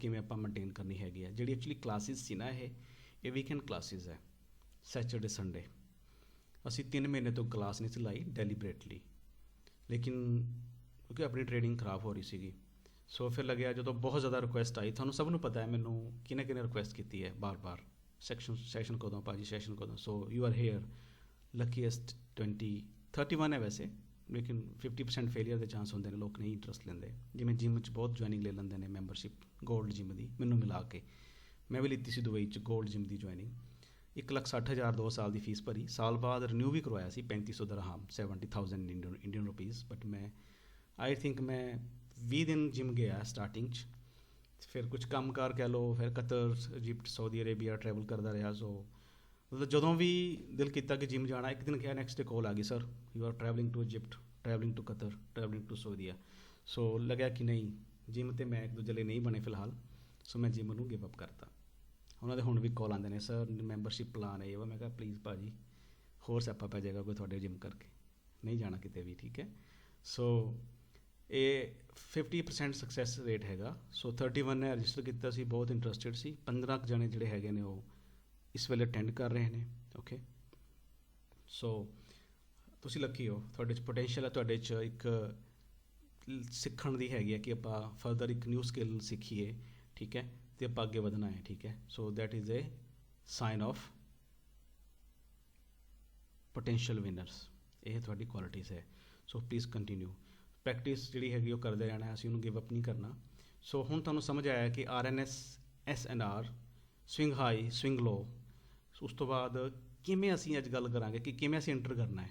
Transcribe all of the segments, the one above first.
ਕਿਵੇਂ ਆਪਾਂ ਮੇਨਟੇਨ ਕਰਨੀ ਹੈਗੀ ਹੈ। ਜਿਹੜੀ ਐਕਚੁਅਲੀ ਕਲਾਸਿਸ ਸੀ ਨਾ, ਇਹ ਵੀਕਐਂਡ ਕਲਾਸਿਸ ਹੈ, ਸੈਚਰਡੇ ਸੰਡੇ। ਅਸੀਂ 3 ਮਹੀਨੇ ਤੋਂ ਕਲਾਸ ਨਹੀਂ ਚਲਾਈ ਡੈਲੀਬਰੇਟਲੀ, ਲੇਕਿਨ ਕਿਉਂਕਿ ਆਪਣੀ ਟ੍ਰੇਡਿੰਗ ਖਰਾਬ ਹੋ ਰਹੀ ਸੀਗੀ। ਸੋ ਫਿਰ ਲੱਗਿਆ, ਜਦੋਂ ਬਹੁਤ ਜ਼ਿਆਦਾ ਰਿਕੁਐਸਟ ਆਈ, ਤੁਹਾਨੂੰ ਸਭ ਨੂੰ ਪਤਾ ਹੈ ਮੈਨੂੰ ਕਿਹਨੇ ਰਿਕੁਐਸਟ ਕੀਤੀ ਹੈ ਬਾਰ ਸੈਸ਼ਨ ਕਦੋਂ ਭਾਜੀ, ਸੈਸ਼ਨ ਕਦੋਂ। ਸੋ ਯੂ ਆਰ ਹੇਅਰ, ਲੱਕੀਐਸਟ 31 ਹੈ ਵੈਸੇ, ਲੇਕਿਨ 50% ਫੇਲੀਅਰ ਦੇ ਚਾਂਸ ਹੁੰਦੇ ਨੇ, ਲੋਕ ਨਹੀਂ ਇੰਟਰਸਟ ਲੈਂਦੇ। ਜਿਵੇਂ ਜਿੰਮ 'ਚ ਬਹੁਤ ਜੁਆਇਨਿੰਗ ਲੈ ਲੈਂਦੇ ਨੇ ਮੈਂਬਰਸ਼ਿਪ ਗੋਲਡ ਜਿੰਮ ਦੀ, ਮੈਨੂੰ ਮਿਲਾ ਕੇ ਮੈਂ ਵੀ ਲਿੱਤੀ ਸੀ ਦੁਬਈ 'ਚ ਗੋਲਡ ਜਿੰਮ ਦੀ ਜੁਆਇਨਿੰਗ। 1,60,000 2 ਸਾਲ ਦੀ ਫੀਸ ਭਰੀ, ਸਾਲ ਬਾਅਦ ਰਿਨਿਊ ਵੀ ਕਰਵਾਇਆ ਸੀ 3500 ਦਰਹਾਮ, 70,000 ਇੰਡੀਅਨ ਰੁਪੀਜ਼। ਬਟ ਮੈਂ ਆਈ ਥਿੰਕ ਮੈਂ 20 ਦਿਨ ਜਿਮ ਗਿਆ ਸਟਾਰਟਿੰਗ 'ਚ, ਫਿਰ ਕੁਛ ਕੰਮ ਕਾਰ ਕਹਿ ਲਓ, ਫਿਰ Qatar, Egypt, Saudi Arabia travel ਕਰਦਾ ਰਿਹਾ। ਸੋ ਮਤਲਬ ਜਦੋਂ ਵੀ ਦਿਲ ਕੀਤਾ ਕਿ ਜਿਮ ਜਾਣਾ, ਇੱਕ ਦਿਨ ਗਿਆ, ਨੈਕਸਟ ਡੇ ਕਾਲ ਆ ਗਈ, sir you are travelling to Egypt, travelling to Qatar, travelling to Saudia. So ਲੱਗਿਆ ਕਿ ਨਹੀਂ, ਜਿਮ ਤੇ ਮੈਂ ਇੱਕ ਦੂਜੇ ਲਈ ਨਹੀਂ ਬਣੇ ਫਿਲਹਾਲ। ਸੋ ਮੈਂ ਜਿਮ ਨੂੰ ਗਿਵ ਅਪ ਕਰਤਾ। ਉਹਨਾਂ ਦੇ ਹੁਣ ਵੀ ਕਾਲ ਆਉਂਦੇ ਨੇ, ਸਰ ਮੈਂਬਰਸ਼ਿਪ ਪਲਾਨ ਹੈ ਉਹ। ਮੈਂ ਕਿਹਾ ਪਲੀਜ਼ ਭਾਅ ਜੀ, ਹੋਰ ਸਿਆਪਾ ਪੈ ਜਾਏਗਾ ਕੋਈ ਤੁਹਾਡੇ ਜਿਮ ਕਰਕੇ, ਨਹੀਂ ਜਾਣਾ ਕਿਤੇ ਵੀ, ਠੀਕ ਹੈ। ਸੋ ਇਹ 50% ਸਕਸੈਸ ਰੇਟ ਹੈਗਾ। ਸੋ 31 ਨੇ ਰਜਿਸਟਰ ਕੀਤਾ ਸੀ, ਬਹੁਤ ਇੰਟਰਸਟਿਡ ਸੀ। 15 ਕੁ ਜਣੇ ਜਿਹੜੇ ਹੈਗੇ ਨੇ ਉਹ ਇਸ ਵੇਲੇ ਅਟੈਂਡ ਕਰ ਰਹੇ ਨੇ। ਓਕੇ, ਸੋ ਤੁਸੀਂ ਲੱਕੀ ਹੋ, ਤੁਹਾਡੇ 'ਚ ਪੋਟੈਂਸ਼ੀਅਲ ਹੈ, ਤੁਹਾਡੇ 'ਚ ਇੱਕ ਸਿੱਖਣ ਦੀ ਹੈਗੀ ਹੈ ਕਿ ਆਪਾਂ ਫਰਦਰ ਇੱਕ ਨਿਊ ਸਕਿੱਲ ਸਿੱਖੀਏ, ਠੀਕ ਹੈ, ਅਤੇ ਆਪਾਂ ਅੱਗੇ ਵਧਣਾ ਹੈ, ਠੀਕ ਹੈ। ਸੋ that is a sign of potential winners. ਇਹ ਤੁਹਾਡੀ ਕੁਆਲਿਟੀਜ਼ ਹੈ। ਸੋ ਪਲੀਜ਼ ਕੰਟੀਨਿਊ ਪ੍ਰੈਕਟਿਸ ਜਿਹੜੀ ਹੈਗੀ ਉਹ ਕਰਦੇ ਰਹਿਣਾ, ਅਸੀਂ ਉਹਨੂੰ ਗਿਵ ਅਪ ਨਹੀਂ ਕਰਨਾ। ਸੋ ਹੁਣ ਤੁਹਾਨੂੰ ਸਮਝ ਆਇਆ ਕਿ RNS, SNR, swing high, swing low. ਉਸ ਤੋਂ ਬਾਅਦ ਕਿਵੇਂ ਅਸੀਂ ਅੱਜ ਗੱਲ ਕਰਾਂਗੇ ਕਿ ਕਿਵੇਂ ਅਸੀਂ ਐਂਟਰ ਕਰਨਾ ਹੈ,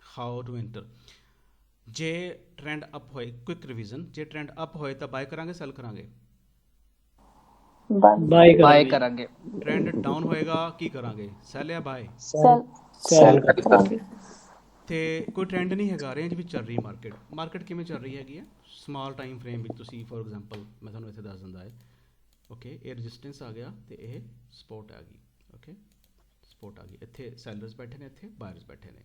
ਹਾਊ ਟੂ ਐਂਟਰ। ਜੇ ਟਰੈਂਡ ਅਪ ਹੋਏ, ਕੁਇਕ ਰਿਵੀਜ਼ਨ, ਜੇ ਟਰੈਂਡ ਅਪ ਹੋਏ ਤਾਂ ਬਾਏ ਕਰਾਂਗੇ, ਸੈਲ ਕਰਾਂਗੇ? ਬਾਏ ਕਰਾਂਗੇ। ਟਰੈਂਡ ਡਾਊਨ ਹੋਏਗਾ ਕੀ ਕਰਾਂਗੇ, ਸੈਲ ਜਾਂ ਬਾਏ? ਸੈਲ ਕਰਾਂਗੇ। ਅਤੇ ਕੋਈ ਟਰੈਂਡ ਨਹੀਂ ਹੈਗਾ, ਰੇਂਜ ਵਿੱਚ ਚੱਲ ਰਹੀ ਮਾਰਕੀਟ ਕਿਵੇਂ ਚੱਲ ਰਹੀ ਹੈਗੀ ਹੈ, ਸਮਾਲ ਟਾਈਮ ਫਰੇਮ ਵਿੱਚ। ਤੁਸੀਂ ਫੋਰ ਐਗਜ਼ਾਮਪਲ ਮੈਂ ਤੁਹਾਨੂੰ ਇੱਥੇ ਦੱਸ ਦਿੰਦਾ ਹੈ। ਓਕੇ, ਇਹ ਰਜਿਸਟੈਂਸ ਆ ਗਿਆ ਅਤੇ ਇਹ ਸਪੋਰਟ ਆ ਗਈ। ਓਕੇ, ਸਪੋਰਟ ਆ ਗਈ, ਇੱਥੇ ਸੈਲਰਸ ਬੈਠੇ ਨੇ, ਇੱਥੇ ਬਾਇਰਸ ਬੈਠੇ ਨੇ।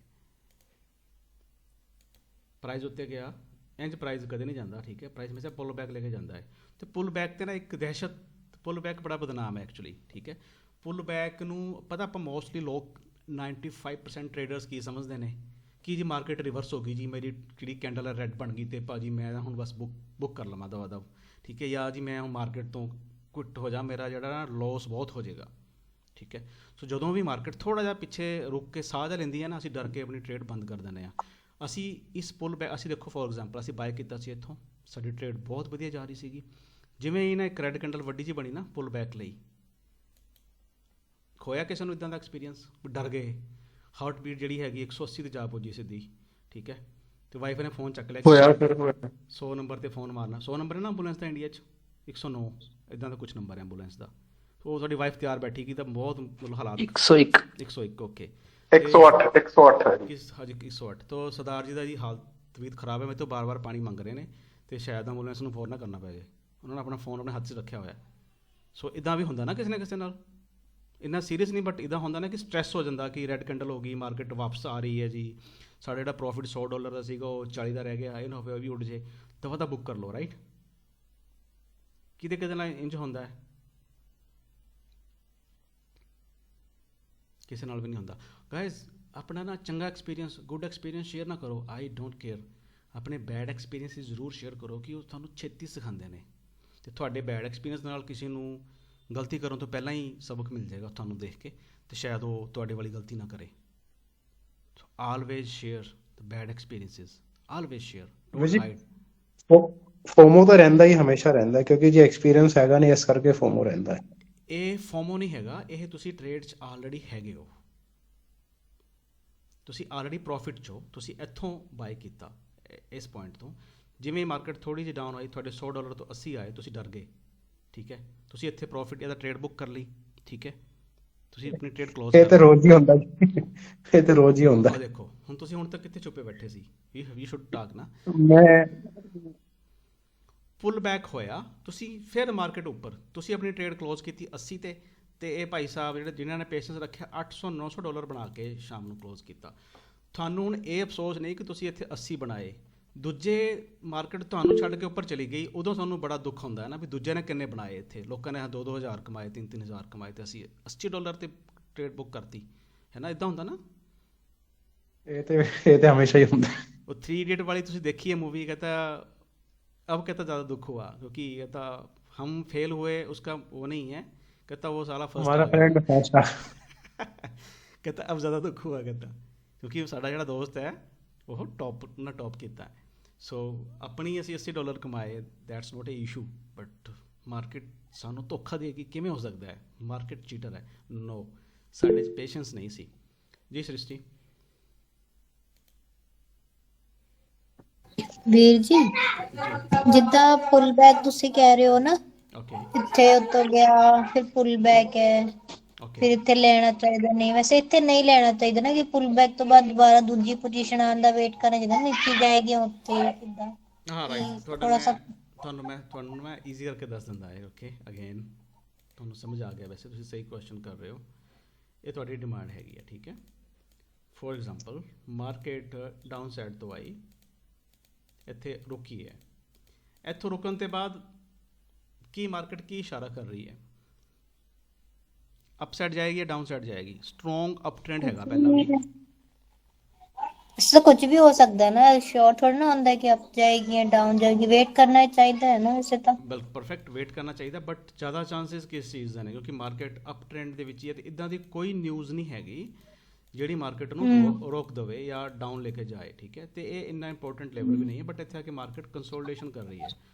ਪ੍ਰਾਈਸ ਉੱਤੇ ਗਿਆ, ਇੰਝ ਪ੍ਰਾਈਸ ਕਦੇ ਨਹੀਂ ਜਾਂਦਾ, ਠੀਕ ਹੈ। ਪ੍ਰਾਈਸ ਹਮੇਸ਼ਾ ਪੁੱਲ ਬੈਕ ਲੈ ਕੇ ਜਾਂਦਾ ਹੈ, ਅਤੇ ਪੁੱਲ ਬੈਕ 'ਤੇ ਨਾ ਇੱਕ ਦਹਿਸ਼ਤ, ਪੁੱਲ ਬੈਕ ਬੜਾ ਬਦਨਾਮ ਹੈ ਐਕਚੁਅਲੀ, ਠੀਕ ਹੈ। ਪੁੱਲ ਬੈਕ ਨੂੰ ਪਤਾ ਆਪਾਂ ਮੋਸਟਲੀ ਲੋਕ 95% ਟਰੇਡਰਸ ਕੀ ਸਮਝਦੇ ਨੇ ਕਿ ਜੀ ਮਾਰਕੀਟ ਰਿਵਰਸ ਹੋ ਗਈ ਜੀ, ਮੇਰੀ ਜਿਹੜੀ ਕੈਂਡਲ ਹੈ ਰੈੱਡ ਬਣ ਗਈ ਅਤੇ ਭਾਅ ਜੀ ਮੈਂ ਹੁਣ ਬਸ ਬੁੱਕ ਕਰ ਲਵਾਂ ਦਵਾ ਦਵ, ਠੀਕ ਹੈ, ਜਾਂ ਜੀ ਮੈਂ ਹੁਣ ਮਾਰਕੀਟ ਤੋਂ ਕੁਇਟ ਹੋ ਜਾ, ਮੇਰਾ ਜਿਹੜਾ ਨਾ ਲੋਸ ਬਹੁਤ ਹੋ ਜਾਏਗਾ, ਠੀਕ ਹੈ। ਸੋ ਜਦੋਂ ਵੀ ਮਾਰਕੀਟ ਥੋੜ੍ਹਾ ਜਿਹਾ ਪਿੱਛੇ ਰੁਕ ਕੇ ਸਾਹ ਜਿਹਾ ਲੈਂਦੀ ਹੈ ਨਾ, ਅਸੀਂ ਡਰ ਕੇ ਆਪਣੀ ਟਰੇਡ ਬੰਦ ਕਰ ਦਿੰਦੇ ਹਾਂ। ਅਸੀਂ ਇਸ ਪੁੱਲ ਬੈਕ, ਅਸੀਂ ਦੇਖੋ ਫੋਰ ਐਗਜ਼ਾਮਪਲ ਅਸੀਂ ਬਾਏ ਕੀਤਾ ਸੀ ਇੱਥੋਂ, ਸਾਡੀ ਟਰੇਡ ਬਹੁਤ ਵਧੀਆ ਜਾ ਰਹੀ ਸੀਗੀ। ਜਿਵੇਂ ਹੀ ਨਾ ਇੱਕ ਰੈੱਡ ਕੈਂਡਲ ਵੱਡੀ ਜਿਹੀ ਬਣੀ ਨਾ ਪੁੱਲ ਬੈਕ ਲਈ, ਹੋਇਆ ਕਿਸੇ ਨੂੰ ਇੱਦਾਂ ਦਾ ਐਕਸਪੀਰੀਅੰਸ, ਡਰ ਗਏ, ਹਾਰਟ ਬੀਟ ਜਿਹੜੀ ਹੈਗੀ 180 ਤੇ ਜਾ ਪੁੱਜੀ ਸਿੱਧੀ, ਠੀਕ ਹੈ। ਅਤੇ ਵਾਈਫ ਨੇ ਫੋਨ ਚੱਕ ਲਿਆ, 100 ਨੰਬਰ 'ਤੇ ਫੋਨ ਮਾਰਨਾ। 100 ਨੰਬਰ ਹੈ ਨਾ ਐਂਬੂਲੈਂਸ ਦਾ ਇੰਡੀਆ 'ਚ, 109 ਇੱਦਾਂ ਦਾ ਕੁਛ ਨੰਬਰ ਹੈ ਐਂਬੂਲੈਂਸ ਦਾ। ਉਹ ਤੁਹਾਡੀ ਵਾਈਫ ਤਿਆਰ ਬੈਠੀ ਗਈ ਤਾਂ ਬਹੁਤ ਮਤਲਬ ਹਾਲਾਤ 101 ਓਕੇ 108 ਹਾਂਜੀ 108। ਤਾਂ ਸਰਦਾਰ ਜੀ ਦਾ ਜੀ ਹਾਲਤ ਤਬੀਅਤ ਖਰਾਬ ਹੈ, ਮੇਰੇ ਤੋਂ ਬਾਰ-ਬਾਰ ਪਾਣੀ ਮੰਗ ਰਹੇ ਨੇ, ਅਤੇ ਸ਼ਾਇਦ ਐਂਬੂਲੈਂਸ ਨੂੰ ਫੋਨ ਨਾ ਕਰਨਾ ਪੈ ਜਾਏ, ਉਹਨਾਂ ਨੇ ਆਪਣਾ ਫੋਨ ਆਪਣੇ ਹੱਥ 'ਚ ਰੱਖਿਆ ਹੋਇਆ। ਸੋ ਇੱਦਾਂ ਵੀ ਹੁੰਦਾ ਨਾ ਕਿਸੇ ਨਾ ਕਿਸੇ ਨਾਲ, ਇੰਨਾ ਸੀਰੀਅਸ ਨਹੀਂ ਬਟ ਇੱਦਾਂ ਹੁੰਦਾ ਨਾ ਕਿ ਸਟ੍ਰੈਸ ਹੋ ਜਾਂਦਾ ਕਿ ਰੈੱਡ ਕੈਂਡਲ ਹੋ ਗਈ, ਮਾਰਕੀਟ ਵਾਪਸ ਆ ਰਹੀ ਹੈ ਜੀ, ਸਾਡਾ ਜਿਹੜਾ ਪ੍ਰੋਫਿਟ $100 ਦਾ ਸੀਗਾ ਉਹ 40 ਦਾ ਰਹਿ ਗਿਆ, ਇਹ ਨਾ ਹੋਵੇ ਉਹ ਵੀ ਉੱਡ ਜੇ, ਦਵਾ ਤਾਂ ਬੁੱਕ ਕਰ ਲਓ, ਰਾਈਟ। ਕਿਤੇ ਨਾਲ ਇੰਝ ਹੁੰਦਾ ਹੈ, ਕਿਸੇ ਨਾਲ ਵੀ ਨਹੀਂ ਹੁੰਦਾ। ਗਾਇਜ਼ ਆਪਣਾ ਨਾ ਚੰਗਾ ਐਕਸਪੀਰੀਅੰਸ, ਗੁੱਡ ਐਕਸਪੀਰੀਅੰਸ ਸ਼ੇਅਰ ਨਾ ਕਰੋ, ਆਈ ਡੋਂਟ ਕੇਅਰ। ਆਪਣੇ ਬੈਡ ਐਕਸਪੀਰੀਅੰਸ ਜ਼ਰੂਰ ਸ਼ੇਅਰ ਕਰੋ ਕਿ ਉਹ ਤੁਹਾਨੂੰ ਛੇਤੀ ਸਿਖਾਉਂਦੇ ਨੇ, ਅਤੇ ਤੁਹਾਡੇ ਬੈਡ ਐਕਸਪੀਰੀਅੰਸ ਨਾਲ ਕਿਸੇ ਨੂੰ ਗਲਤੀ ਕਰਨ ਤੋਂ ਪਹਿਲਾਂ ਹੀ ਸਬਕ ਮਿਲ ਜਾਏਗਾ ਤੁਹਾਨੂੰ ਦੇਖ ਕੇ, ਅਤੇ ਸ਼ਾਇਦ ਉਹ ਤੁਹਾਡੇ ਵਾਲੀ ਗਲਤੀ ਨਾ ਕਰੇ। Always share the bad experiences, always share, don't hide. FOMO ਤਾਂ ਰਹਿੰਦਾ ਹੀ, ਹਮੇਸ਼ਾ ਰਹਿੰਦਾ, ਕਿਉਂਕਿ ਜੇ ਐਕਸਪੀਰੀਅੰਸ ਹੈਗਾ ਨਹੀਂ ਇਸ ਕਰਕੇ ਫੋਮੋ ਰਹਿੰਦਾ ਹੈ। ਇਹ ਫੋਮੋ ਨਹੀਂ ਹੈਗਾ, ਇਹ ਤੁਸੀਂ ਟਰੇਡ 'ਚ ਆਲਰੇਡੀ ਹੈਗੇ ਹੋ, ਤੁਸੀਂ ਆਲਰੇਡੀ ਪ੍ਰੋਫਿਟ 'ਚ ਹੋ, ਤੁਸੀਂ ਇੱਥੋਂ ਬਾਏ ਕੀਤਾ ਇਸ ਪੁਆਇੰਟ ਤੋਂ। ਜਿਵੇਂ ਮਾਰਕੀਟ ਥੋੜ੍ਹੀ ਜਿਹੀ ਡਾਊਨ ਹੋਈ, ਤੁਹਾਡੇ $100 ਤੋਂ 80 ਆਏ, ਤੁਸੀਂ ਡਰ ਗਏ, ਠੀਕ ਹੈ, ਤੁਸੀਂ ਇੱਥੇ ਪ੍ਰੋਫਿਟ ਇਹਦਾ ਟਰੇਡ ਬੁੱਕ ਕਰ ਲਈ, ਠੀਕ ਹੈ, ਤੁਸੀਂ ਆਪਣੀ ਟਰੇਡ ਕਲੋਜ਼ ਕਰ ਲਈ। ਇਹ ਤਾਂ ਰੋਜ਼ ਹੀ ਹੁੰਦਾ, ਇਹ ਤਾਂ ਰੋਜ਼ ਹੀ ਹੁੰਦਾ। ਉਹ ਦੇਖੋ ਹੁਣ ਤੁਸੀਂ ਹੁਣ ਤੱਕ ਕਿੱਥੇ ਛੁਪੇ ਬੈਠੇ ਸੀ, ਯੂ ਸ਼ੁੱਡ ਟਾਕ ਨਾ। ਮੈਂ ਪੁੱਲ ਬੈਕ ਹੋਇਆ, ਤੁਸੀਂ ਫਿਰ ਮਾਰਕੀਟ ਉੱਪਰ, ਤੁਸੀਂ ਆਪਣੀ ਟਰੇਡ ਕਲੋਜ਼ ਕੀਤੀ 80 ਤੇ, ਅਤੇ ਇਹ ਭਾਈ ਸਾਹਿਬ ਜਿਹੜੇ ਜਿਨ੍ਹਾਂ ਨੇ ਪੇਸ਼ੈਂਸ ਰੱਖਿਆ $800-900 ਬਣਾ ਕੇ ਸ਼ਾਮ ਨੂੰ ਕਲੋਜ਼ ਕੀਤਾ। ਤੁਹਾਨੂੰ ਹੁਣ ਇਹ ਅਫਸੋਸ ਨਹੀਂ ਕਿ ਤੁਸੀਂ ਇੱਥੇ 80 ਬਣਾਏ, ਦੂਜੇ ਮਾਰਕੀਟ ਤੁਹਾਨੂੰ ਛੱਡ ਕੇ ਉੱਪਰ ਚਲੀ ਗਈ, ਉਦੋਂ ਤੁਹਾਨੂੰ ਬੜਾ ਦੁੱਖ ਹੁੰਦਾ ਹੈ ਨਾ ਵੀ ਦੂਜੇ ਨੇ ਕਿੰਨੇ ਬਣਾਏ, ਇੱਥੇ ਲੋਕਾਂ ਨੇ 2-2 ਹਜ਼ਾਰ ਕਮਾਏ, 3-3 ਹਜ਼ਾਰ ਕਮਾਏ, ਤੇ ਅਸੀਂ $80 ਤੇ ਟ੍ਰੇਡ ਬੁੱਕ ਕਰਤੀ, ਹੈ ਨਾ, ਇੱਦਾਂ ਹੁੰਦਾ ਨਾ। ਇਹ ਤੇ ਹਮੇਸ਼ਾ ਹੀ ਹੁੰਦਾ। वो 3 इडियट वाली तुझे देखी है मूवी, कहता अब कहता ज़्यादा दुख हुआ क्योंकि कहता हम फेल हुए, उसका वो नहीं है, कहता वो साला फर्स्ट हमारा फ्रेंड फर्स्ट कहता अब ज़्यादा दुख हुआ, कहता क्योंकि साडा जिहड़ा दोस्त है वो टॉप कीता है। सो अपनी ਅਸੀਂ $80 कमाए, that's not a issue, but market सानू धोखा देगी किवें हो सकता है, मार्केट चीटर है, नो, साडे पेशेंस नहीं सी जी। सृष्टि ਵੀਰ ਜੀ, ਜਿੱਦਾਂ ਪੁੱਲ ਬੈਕ ਤੁਸੀਂ ਕਹਿ ਰਹੇ ਹੋ ਨਾ, ओके ਇੱਥੇ ਉੱਤੋਂ ਗਿਆ ਫਿਰ ਪੁੱਲ ਬੈਕ ਹੈ, ओके ਫਿਰ ਇੱਥੇ ਲੈਣਾ ਚਾਹੀਦਾ ਨਹੀਂ, ਵੈਸੇ ਇੱਥੇ ਨਹੀਂ ਲੈਣਾ ਚਾਹੀਦਾ ਨਾ, ਕਿ ਪੁੱਲ ਬੈਕ ਤੋਂ ਬਾਅਦ ਦੁਬਾਰਾ ਦੂਜੀ ਪੋਜੀਸ਼ਨ ਆਉਣ ਦਾ ਵੇਟ ਕਰਨਾ ਚਾਹੀਦਾ, ਨੀਚੇ ਜਾਏਗੀ ਉੱਥੇ ਕਿੱਦਾਂ हाँ राइट, ਥੋੜਾ ਸਾ ਤੁਹਾਨੂੰ ਮੈਂ ਈਜ਼ੀ ਕਰਕੇ ਦੱਸ ਦਿੰਦਾ ਹੈ। ਓਕੇ, ਅਗੇਨ ਤੁਹਾਨੂੰ ਸਮਝ ਆ ਗਿਆ, ਵੈਸੇ ਤੁਸੀਂ ਸਹੀ ਕੁਐਸਚਨ ਕਰ ਰਹੇ ਹੋ, ਇਹ ਤੁਹਾਡੀ ਡਿਮਾਂਡ ਹੈਗੀ ਹੈ, ਠੀਕ ਹੈ। For example market down side ਤੋਂ ਆਈ, ਇੱਥੇ ਰੁਕੀ ਹੈ, ਇੱਥੋਂ ਰੁਕਣ ਤੋਂ ਬਾਅਦ ਕੀ ਮਾਰਕੀਟ ਕੀ ਇਸ਼ਾਰਾ ਕਰ ਰਹੀ ਹੈ, ਅਪ ਸਾਈਡ ਜਾਏਗੀ ਜਾਂ ਡਾਊਨ ਸਾਈਡ ਜਾਏਗੀ। ਸਟਰੋਂਗ ਅਪ ਟ੍ਰੈਂਡ ਹੈਗਾ ਪਹਿਲਾਂ ਵੀ, ਇਸ ਤੋਂ ਕੁਝ ਵੀ ਹੋ ਸਕਦਾ ਹੈ ਨਾ, ਸ਼ੋਰ ਥੋੜਾ ਨਾ ਹੁੰਦਾ ਕਿ ਅਪ ਜਾਏਗੀ ਜਾਂ ਡਾਊਨ ਜਾਏਗੀ, ਵੇਟ ਕਰਨਾ ਚਾਹੀਦਾ ਹੈ ਨਾ ਵੈਸੇ ਤਾਂ। ਬਿਲਕੁਲ ਪਰਫੈਕਟ ਵੇਟ ਕਰਨਾ ਚਾਹੀਦਾ, ਬਟ ਜ਼ਿਆਦਾ ਚਾਂਸਸ ਕਿਸ ਚੀਜ਼ ਦਾ ਨੇ, ਕਿਉਂਕਿ ਮਾਰਕੀਟ ਅਪ ਟ੍ਰੈਂਡ ਦੇ ਵਿੱਚ ਹੀ ਹੈ, ਤੇ ਇਦਾਂ ਦੀ ਕੋਈ ਨਿਊਜ਼ ਨਹੀਂ ਹੈਗੀ ਜਿਹੜੀ ਮਾਰਕੀਟ ਨੂੰ ਰੋਕ ਦੇਵੇ ਜਾਂ ਡਾਊਨ ਲੈ ਕੇ ਜਾਏ, ਠੀਕ ਹੈ। ਤੇ ਇਹ ਇੰਨਾ ਇੰਪੋਰਟੈਂਟ ਲੈਵਲ ਵੀ ਨਹੀਂ ਹੈ, ਬਟ ਇੱਥੇ ਆ ਕੇ ਮਾਰਕੀਟ ਕੰਸੋਲੀਡੇਸ਼ਨ ਕਰ ਰਹੀ ਹੈ।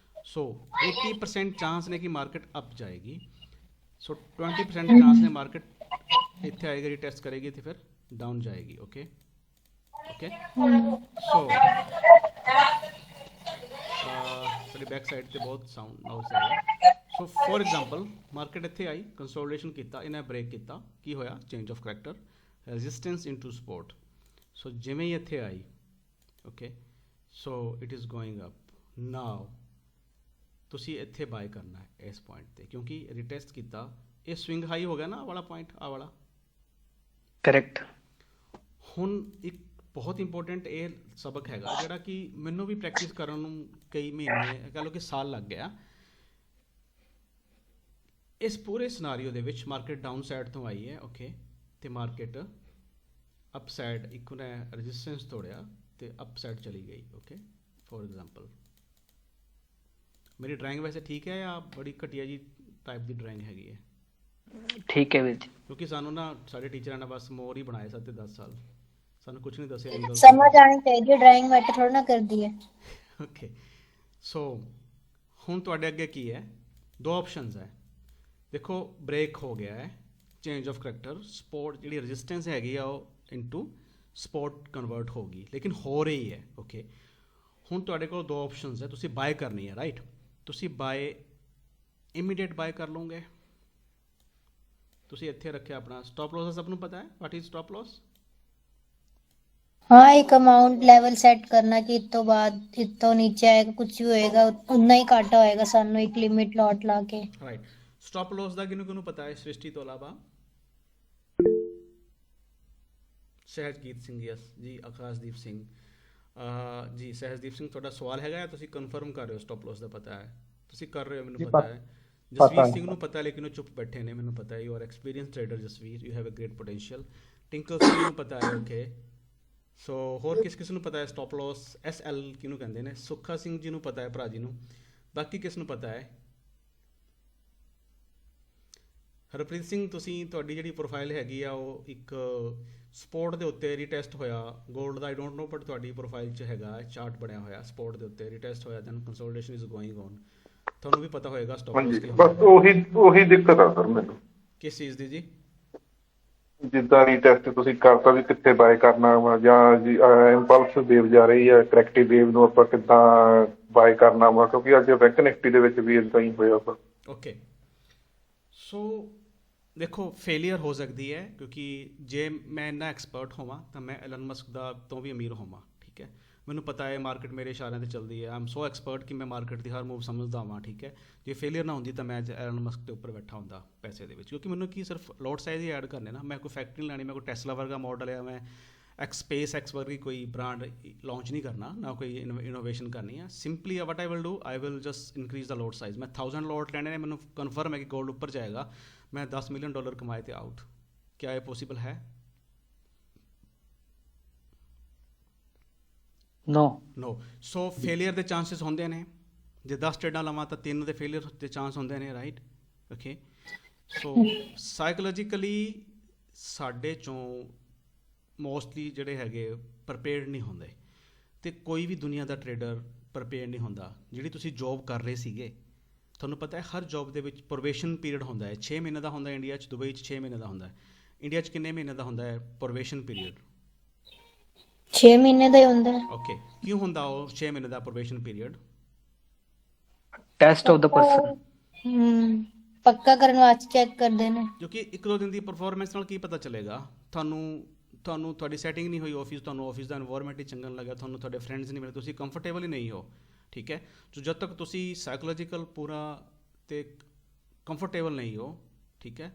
ਸੋ 80% ਚਾਂਸ ਨੇ ਕਿ ਮਾਰਕੀਟ ਅਪ ਜਾਏਗੀ, ਸੋ 20% ਚਾਂਸ ਨੇ ਮਾਰਕੀਟ ਇੱਥੇ ਆਏਗੀ, ਰੀਟੈਸਟ ਕਰੇਗੀ ਤੇ ਫਿਰ ਡਾਊਨ ਜਾਏਗੀ। ਓਕੇ ਓਕੇ, ਸੋ ਸਾਡੀ ਬੈਕ ਸਾਈਡ ਤੇ ਬਹੁਤ ਸਾਊਂਡ ਨਾਈਸ ਹੈ। ਸੋ ਫੋਰ ਐਗਜ਼ਾਮਪਲ ਮਾਰਕੀਟ ਇੱਥੇ ਆਈ, ਕੰਸੋਲੀਡੇਸ਼ਨ ਕੀਤਾ, ਇਹਨੇ ਬ੍ਰੇਕ ਕੀਤਾ, ਕੀ ਹੋਇਆ, change of character, resistance into support। so ਜਿਵੇਂ ਹੀ ਇੱਥੇ ਆਈ, okay, so it is going up now, ਤੁਸੀਂ ਇੱਥੇ ਬਾਏ ਕਰਨਾ ਹੈ ਇਸ ਪੁਆਇੰਟ ਤੇ, ਕਿਉਂਕਿ ਰੀਟੈਸਟ ਕੀਤਾ, ਇਹ ਸਵਿੰਗ ਹਾਈ ਹੋ ਗਿਆ ਨਾ, ਆਹ ਵਾਲਾ ਪੁਆਇੰਟ, ਆਹ ਵਾਲਾ करेक्ट। ਹੁਣ ਇੱਕ ਬਹੁਤ ਇੰਪੋਰਟੈਂਟ ਇਹ ਸਬਕ ਹੈਗਾ ਜਿਹੜਾ ਕਿ ਮੈਨੂੰ ਵੀ ਪ੍ਰੈਕਟਿਸ ਕਰਨ ਨੂੰ ਕਈ ਮਹੀਨੇ, ਕਹ ਲਓ ਕਿ ਸਾਲ ਲੱਗ ਗਿਆ। ਇਸ ਪੂਰੇ ਸਿਨਾਰੀਓ ਦੇ ਵਿੱਚ ਮਾਰਕੀਟ ਡਾਊਨ ਸਾਈਡ ਤੋਂ ਆਈ ਹੈ, ਓਕੇ, ਤੇ ਮਾਰਕੀਟ ਅਪ ਸਾਈਡ ਇੱਕ ਨੇ ਰੈਜ਼ਿਸਟੈਂਸ ਤੋੜਿਆ ਤੇ ਅਪ ਸਾਈਡ ਚਲੀ ਗਈ। ਓਕੇ, ਫੋਰ ਐਗਜ਼ਾਮਪਲ ਮੇਰੀ ਡਰਾਇੰਗ ਵੈਸੇ ਠੀਕ ਹੈ ਜਾਂ ਬੜੀ ਘਟੀਆ ਜੀ ਟਾਈਪ ਦੀ ਡਰਾਇੰਗ ਹੈਗੀ ਹੈ? ठीक है वीर जी। ਕਿਉਂਕਿ ਸਾਨੂੰ ਨਾ ਸਾਡੇ ਟੀਚਰਾਂ ਨੇ ਬਸ ਮੋਰ ਹੀ ਬਣਾਏ 7 ਤੇ 10 ਸਾਲ, ਸਾਨੂੰ ਕੁਝ ਨਹੀਂ ਦੱਸਿਆ ਐਂਗਲ। ਸਮਝ ਆਣੀ ਚਾਹੀਦੀ ਹੈ, ਡਰਾਇੰਗ ਮੈਟਰ ਥੋੜਾ ਨਾ ਕਰਦੀ ਹੈ। ਓਕੇ, ਸੋ ਹੁਣ ਤੁਹਾਡੇ ਅੱਗੇ ਕੀ ਹੈ, ਦੋ ਆਪਸ਼ਨਸ ਹੈ। ਦੇਖੋ ਬ੍ਰੇਕ ਹੋ ਗਿਆ ਹੈ, ਚੇਂਜ ਆਫ ਕਰੈਕਟਰ, ਸਪੋਰਟ ਜਿਹੜੀ ਰੈਜ਼ਿਸਟੈਂਸ ਹੈਗੀ ਆ ਉਹ ਇਨਟੂ ਸਪੋਰਟ ਕਨਵਰਟ ਹੋ ਗਈ, ਲੇਕਿਨ ਹੋ ਰਹੀ ਹੈ। ਓਕੇ, ਹੁਣ ਤੁਹਾਡੇ ਕੋਲ ਦੋ ਆਪਸ਼ਨਸ ਹੈ, ਤੁਸੀਂ ਬਾਏ ਕਰਨੀ ਹੈ, ਰਾਈਟ। ਤੁਸੀਂ ਬਾਏ ਇਮੀਡੀਏਟ ਬਾਏ ਕਰ ਲਓਗੇ, ਤੁਸੀਂ ਇੱਥੇ ਰੱਖਿਆ ਆਪਣਾ ਸਟਾਪ ਲਾਸ, ਸਭ ਨੂੰ ਪਤਾ ਹੈ ਵਾਟ ਇਜ਼ ਸਟਾਪ ਲਾਸ। हाँ, एक अमाउंट लेवल सेट करना कि इतो बाद इतो नीचे आएगा, कुछ भी होएगा उतना ही घाटा होएगा, सानू एक लिमिट लॉट ला के। ਰਾਈਟ, ਸਟਾਪ ਲਾਸ ਦਾ ਕਿਹਨੂੰ ਕਿਹਨੂੰ ਪਤਾ ਹੈ ਸ੍ਰਿਸ਼ਟੀ ਤੋਂ ਇਲਾਵਾ? ਸਹਿਜਗੀਤ ਸਿੰਘ ਜੀ, ਆਕਾਸ਼ਦੀਪ ਸਿੰਘ ਜੀ। ਸਹਿਜਦੀਪ ਸਿੰਘ, ਤੁਹਾਡਾ ਸਵਾਲ ਹੈਗਾ ਜਾਂ ਤੁਸੀਂ ਕਨਫਰਮ ਕਰ ਰਹੇ ਹੋ ਸਟਾਪ ਲਾਸ ਦਾ ਪਤਾ ਹੈ? ਤੁਸੀਂ ਕਰ ਰਹੇ ਹੋ, ਮੈਨੂੰ ਪਤਾ ਹੈ। ਜਸਵੀਰ ਸਿੰਘ ਨੂੰ ਪਤਾ, ਲੇਕਿਨ ਉਹ ਚੁੱਪ ਬੈਠੇ ਨੇ, ਮੈਨੂੰ ਪਤਾ ਹੈ। You are experience trader Jasvir, you have a great potential. Tinkle Singh ਨੂੰ ਪਤਾ ਹੈ, ਓਕੇ। ਸੋ ਹੋਰ ਕਿਸ ਨੂੰ ਪਤਾ ਹੈ ਸਟਾਪ ਲਾਸ? SL ਕਿਹਨੂੰ ਕਹਿੰਦੇ ਨੇ? ਸੁੱਖਾ ਸਿੰਘ ਜੀ ਨੂੰ ਪਤਾ ਹੈ, ਭਰਾ ਜੀ ਨੂੰ। ਬਾਕੀ ਕਿਸ ਨੂੰ ਪਤਾ ਹੈ? ਹਰਪ੍ਰੀਤ ਸਿੰਘ, ਤੁਸੀਂ ਤੁਹਾਡੀ ਜਿਹੜੀ ਪ੍ਰੋਫਾਈਲ ਹੈਗੀ ਆ ਉਹ ਇੱਕ ਸਪੋਰਟ ਦੇ ਉੱਤੇ ਰੀਟੈਸਟ ਹੋਇਆ, gold the I don't know, but ਤੁਹਾਡੀ ਪ੍ਰੋਫਾਈਲ 'ਚ ਹੈਗਾ ਚਾਰਟ ਬਣਿਆ ਹੋਇਆ, ਸਪੋਰਟ ਦੇ ਉੱਤੇ ਰੀਟੈਸਟ ਹੋਇਆ, then consolidation is going on. ਤੁਹਾਨੂੰ ਵੀ ਪਤਾ ਹੋਏਗਾ ਸਟਾਪ ਲਾਸ ਕੀ ਹੁੰਦਾ। ਬਸ ਉਹੀ ਦਿੱਕਤ ਆ ਸਰ ਮੈਨੂੰ। ਕਿਸ ਚੀਜ਼ ਦੀ ਜੀ? ਜਿੱਦਾਂ ਰੀਟੈਸਟ ਤੁਸੀਂ ਕਰਤਾ ਵੀ ਕਿੱਥੇ ਬਾਏ ਕਰਨਾ ਵਾ, ਜਾਂ ਇੰਪਲਸ ਵੇਵ ਜਾ ਰਹੀ ਹੈ, ਕਰੈਕਟਿਵ ਵੇਵ ਨੂੰ ਆਪਾਂ ਕਿੱਦਾਂ ਬਾਏ ਕਰਨਾ ਵਾ, ਕਿਉਂਕਿ ਅੱਜ ਬੈਂਕ ਨਿਫਟੀ ਦੇ ਵਿੱਚ ਵੀ ਇਦਾਂ ਹੀ ਹੋਇਆ ਵਾ। ਓਕੇ, ਸੋ ਦੇਖੋ ਫੇਲੀਅਰ ਹੋ ਸਕਦੀ ਹੈ, ਕਿਉਂਕਿ ਜੇ ਮੈਂ ਇੰਨਾ ਐਕਸਪਰਟ ਹੋਵਾਂ ਤਾਂ ਮੈਂ ਐਲਨ ਮਸਕ ਦਾ ਤੋਂ ਵੀ ਅਮੀਰ ਹੋਵਾਂ, ਠੀਕ ਹੈ। ਮੈਨੂੰ ਪਤਾ ਹੈ ਮਾਰਕੀਟ ਮੇਰੇ ਇਸ਼ਾਰਿਆਂ 'ਤੇ ਚੱਲਦੀ ਹੈ, ਆਈ ਐਮ ਸੋ ਐਕਸਪਰਟ ਕਿ ਮੈਂ ਮਾਰਕੀਟ ਦੀ ਹਰ ਮੂਵ ਸਮਝਦਾ ਹਾਂ, ਠੀਕ ਹੈ। ਜੇ ਫੇਲੀਅਰ ਨਾ ਹੁੰਦੀ ਤਾਂ ਮੈਂ ਅੱਜ ਐਲਨ ਮਸਕ ਦੇ ਉੱਪਰ ਬੈਠਾ ਹੁੰਦਾ ਪੈਸੇ ਦੇ ਵਿੱਚ, ਕਿਉਂਕਿ ਮੈਨੂੰ ਕੀ ਸਿਰਫ ਲੋਟ ਸਾਈਜ਼ ਹੀ ਐਡ ਕਰਨੇ ਨਾ, ਮੈਂ ਕੋਈ ਫੈਕਟਰੀ ਨਹੀਂ ਲੈਣੀ, ਮੈਂ ਕੋਈ ਟੈਸਲਾ ਵਰਗਾ ਮਾਡਲ ਆ, ਮੈਂ स्पेस एक्स वर्गी कोई ब्रांड लॉन्च नहीं करना, ना कोई इनोवेशन करनी है। Simply what I will do, I will just increase the lot size. मैं 1000 लॉट लेने ने, मैंने कन्फर्म है कि गोल्ड ऊपर जाएगा, मैं $10 मिलियन कमाए थे आउट। क्या ये पॉसिबल है? नो। नो। सो फेलियर के चांसिस होंगे ने, जे 10 ट्रेडां लवां तो 3 के फेलियर के चांस होंगे ने, राइट? ओके। सो साइकोलॉजिकली साढ़े चों ਮੋਸਟਲੀ ਜਿਹੜੇ ਹੈਗੇ ਪ੍ਰਪੇਅਰਡ ਨਹੀਂ ਹੁੰਦੇ, ਅਤੇ ਕੋਈ ਵੀ ਦੁਨੀਆ ਦਾ ਟਰੇਡਰ ਪ੍ਰਪੇਅਰਡ ਨਹੀਂ ਹੁੰਦਾ। ਜਿਹੜੀ ਤੁਸੀਂ ਜੋਬ ਕਰ ਰਹੇ ਸੀਗੇ, ਤੁਹਾਨੂੰ ਪਤਾ ਹੈ ਹਰ ਜੋਬ ਦੇ ਵਿੱਚ ਪ੍ਰੋਬੇਸ਼ਨ ਪੀਰੀਅਡ ਹੁੰਦਾ ਹੈ। 6 ਮਹੀਨੇ ਦਾ ਹੁੰਦਾ ਇੰਡੀਆ 'ਚ, ਦੁਬਈ 'ਚ 6 ਮਹੀਨੇ ਦਾ ਹੁੰਦਾ ਹੈ। ਇੰਡੀਆ 'ਚ ਕਿੰਨੇ ਮਹੀਨੇ ਦਾ ਹੁੰਦਾ ਹੈ ਪ੍ਰੋਬੇਸ਼ਨ ਪੀਰੀਅਡ? 6 ਮਹੀਨੇ ਦਾ ਹੀ ਹੁੰਦਾ ਹੈ। ਓਕੇ। ਕਿਉਂ ਹੁੰਦਾ ਉਹ 6 ਮਹੀਨੇ ਦਾ probation period? Test of the person. ਪੱਕਾ ਕਰਨ ਵਾਸਤੇ ਚੈੱਕ ਕਰਦੇ ਨੇ। ਕਿਉਂਕਿ 1-2 ਦਿਨ ਦੀ ਪਰਫਾਰਮੈਂਸ ਨਾਲ ਕੀ ਪਤਾ ਚੱਲੇਗਾ ਤੁਹਾਨੂੰ ਤੁਹਾਡੀ ਸੈਟਿੰਗ ਨਹੀਂ ਹੋਈ ਆਫਿਸ, ਤੁਹਾਨੂੰ ਆਫਿਸ ਦਾ ਇਨਵਾਇਰਮੈਂਟ ਹੀ ਚੰਗਾ ਨਹੀਂ ਲੱਗਿਆ, ਤੁਹਾਨੂੰ ਤੁਹਾਡੇ ਫਰੈਂਡਸ ਨਹੀਂ ਮਿਲੇ, ਤੁਸੀਂ ਕੰਫਰਟੇਬਲ ਹੀ ਨਹੀਂ ਹੋ, ਠੀਕ ਹੈ? ਸੋ ਜਦ ਤੱਕ ਤੁਸੀਂ ਸਾਈਕੋਲੋਜੀਕਲ ਪੂਰਾ ਅਤੇ ਕੰਫਰਟੇਬਲ ਨਹੀਂ ਹੋ, ਠੀਕ ਹੈ,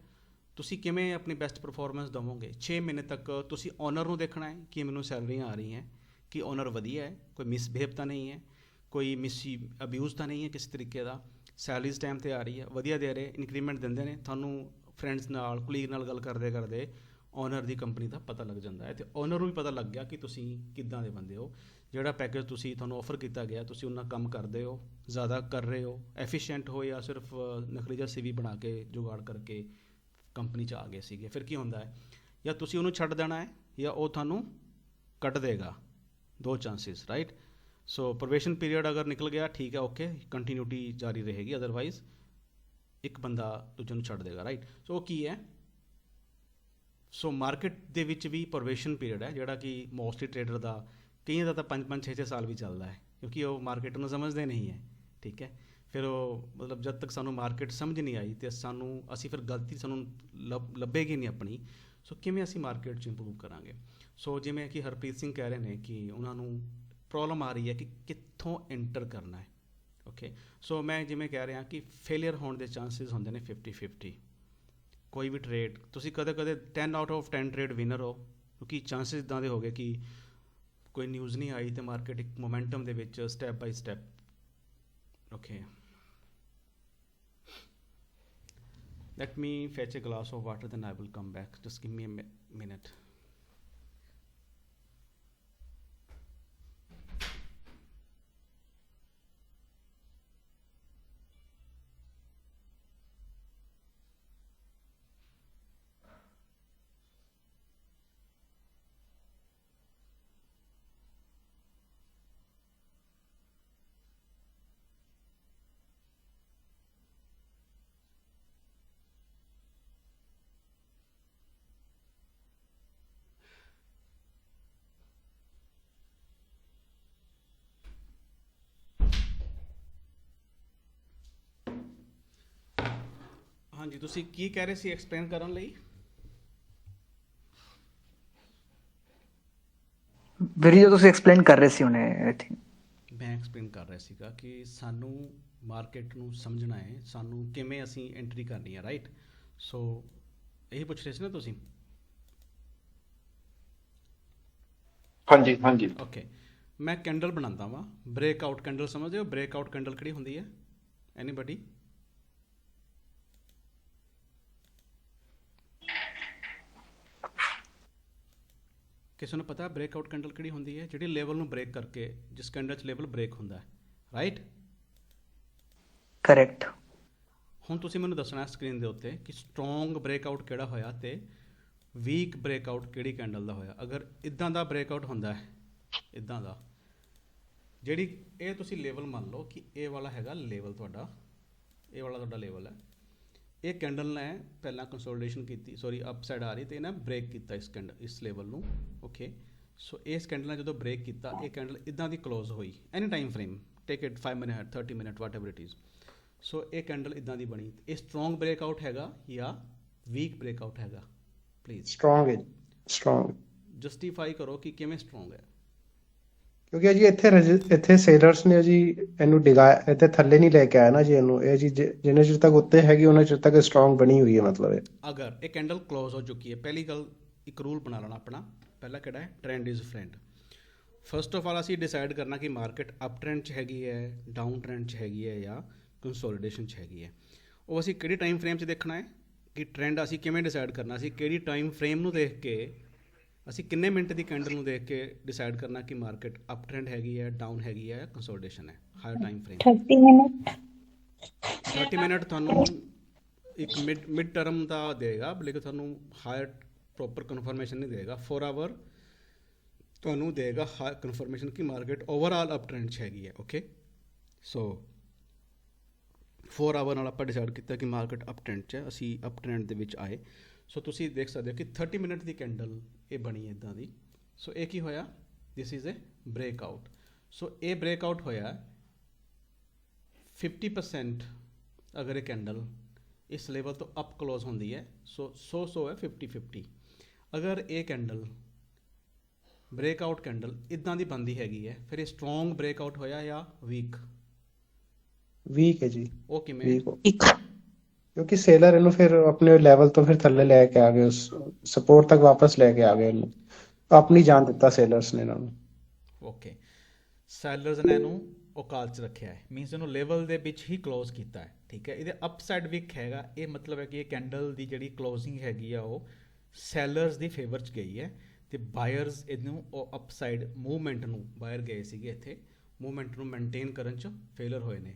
ਤੁਸੀਂ ਕਿਵੇਂ ਆਪਣੀ ਬੈਸਟ ਪਰਫਾਰਮੈਂਸ ਦੇਵੋਗੇ? 6 ਮਹੀਨੇ ਤੱਕ ਤੁਸੀਂ ਓਨਰ ਨੂੰ ਦੇਖਣਾ ਹੈ ਕਿ ਮੈਨੂੰ ਸੈਲਰੀਆਂ ਆ ਰਹੀਆਂ, ਕਿ ਓਨਰ ਵਧੀਆ ਹੈ, ਕੋਈ ਮਿਸਬਿਹੇਵ ਤਾਂ ਨਹੀਂ ਹੈ, ਕੋਈ ਅਬਿਊਜ਼ ਤਾਂ ਨਹੀਂ ਹੈ ਕਿਸੇ ਤਰੀਕੇ ਦਾ, ਸੈਲਰੀਜ਼ ਟਾਈਮ 'ਤੇ ਆ ਰਹੀ ਹੈ, ਵਧੀਆ ਦੇ ਰਹੇ, ਇਨਕਰੀਮੈਂਟ ਦਿੰਦੇ ਨੇ ਤੁਹਾਨੂੰ। ਫਰੈਂਡਸ ਨਾਲ, ਕੁਲੀਗ ਨਾਲ ਗੱਲ ਕਰਦੇ ਕਰਦੇ ਓਨਰ ਦੀ ਕੰਪਨੀ ਦਾ ਪਤਾ ਲੱਗ ਜਾਂਦਾ ਹੈ, ਅਤੇ ਓਨਰ ਨੂੰ ਵੀ ਪਤਾ ਲੱਗ ਗਿਆ ਕਿ ਤੁਸੀਂ ਕਿੱਦਾਂ ਦੇ ਬੰਦੇ ਹੋ। ਜਿਹੜਾ ਪੈਕੇਜ ਤੁਹਾਨੂੰ ਆਫਰ ਕੀਤਾ ਗਿਆ, ਤੁਸੀਂ ਉਹਨਾਂ ਕੰਮ ਕਰਦੇ ਹੋ, ਜ਼ਿਆਦਾ ਕਰ ਰਹੇ ਹੋ, ਐਫੀਸ਼ੀਐਂਟ ਹੋ, ਜਾਂ ਸਿਰਫ ਨਕਲੀ ਜਿਹਾ CV ਬਣਾ ਕੇ ਜੁਗਾੜ ਕਰਕੇ ਕੰਪਨੀ 'ਚ ਆ ਗਏ ਸੀਗੇ। ਫਿਰ ਕੀ ਹੁੰਦਾ ਹੈ, ਜਾਂ ਤੁਸੀਂ ਉਹਨੂੰ ਛੱਡ ਦੇਣਾ ਹੈ ਜਾਂ ਉਹ ਤੁਹਾਨੂੰ ਕੱਢ ਦੇਗਾ। 2 ਚਾਂਸਿਸ, ਰਾਈਟ? ਸੋ ਪ੍ਰੋਬੇਸ਼ਨ ਪੀਰੀਅਡ ਅਗਰ ਨਿਕਲ ਗਿਆ, ਠੀਕ ਹੈ, ਓਕੇ, ਕੰਟੀਨਿਊਟੀ ਜਾਰੀ ਰਹੇਗੀ, ਅਦਰਵਾਈਜ਼ ਇੱਕ ਬੰਦਾ ਦੂਜੇ ਨੂੰ ਛੱਡ ਦੇਗਾ, ਰਾਈਟ? ਸੋ ਉਹ ਕੀ ਹੈ? ਸੋ ਮਾਰਕੀਟ ਦੇ ਵਿੱਚ ਵੀ ਪ੍ਰੋਬੇਸ਼ਨ ਪੀਰੀਅਡ ਹੈ, ਜਿਹੜਾ ਕਿ ਮੋਸਟਲੀ ਟਰੇਡਰ ਦਾ, ਕਈਆਂ ਦਾ ਤਾਂ 5-5, 6-6 ਸਾਲ ਵੀ ਚੱਲਦਾ ਹੈ, ਕਿਉਂਕਿ ਉਹ ਮਾਰਕੀਟ ਨੂੰ ਸਮਝਦੇ ਨਹੀਂ ਹੈ, ਠੀਕ ਹੈ? ਫਿਰ ਉਹ ਮਤਲਬ ਜਦ ਤੱਕ ਸਾਨੂੰ ਮਾਰਕੀਟ ਸਮਝ ਨਹੀਂ ਆਈ ਅਤੇ ਅਸੀਂ ਫਿਰ ਗਲਤੀ ਸਾਨੂੰ ਲੱਭੇਗੀ ਨਹੀਂ ਆਪਣੀ। ਸੋ ਕਿਵੇਂ ਅਸੀਂ ਮਾਰਕੀਟ 'ਚ ਇੰਪਰੂਵ ਕਰਾਂਗੇ? ਸੋ ਜਿਵੇਂ ਕਿ ਹਰਪ੍ਰੀਤ ਸਿੰਘ ਕਹਿ ਰਹੇ ਨੇ ਕਿ ਉਹਨਾਂ ਨੂੰ ਪ੍ਰੋਬਲਮ ਆ ਰਹੀ ਹੈ ਕਿ ਕਿੱਥੋਂ ਐਂਟਰ ਕਰਨਾ ਹੈ, ਓਕੇ? ਸੋ ਮੈਂ ਜਿਵੇਂ ਕਹਿ ਰਿਹਾ ਕਿ ਫੇਲੀਅਰ ਹੋਣ ਦੇ ਚਾਂਸਿਸ ਹੁੰਦੇ ਨੇ 50-50। ਕੋਈ ਵੀ ਟਰੇਡ ਤੁਸੀਂ ਕਦੇ 10 ਆਊਟ ਆਫ 10 ਟਰੇਡ ਵਿਨਰ ਹੋ, ਕਿਉਂਕਿ ਚਾਂਸਿਸ ਇੱਦਾਂ ਦੇ ਹੋ ਗਏ ਕਿ ਕੋਈ ਨਿਊਜ਼ ਨਹੀਂ ਆਈ ਅਤੇ ਮਾਰਕੀਟ ਇੱਕ ਮੋਮੈਂਟਮ ਦੇ ਵਿੱਚ step by step, okay? Let me fetch a glass of water, then I will come back, just give me a minute. ਹਾਂਜੀ, ਤੁਸੀਂ ਕੀ ਕਹਿ ਰਹੇ ਸੀ ਐਕਸਪਲੇਨ ਕਰਨ ਲਈ? ਵੀਰੇ ਜੋ ਤੁਸੀਂ ਐਕਸਪਲੇਨ ਕਰ ਰਹੇ ਸੀ ਹੁਣੇ, ਆਈ ਥਿੰਕ ਮੈਂ ਐਕਸਪਲੇਨ ਕਰ ਰਿਹਾ ਸੀਗਾ ਕਿ ਸਾਨੂੰ ਮਾਰਕੀਟ ਨੂੰ ਸਮਝਣਾ ਹੈ, ਸਾਨੂੰ ਕਿਵੇਂ ਅਸੀਂ ਐਂਟਰੀ ਕਰਨੀ ਹੈ, ਰਾਈਟ? ਸੋ ਇਹੀ ਪੁੱਛ ਰਹੇ ਸੀ ਨਾ ਤੁਸੀਂ? ਹਾਂਜੀ ਹਾਂਜੀ। ਓਕੇ। ਮੈਂ ਕੈਂਡਲ ਬਣਾਉਂਦਾ ਵਾਂ, ਬ੍ਰੇਕਆਊਟ ਕੈਂਡਲ, ਸਮਝਦੇ ਹੋ? ਬ੍ਰੇਕਆਊਟ ਕੈਂਡਲ ਕਿਹੜੀ ਹੁੰਦੀ ਹੈ? ਐਨੀਬਡੀ? ਕਿਸੇ ਨੂੰ ਪਤਾ ਬ੍ਰੇਕਆਊਟ ਕੈਂਡਲ ਕਿਹੜੀ ਹੁੰਦੀ ਹੈ? ਜਿਹੜੀ ਲੈਵਲ ਨੂੰ ਬ੍ਰੇਕ ਕਰਕੇ, ਜਿਸ ਕੈਂਡਲ 'ਚ ਲੈਵਲ ਬ੍ਰੇਕ ਹੁੰਦਾ ਹੈ, ਰਾਈਟ? ਕਰੈਕਟ। ਹੁਣ ਤੁਸੀਂ ਮੈਨੂੰ ਦੱਸਣਾ ਸਕਰੀਨ ਦੇ ਉੱਤੇ ਕਿ ਸਟਰੋਂਗ ਬ੍ਰੇਕਆਊਟ ਕਿਹੜਾ ਹੋਇਆ ਅਤੇ ਵੀਕ ਬ੍ਰੇਕਆਊਟ ਕਿਹੜੀ ਕੈਂਡਲ ਦਾ ਹੋਇਆ। ਅਗਰ ਇੱਦਾਂ ਦਾ ਬ੍ਰੇਕਆਊਟ ਹੁੰਦਾ ਹੈ, ਇੱਦਾਂ ਦਾ, ਜਿਹੜੀ ਇਹ ਤੁਸੀਂ ਲੈਵਲ ਮੰਨ ਲਓ ਕਿ ਇਹ ਵਾਲਾ ਹੈਗਾ ਲੈਵਲ ਤੁਹਾਡਾ, ਇਹ ਵਾਲਾ ਤੁਹਾਡਾ ਲੈਵਲ ਹੈ, ਇਹ ਕੈਂਡਲ ਨੇ ਪਹਿਲਾਂ ਕੰਸੋਲੀਡੇਸ਼ਨ ਕੀਤੀ, ਸੌਰੀ ਅਪਸਾਈਡ ਆ ਰਹੀ, ਅਤੇ ਇਹਨੇ ਬ੍ਰੇਕ ਕੀਤਾ ਇਸ ਲੈਵਲ ਨੂੰ, ਓਕੇ? ਸੋ ਇਸ ਕੈਂਡਲ ਨੇ ਜਦੋਂ ਬ੍ਰੇਕ ਕੀਤਾ, ਇਹ ਕੈਂਡਲ ਇੱਦਾਂ ਦੀ ਕਲੋਜ਼ ਹੋਈ, any time frame, take it 5 minute 30 minute whatever it is. So ਇਹ ਕੈਂਡਲ ਇੱਦਾਂ ਦੀ ਬਣੀ, ਇਹ ਸਟਰੋਂਗ ਬ੍ਰੇਕਆਊਟ ਹੈਗਾ ਜਾਂ ਵੀਕ ਬ੍ਰੇਕਆਊਟ ਹੈਗਾ? ਪਲੀਜ਼ ਸਟਰੋਂਗ ਹੈ, ਸਟਰੋਂਗ। ਜਸਟੀਫਾਈ ਕਰੋ ਕਿ ਕਿਵੇਂ ਸਟਰੋਂਗ ਹੈ। ਕਿਉਂਕਿ ਜੀ ਇੱਥੇ ਸੇਲਰਸ ਨੇ ਜੀ ਇਹਨੂੰ ਡਿਗਾਇਆ, ਇੱਥੇ ਥੱਲੇ ਨਹੀਂ ਲੈ ਕੇ ਆਇਆ ਨਾ ਜੀ ਇਹਨੂੰ, ਇਹ ਜੀ ਜਿੰਨੇ ਚਿਰ ਤੱਕ ਉੱਤੇ ਹੈਗੀ ਉਹਨਾਂ ਚਿਰ ਤੱਕ ਸਟਰੋਂਗ ਬਣੀ ਹੋਈ ਹੈ। ਮਤਲਬ ਇਹ ਅਗਰ ਇਹ ਕੈਂਡਲ ਕਲੋਜ਼ ਹੋ ਚੁੱਕੀ ਹੈ, ਪਹਿਲੀ ਗੱਲ ਇੱਕ ਰੂਲ ਬਣਾ ਲੈਣਾ ਆਪਣਾ, ਪਹਿਲਾ ਕਿਹੜਾ ਹੈ, trend is friend. First of all ਅਸੀਂ ਡਿਸਾਈਡ ਕਰਨਾ ਕਿ ਮਾਰਕੀਟ ਅਪ ਟ੍ਰੈਂਡ 'ਚ ਹੈਗੀ ਹੈ, ਡਾਊਨ ਟ੍ਰੈਂਡ 'ਚ ਹੈਗੀ ਹੈ ਜਾਂ ਕੰਸੋਲੀਡੇਸ਼ਨ 'ਚ ਹੈਗੀ ਹੈ। ਉਹ ਅਸੀਂ ਕਿਹੜੀ ਟਾਈਮ ਫਰੇਮ 'ਚ ਦੇਖਣਾ ਹੈ ਕਿ ਟ੍ਰੈਂਡ ਅਸੀਂ ਕਿਵੇਂ ਡਿਸਾਈਡ ਕਰਨਾ, ਅਸੀਂ ਕਿਹੜੀ ਟਾਈਮ ਫਰੇਮ ਨੂੰ ਦੇਖ ਕੇ, ਅਸੀਂ ਕਿੰਨੇ ਮਿੰਟ ਦੀ ਕੈਂਡਲ ਨੂੰ ਦੇਖ ਕੇ ਡਿਸਾਈਡ ਕਰਨਾ ਕਿ ਮਾਰਕੀਟ ਅਪ ਟ੍ਰੈਂਡ ਹੈਗੀ ਹੈ, ਡਾਊਨ ਹੈਗੀ ਹੈ, ਕੰਸੋਲੀਡੇਸ਼ਨ ਹੈ। Higher time frame 30 minute 30 minute ਤੁਹਾਨੂੰ ਇੱਕ ਮਿਡ ਟਰਮ ਦਾ ਦੇਗਾ, ਲੇਕਿਨ ਤੁਹਾਨੂੰ ਹਾਇਰ ਪ੍ਰੋਪਰ ਕਨਫਰਮੇਸ਼ਨ ਨਹੀਂ ਦੇਗਾ। 4 ਆਵਰ ਤੁਹਾਨੂੰ ਦੇਗਾ ਹਾਇਰ ਕਨਫਰਮੇਸ਼ਨ ਕਿ ਮਾਰਕੀਟ ਓਵਰਆਲ ਅਪ ਟ੍ਰੈਂਡ 'ਚ ਹੈਗੀ ਹੈ। ਓਕੇ, ਸੋ 4 ਆਵਰ ਨਾਲ ਆਪਾਂ ਡਿਸਾਈਡ ਕੀਤਾ ਕਿ ਮਾਰਕੀਟ ਅਪ ਟ੍ਰੈਂਡ 'ਚ ਹੈ, ਅਸੀਂ ਅਪ ਟ੍ਰੈਂਡ ਦੇ ਵਿੱਚ ਆਏ। ਸੋ ਤੁਸੀਂ ਦੇਖ ਸਕਦੇ ਹੋ ਕਿ 30 ਮਿੰਟ ਦੀ ਕੈਂਡਲ ਇਹ ਬਣੀ ਹੈ ਇੱਦਾਂ ਦੀ। ਸੋ ਇਹ ਕੀ ਹੋਇਆ, ਦਿਸ ਇਜ਼ ਏ ਬ੍ਰੇਕਆਊਟ। ਸੋ ਇਹ ਬ੍ਰੇਕਆਊਟ ਹੋਇਆ 50% ਅਗਰ ਇਹ ਕੈਂਡਲ ਇਸ ਲੈਵਲ ਤੋਂ ਅਪ ਕਲੋਜ਼ ਹੁੰਦੀ ਹੈ। ਸੋ ਹੈ 50-50। ਅਗਰ ਇਹ ਕੈਂਡਲ ਬ੍ਰੇਕਆਊਟ ਕੈਂਡਲ ਇਦਾਂ ਦੀ ਬਣਦੀ ਹੈਗੀ ਹੈ, ਫਿਰ ਇਹ ਸਟਰੋਂਗ ਬ੍ਰੇਕਆਊਟ ਹੋਇਆ ਜਾਂ ਵੀਕ? ਵੀਕ ਹੈ ਜੀ, ਉਹ ਕਿਵੇਂ? ਵੀਕ ਕਿਉਂਕਿ ਸੇਲਰ ਇਹਨੂੰ ਫਿਰ ਆਪਣੇ ਲੈਵਲ ਤੋਂ ਫਿਰ ਥੱਲੇ ਲੈ ਕੇ ਆ ਗਏ, ਉਸ ਸਪੋਰਟ ਤੱਕ ਵਾਪਸ ਲੈ ਕੇ ਆ ਗਏ ਇਹਨੂੰ, ਆਪਣੀ ਜਾਨ ਦਿੱਤਾ ਸੇਲਰਸ ਨੇ ਇਹਨਾਂ ਨੂੰ। ਓਕੇ, ਸੈਲਰਸ ਨੇ ਇਹਨੂੰ ਔਕਾਤ 'ਚ ਰੱਖਿਆ ਹੈ, ਮੀਨਸ ਇਹਨੂੰ ਲੈਵਲ ਦੇ ਵਿੱਚ ਹੀ ਕਲੋਜ਼ ਕੀਤਾ ਹੈ। ਠੀਕ ਹੈ, ਇਹਦੇ ਅਪਸਾਈਡ ਵੀਕ ਹੈਗਾ, ਇਹ ਮਤਲਬ ਹੈ ਕਿ ਇਹ ਕੈਂਡਲ ਦੀ ਜਿਹੜੀ ਕਲੋਜ਼ਿੰਗ ਹੈਗੀ ਆ ਉਹ ਸੈਲਰਸ ਦੀ ਫੇਵਰ 'ਚ ਗਈ ਹੈ ਅਤੇ ਬਾਇਰਸ ਇਹਨੂੰ ਉਹ ਅਪਸਾਈਡ ਮੂਵਮੈਂਟ ਨੂੰ, ਬਾਇਰ ਗਏ ਸੀਗੇ ਇੱਥੇ, ਮੂਵਮੈਂਟ ਨੂੰ ਮੇਨਟੇਨ ਕਰਨ 'ਚ ਫੇਲਰ ਹੋਏ ਨੇ।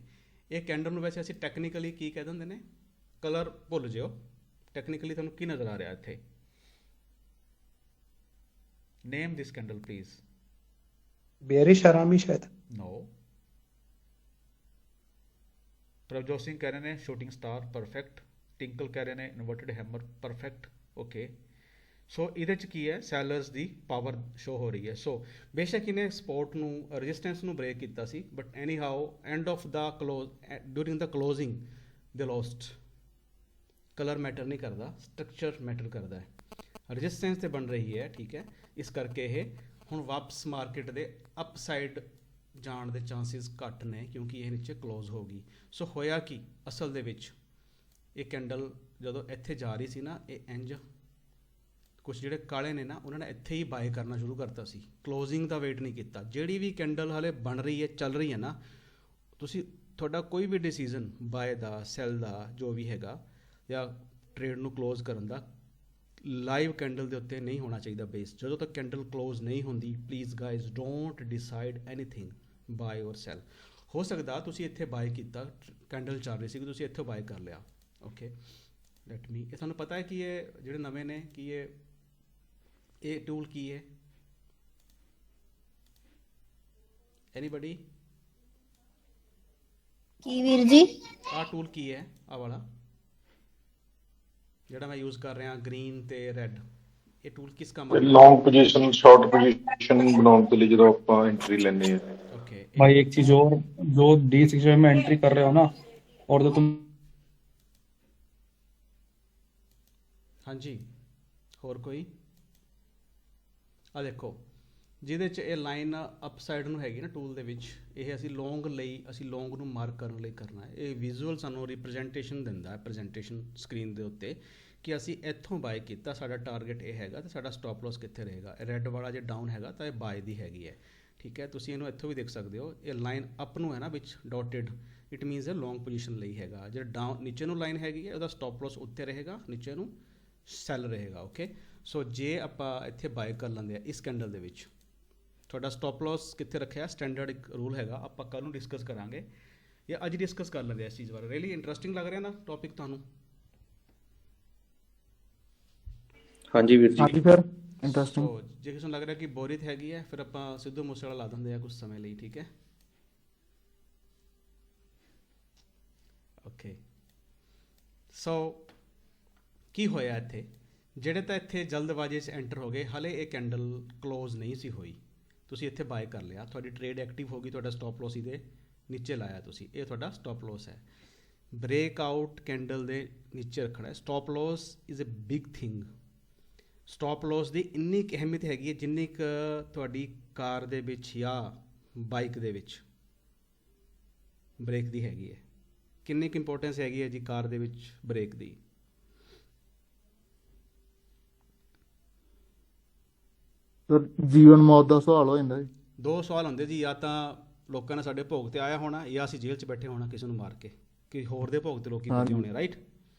ਇਹ ਕੈਂਡਲ ਨੂੰ ਵੈਸੇ ਅਸੀਂ ਟੈਕਨੀਕਲੀ ਕੀ ਕਹਿ ਦਿੰਦੇ ਨੇ, ਕਲਰ ਭੁੱਲ ਜਿਓ, ਟੈਕਨੀਕਲੀ ਤੁਹਾਨੂੰ ਕੀ ਨਜ਼ਰ ਆ ਰਿਹਾ ਇੱਥੇ? ਨੇਮ ਦਿਸ ਕੈਂਡਲ ਪਲੀਜ਼। ਬੇਅਰਿਸ਼ ਆਰਾਮੀ ਸ਼ਾਇਦ। ਨੋ, ਪ੍ਰਭਜੋਤ ਸਿੰਘ ਕਹਿ ਰਹੇ ਨੇ ਸ਼ੂਟਿੰਗ ਸਟਾਰ ਪਰਫੈਕਟ, ਟਿੰਕਲ ਕਹਿ ਰਹੇ ਨੇ ਇਨਵਰਟਡ ਹੈਮਰ ਪਰਫੈਕਟ। ਓਕੇ, ਸੋ ਇਹਦੇ 'ਚ ਕੀ ਹੈ, ਸੈਲਰਸ ਦੀ ਪਾਵਰ ਸ਼ੋ ਹੋ ਰਹੀ ਹੈ। ਸੋ ਬੇਸ਼ੱਕ ਇਹਨੇ ਸਪੋਰਟ ਨੂੰ, ਰੈਜ਼ਿਸਟੈਂਸ ਨੂੰ ਬ੍ਰੇਕ ਕੀਤਾ ਸੀ, but anyhow end of the close, during the closing they lost. Colour matter ਨਹੀਂ ਕਰਦਾ, ਸਟਰਕਚਰ ਮੈਟਰ ਕਰਦਾ ਹੈ। ਰੈਜ਼ਿਸਟੈਂਸ ਤੇ ਬਣ ਰਹੀ ਹੈ, ਠੀਕ ਹੈ, ਇਸ ਕਰਕੇ ਇਹ ਹੁਣ ਵਾਪਸ ਮਾਰਕੀਟ ਦੇ ਅਪ ਸਾਈਡ ਜਾਣ ਦੇ ਚਾਂਸਿਸ ਘੱਟ ਨੇ, ਕਿਉਂਕਿ ਇਹ ਨੀਚੇ ਕਲੋਜ਼ ਹੋ ਗਈ। ਸੋ ਹੋਇਆ ਕੀ ਅਸਲ ਦੇ ਵਿੱਚ, ਇਹ ਕੈਂਡਲ ਜਦੋਂ ਇੱਥੇ ਜਾ ਰਹੀ ਸੀ ਨਾ, ਇਹ ਇੰਜ ਕੁਛ ਜਿਹੜੇ ਕਾਲੇ ਨੇ ਨਾ, ਉਹਨਾਂ ਨੇ ਇੱਥੇ ਹੀ ਬਾਏ ਕਰਨਾ ਸ਼ੁਰੂ ਕਰਤਾ ਸੀ, ਕਲੋਜ਼ਿੰਗ ਦਾ ਵੇਟ ਨਹੀਂ ਕੀਤਾ। ਜਿਹੜੀ ਵੀ ਕੈਂਡਲ ਹਾਲੇ ਬਣ ਰਹੀ ਹੈ, ਚੱਲ ਰਹੀ ਹੈ ਨਾ, ਤੁਸੀਂ ਤੁਹਾਡਾ ਕੋਈ ਵੀ ਡਿਸੀਜ਼ਨ ਬਾਏ ਦਾ, ਸੈਲ ਦਾ, ਜੋ ਵੀ ਹੈਗਾ, ਜਾਂ ਟ੍ਰੇਡ ਨੂੰ ਕਲੋਜ਼ ਕਰਨ ਦਾ, ਲਾਈਵ ਕੈਂਡਲ ਦੇ ਉੱਤੇ ਨਹੀਂ ਹੋਣਾ ਚਾਹੀਦਾ ਬੇਸ। ਜਦੋਂ ਤੱਕ ਕੈਂਡਲ ਕਲੋਜ਼ ਨਹੀਂ ਹੁੰਦੀ, please guys don't decide anything buy or sell. ਹੋ ਸਕਦਾ ਤੁਸੀਂ ਇੱਥੇ ਬਾਏ ਕੀਤਾ, ਕੈਂਡਲ ਚੱਲ ਰਹੀ ਸੀ, ਤੁਸੀਂ ਇੱਥੋਂ ਬਾਏ ਕਰ ਲਿਆ। ਓਕੇ, ਲੈਟ ਮੀ, ਇਹ ਤੁਹਾਨੂੰ ਪਤਾ ਹੈ ਕਿ ਇਹ ਜਿਹੜੇ ਨਵੇਂ ਨੇ ਕਿ ਇਹ ਟੂਲ ਕੀ ਹੈ? ਐਨੀਬਡੀ? ਕੀ ਵੀਰ ਜੀ? ਆਹ ਟੂਲ ਕੀ ਹੈ, ਆਹ ਵਾਲਾ ਜਿਹੜਾ ਮੈਂ ਯੂਜ਼ ਕਰ ਰਿਹਾ, ਗ੍ਰੀਨ ਤੇ ਰੈੱਡ, ਇਹ ਟੂਲ ਕਿਸ ਕੰਮ ਆਉਂਦਾ? ਲੌਂਗ ਪੋਜੀਸ਼ਨ, ਸ਼ਾਰਟ ਪੋਜੀਸ਼ਨ ਬਣਾਉਣ ਦੇ ਲਈ ਜਦੋਂ ਆਪਾਂ ਐਂਟਰੀ ਲੈਂਦੇ ਹਾਂ। ओके, भाई एक चीज और, जो D6 में एंट्री कर रहे हो ना, और तो तुम हाँ जी, ਹੋਰ ਕੋਈ? ਆ ਦੇਖੋ, ਜਿਹਦੇ 'ਚ ਇਹ ਲਾਈਨ ਅਪ ਸਾਈਡ ਨੂੰ ਹੈਗੀ ਨਾ ਟੂਲ ਦੇ ਵਿੱਚ, ਇਹ ਅਸੀਂ ਲੌਂਗ ਲਈ, ਅਸੀਂ ਲੌਂਗ ਨੂੰ ਮਾਰਕ ਕਰਨ ਲਈ ਕਰਨਾ ਹੈ। ਇਹ ਵਿਜ਼ੂਅਲ ਸਾਨੂੰ ਰਿਪਰੈਜ਼ੈਂਟੇਸ਼ਨ ਦਿੰਦਾ ਹੈ, ਪ੍ਰੈਜ਼ੈਂਟੇਸ਼ਨ ਸਕਰੀਨ ਦੇ ਉੱਤੇ, ਕਿ ਅਸੀਂ ਇੱਥੋਂ ਬਾਏ ਕੀਤਾ, ਸਾਡਾ ਟਾਰਗੇਟ ਇਹ ਹੈਗਾ ਤੇ ਸਾਡਾ ਸਟਾਪ ਲਾਸ ਕਿੱਥੇ ਰਹੇਗਾ। ਰੈੱਡ ਵਾਲਾ ਜੇ ਡਾਊਨ ਹੈਗਾ ਤਾਂ ਇਹ ਬਾਏ ਦੀ ਹੈਗੀ ਹੈ। ਠੀਕ ਹੈ, ਤੁਸੀਂ ਇਹਨੂੰ ਇੱਥੋਂ ਵੀ ਦੇਖ ਸਕਦੇ ਹੋ, ਇਹ ਲਾਈਨ ਅਪ ਨੂੰ ਹੈ ਨਾ ਵਿੱਚ ਡੋਟਡ, ਇਟ ਮੀਨਸ ਇਹ ਲੌਂਗ ਪੋਜੀਸ਼ਨ ਲਈ ਹੈਗਾ। ਜਿਹੜਾ ਡਾਊਨ ਨੀਚੇ ਨੂੰ ਲਾਈਨ ਹੈਗੀ ਹੈ, ਉਹਦਾ ਸਟਾਪ ਲਾਸ ਉੱਤੇ ਰਹੇਗਾ, ਨੀਚੇ ਨੂੰ ਸੈਲ ਰਹੇਗਾ। ਓਕੇ, ਸੋ ਜੇ ਆਪਾਂ ਇੱਥੇ ਬਾਏ ਕਰ ਲੈਂਦੇ ਆ ਇਸ ਕੈਂਡਲ ਦੇ ਵਿੱਚ, ਤੁਹਾਡਾ ਸਟਾਪ ਲਾਸ ਕਿੱਥੇ ਰੱਖਿਆ? ਸਟੈਂਡਰਡ ਇੱਕ ਰੂਲ ਹੈਗਾ, ਆਪਾਂ ਕੱਲ੍ਹ ਨੂੰ ਡਿਸਕਸ ਕਰਾਂਗੇ ਜਾਂ ਅੱਜ ਡਿਸਕਸ ਕਰ ਲੈਂਦੇ ਆ ਇਸ ਚੀਜ਼ ਬਾਰੇ। ਰੀਅਲੀ ਇੰਟਰਸਟਿੰਗ ਲੱਗ ਰਿਹਾ ਨਾ ਟੌਪਿਕ ਤੁਹਾਨੂੰ? ਹਾਂਜੀ ਵੀਰ हाँ ਜੀ। जी फिर इंटरेस्टिंग। ਸੋ ਜੇ ਕਿਸੇ ਨੂੰ ਲੱਗ ਰਿਹਾ ਕਿ ਬੋਰੀਅਤ ਹੈਗੀ ਹੈ, ਫਿਰ ਆਪਾਂ ਸਿੱਧੂ ਮੂਸੇਵਾਲਾ ਲਾ ਦਿੰਦੇ ਆ ਕੁਝ ਸਮੇਂ ਲਈ। ਠੀਕ ਹੈ, ਓਕੇ। ਸੋ ਕੀ ਹੋਇਆ ਇੱਥੇ? ਜਿਹੜੇ ਤਾਂ ਇੱਥੇ ਜਲਦਬਾਜ਼ੀ 'ਚ ਐਂਟਰ ਹੋ ਗਏ, ਹਲੇ ਇਹ ਕੈਂਡਲ ਕਲੋਜ਼ ਨਹੀਂ ਸੀ ਹੋਈ, ਤੁਸੀਂ ਇੱਥੇ ਬਾਏ ਕਰ ਲਿਆ, ਤੁਹਾਡੀ ਟ੍ਰੇਡ ਐਕਟਿਵ ਹੋ ਗਈ, ਤੁਹਾਡਾ ਸਟਾਪ ਲਾਸ ਇਹਦੇ ਨੀਚੇ ਲਾਇਆ ਤੁਸੀਂ, ਇਹ ਤੁਹਾਡਾ ਸਟਾਪ ਲਾਸ ਹੈ। ਬ੍ਰੇਕਆਊਟ ਕੈਂਡਲ ਦੇ ਨੀਚੇ ਰੱਖਣਾ ਹੈ। Stop loss is a big thing. Stop loss ਦੀ ਇੰਨੀ ਕੁ ਅਹਿਮੀਅਤ ਹੈਗੀ ਹੈ ਜਿੰਨੀ ਕੁ ਤੁਹਾਡੀ ਕਾਰ ਦੇ ਵਿੱਚ ਜਾਂ ਬਾਈਕ ਦੇ ਵਿੱਚ ਬ੍ਰੇਕ ਦੀ ਹੈਗੀ ਹੈ। ਕਿੰਨੀ ਕੁ ਇੰਪੋਰਟੈਂਸ ਹੈਗੀ ਹੈ ਜੀ ਕਾਰ ਦੇ ਵਿੱਚ ਬ੍ਰੇਕ ਦੀ? ਸਰ ਜੀਵਨ ਮੌਤ ਦਾ ਸਵਾਲ ਹੋ ਜਾਂਦਾ ਜੀ। ਦੋ ਸਵਾਲ ਹੁੰਦੇ ਜੀ, ਜਾਂ ਤਾਂ ਲੋਕਾਂ ਨੇ ਸਾਡੇ ਭੋਗ ਤੇ ਆਇਆ ਹੋਣਾ, ਜਾਂ ਅਸੀਂ ਜੇਲ੍ਹ 'ਚ ਬੈਠੇ ਹੋਣਾ ਕਿਸੇ ਨੂੰ ਮਾਰ ਕੇ, ਕਿ ਹੋਰ ਦੇ ਭੋਗ ਤੇ ਲੋਕੀ ਬੈਠੇ ਹਾਂਜੀ। ਹੋਣੇ, ਰਾਈਟ?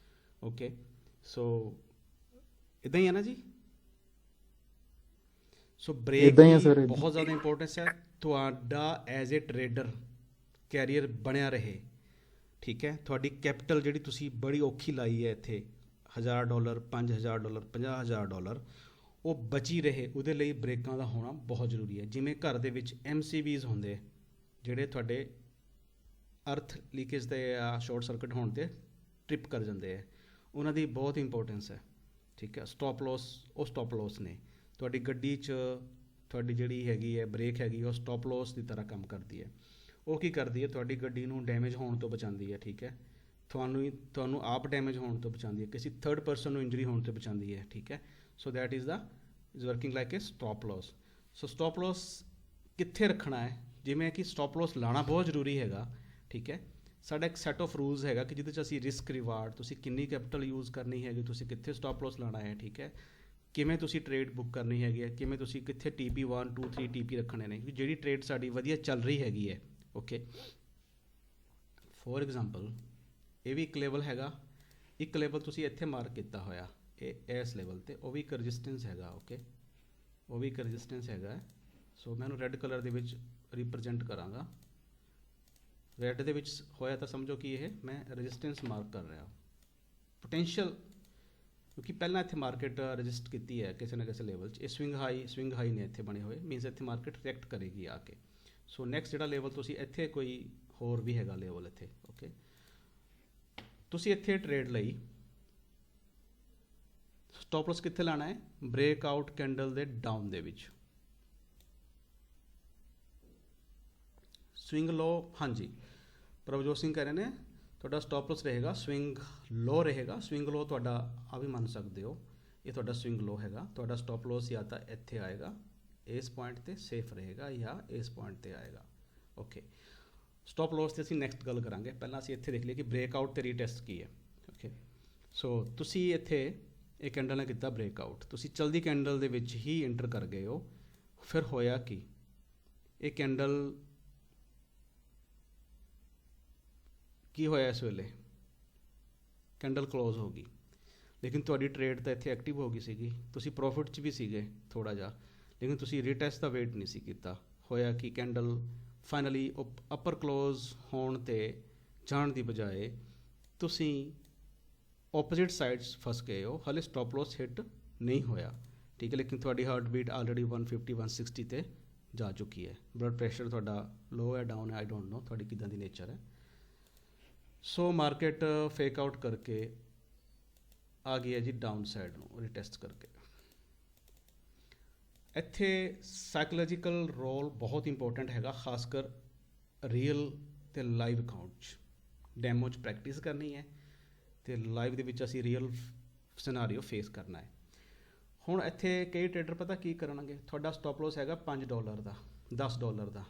ਓਕੇ, ਸੋ ਇਦਾਂ ਹੀ ਹੈ ਨਾ ਜੀ। ਸੋ ਬ੍ਰੇਕ ਏਦਾਂ ਹੀ ਆ ਦੀ ਸਰ, ਏਦਾਂ। ਬਹੁਤ ਜ਼ਿਆਦਾ ਇੰਪੋਰਟੈਂਸ ਹੈ। ਤੁਹਾਡਾ ਐਜ਼ ਏ ਟਰੇਡਰ ਕੈਰੀਅਰ ਬਣਿਆ ਰਹੇ, ਠੀਕ ਹੈ? ਤੁਹਾਡੀ ਕੈਪੀਟਲ ਜਿਹੜੀ ਤੁਸੀਂ ਬੜੀ ਔਖੀ ਲਾਈ ਹੈ ਇੱਥੇ, $1000, $5000, $50000, ਉਹ ਬਚੀ ਰਹੇ, ਉਹਦੇ ਲਈ ਬ੍ਰੇਕਾਂ ਦਾ ਹੋਣਾ ਬਹੁਤ ਜ਼ਰੂਰੀ ਹੈ। ਜਿਵੇਂ ਘਰ ਦੇ ਵਿੱਚ MCVs ਹੁੰਦੇ ਆ, ਜਿਹੜੇ ਤੁਹਾਡੇ ਅਰਥ ਲੀਕੇਜ ਤੇ ਜਾਂ ਸ਼ਾਰਟ ਸਰਕਟ ਹੋਣ ਤੇ ਟ੍ਰਿਪ ਕਰ ਜਾਂਦੇ ਆ, ਉਹਨਾਂ ਦੀ ਬਹੁਤ ਇੰਪੋਰਟੈਂਸ ਹੈ, ਠੀਕ ਹੈ? ਸਟਾਪ ਲੋਸ, ਉਹ ਸਟਾਪ ਲੋਸ ਨੇ। ਤੁਹਾਡੀ ਗੱਡੀ 'ਚ ਤੁਹਾਡੀ ਜਿਹੜੀ ਹੈਗੀ ਹੈ ਬ੍ਰੇਕ ਹੈਗੀ, ਉਹ ਸਟਾਪ ਲੋਸ ਦੀ ਤਰ੍ਹਾਂ ਕੰਮ ਕਰਦੀ ਹੈ। ਉਹ ਕੀ ਕਰਦੀ ਹੈ? ਤੁਹਾਡੀ ਗੱਡੀ ਨੂੰ ਡੈਮੇਜ ਹੋਣ ਤੋਂ ਬਚਾਉਂਦੀ ਹੈ, ਠੀਕ ਹੈ? ਤੁਹਾਨੂੰ ਆਪ ਡੈਮੇਜ ਹੋਣ ਤੋਂ ਬਚਾਉਂਦੀ ਹੈ, ਕਿਸੇ ਥਰਡ ਪਰਸਨ ਨੂੰ ਇੰਜਰੀ ਹੋਣ ਤੋਂ ਬਚਾਉਂਦੀ ਹੈ, ਠੀਕ ਹੈ? ਸੋ that is working like A stop loss. So stop loss ਕਿੱਥੇ ਰੱਖਣਾ ਹੈ? ਜਿਵੇਂ ਕਿ ਸਟਾਪ ਲੋਸ ਲਾਣਾ ਬਹੁਤ ਜ਼ਰੂਰੀ ਹੈਗਾ, ਠੀਕ ਹੈ? ਸਾਡਾ ਇੱਕ ਸੈਟ ਆਫ ਰੂਲਸ ਹੈਗਾ ਕਿ ਜਿਹਦੇ 'ਚ ਅਸੀਂ ਰਿਸਕ ਰਿਵਾਰਡ, ਤੁਸੀਂ ਕਿੰਨੀ ਕੈਪੀਟਲ ਯੂਜ਼ ਕਰਨੀ ਹੈਗੀ, ਤੁਸੀਂ ਕਿੱਥੇ ਸਟਾਪ ਲੋਸ ਲਾਣਾ ਹੈ, ਠੀਕ ਹੈ? ਕਿਵੇਂ ਤੁਸੀਂ ਟ੍ਰੇਡ ਬੁੱਕ ਕਰਨੀ ਹੈਗੀ ਹੈ, ਕਿਵੇਂ ਤੁਸੀਂ ਕਿੱਥੇ TP 1 2 3 TP ਰੱਖਣੇ ਨੇ, ਜਿਹੜੀ ਟ੍ਰੇਡ ਸਾਡੀ ਵਧੀਆ ਚੱਲ ਰਹੀ ਹੈਗੀ ਹੈ, ਓਕੇ? ਫੋਰ ਐਗਜ਼ਾਮਪਲ, ਇਹ ਵੀ ਇੱਕ ਲੈਵਲ ਹੈਗਾ, ਇੱਕ ਲੈਵਲ ਤੁਸੀਂ ਇੱਥੇ ਮਾਰਕ ਕੀਤਾ ਹੋਇਆ, ਇਹ ਇਸ ਲੈਵਲ ਤੇ, ਉਹ ਵੀ ਇੱਕ ਰੈਜ਼ਿਸਟੈਂਸ ਹੈਗਾ, ਓਕੇ? ਉਹ ਵੀ ਇੱਕ ਰੈਜ਼ਿਸਟੈਂਸ ਹੈਗਾ। ਸੋ ਮੈਂ ਇਹਨੂੰ ਰੈੱਡ ਕਲਰ ਦੇ ਵਿੱਚ ਰਿਪਰੈਜ਼ੈਂਟ ਕਰਾਂਗਾ। ਰੈੱਡ ਦੇ ਵਿੱਚ ਹੋਇਆ ਤਾਂ ਸਮਝੋ ਕਿ ਇਹ ਮੈਂ ਰੈਜ਼ਿਸਟੈਂਸ ਮਾਰਕ ਕਰ ਰਿਹਾ, ਪੋਟੈਂਸ਼ੀਅਲ, ਕਿਉਂਕਿ ਪਹਿਲਾਂ ਇੱਥੇ ਮਾਰਕੀਟ ਰਜਿਸਟ ਕੀਤੀ ਹੈ ਕਿਸੇ ਨਾ ਕਿਸੇ ਲੈਵਲ 'ਚ। ਇਹ ਸਵਿੰਗ ਹਾਈ ਨੇ ਇੱਥੇ ਬਣੇ ਹੋਏ, ਮੀਨਸ ਇੱਥੇ ਮਾਰਕੀਟ ਰਿਐਕਟ ਕਰੇਗੀ ਆ ਕੇ। ਸੋ ਨੈਕਸਟ ਜਿਹੜਾ ਲੈਵਲ ਤੁਸੀਂ ਇੱਥੇ, ਕੋਈ ਹੋਰ ਵੀ ਹੈਗਾ ਲੈਵਲ ਇੱਥੇ, ਓਕੇ? ਤੁਸੀਂ ਇੱਥੇ ਟ੍ਰੇਡ ਲਈ ਸਟਾਪ ਲੋਸ ਕਿੱਥੇ ਲਾਣਾ ਹੈ? ਬ੍ਰੇਕਆਊਟ ਕੈਂਡਲ ਦੇ ਡਾਊਨ ਦੇ ਵਿੱਚ। ਸਵਿੰਗ ਲੋ, ਹਾਂਜੀ ਪ੍ਰਭਜੋਤ ਸਿੰਘ ਕਹਿ ਰਹੇ ਨੇ ਤੁਹਾਡਾ ਸਟਾਪ ਲੋਸ ਰਹੇਗਾ ਸਵਿੰਗ ਲੋ ਰਹੇਗਾ। ਸਵਿੰਗ ਲੋ ਤੁਹਾਡਾ ਆ ਵੀ ਮੰਨ ਸਕਦੇ ਹੋ, ਇਹ ਤੁਹਾਡਾ ਸਵਿੰਗ ਲੋ ਹੈਗਾ। ਤੁਹਾਡਾ ਸਟਾਪ ਲੋਸ ਜਾਂ ਤਾਂ ਇੱਥੇ ਆਏਗਾ, ਇਸ ਪੁਆਇੰਟ ਤੇ ਸੇਫ ਰਹੇਗਾ, ਜਾਂ ਇਸ ਪੁਆਇੰਟ ਤੇ ਆਏਗਾ, ਓਕੇ? ਸਟਾਪ ਲੋਸ ਤੇ ਅਸੀਂ ਨੈਕਸਟ ਗੱਲ ਕਰਾਂਗੇ। ਪਹਿਲਾਂ ਅਸੀਂ ਇੱਥੇ ਦੇਖ ਲਈਏ ਕਿ ਬ੍ਰੇਕਆਊਟ ਤੇ ਰੀਟੈਸਟ ਕੀ ਹੈ, ਓਕੇ? ਸੋ ਤੁਸੀਂ ਇੱਥੇ ਇਹ ਕੈਂਡਲ ਨੇ ਕੀਤਾ ਬ੍ਰੇਕਆਊਟ, ਤੁਸੀਂ ਚਲਦੀ ਕੈਂਡਲ ਦੇ ਵਿੱਚ ਹੀ ਇੰਟਰ ਕਰ ਗਏ ਹੋ। ਫਿਰ ਹੋਇਆ ਕੀ? ਇਹ ਕੈਂਡਲ ਕੀ ਹੋਇਆ ਇਸ ਵੇਲੇ? ਕੈਂਡਲ ਕਲੋਜ਼ ਹੋ ਗਈ, ਲੇਕਿਨ ਤੁਹਾਡੀ ਟ੍ਰੇਡ ਤਾਂ ਇੱਥੇ ਐਕਟਿਵ ਹੋ ਗਈ ਸੀਗੀ, ਤੁਸੀਂ ਪ੍ਰੋਫਿਟ 'ਚ ਵੀ ਸੀਗੇ ਥੋੜ੍ਹਾ ਜਿਹਾ, ਲੇਕਿਨ ਤੁਸੀਂ ਰੀਟੈਸਟ ਦਾ ਵੇਟ ਨਹੀਂ ਸੀ ਕੀਤਾ। ਹੋਇਆ ਕਿ ਕੈਂਡਲ ਫਾਈਨਲੀ ਅਪਰ ਕਲੋਜ਼ ਹੋਣ ਤੇ ਜਾਣ ਦੀ ਬਜਾਏ ਤੁਸੀਂ ਓਪੋਜ਼ਿਟ ਸਾਈਡਸ ਫਸ ਗਏ ਹੋ। ਹਾਲੇ ਸਟਾਪ ਲੋਸ ਹਿੱਟ ਨਹੀਂ ਹੋਇਆ, ਠੀਕ ਹੈ? ਲੇਕਿਨ ਤੁਹਾਡੀ ਹਾਰਟ ਬੀਟ ਆਲਰੇਡੀ 150 160 ਤੇ ਜਾ ਚੁੱਕੀ ਹੈ। ਬਲੱਡ ਪ੍ਰੈਸ਼ਰ ਤੁਹਾਡਾ ਲੋ ਹੈ, ਡਾਊਨ ਹੈ, ਆਈ ਡੋਂਟ ਨੋ ਤੁਹਾਡੀ ਕਿੱਦਾਂ ਦੀ ਨੇਚਰ ਹੈ। ਸੋ ਮਾਰਕੀਟ ਫੇਕ ਆਊਟ ਕਰਕੇ ਆ ਗਈ ਹੈ ਜੀ ਡਾਊਨ ਸਾਈਡ ਨੂੰ ਰੀਟੈਸਟ ਕਰਕੇ। ਇੱਥੇ ਸਾਈਕੋਲੋਜੀਕਲ ਰੋਲ ਬਹੁਤ ਇੰਪੋਰਟੈਂਟ ਹੈਗਾ, ਖਾਸ ਕਰ ਰੀਅਲ ਤੇ ਲਾਈਵ ਅਕਾਊਂਟ 'ਚ। ਡੈਮੋ 'ਚ ਪ੍ਰੈਕਟਿਸ ਕਰਨੀ ਹੈ ਤੇ ਲਾਈਵ ਦੇ ਵਿੱਚ ਅਸੀਂ ਰੀਅਲ ਸਿਨਾਰੀਓ ਫੇਸ ਕਰਨਾ ਹੈ। ਹੁਣ ਇੱਥੇ ਕਈ ਟ੍ਰੇਡਰ ਪਤਾ ਕੀ ਕਰਨਗੇ, ਤੁਹਾਡਾ ਸਟਾਪ ਲੋਸ ਹੈਗਾ $5 ਦਾ, $10 ਦਾ,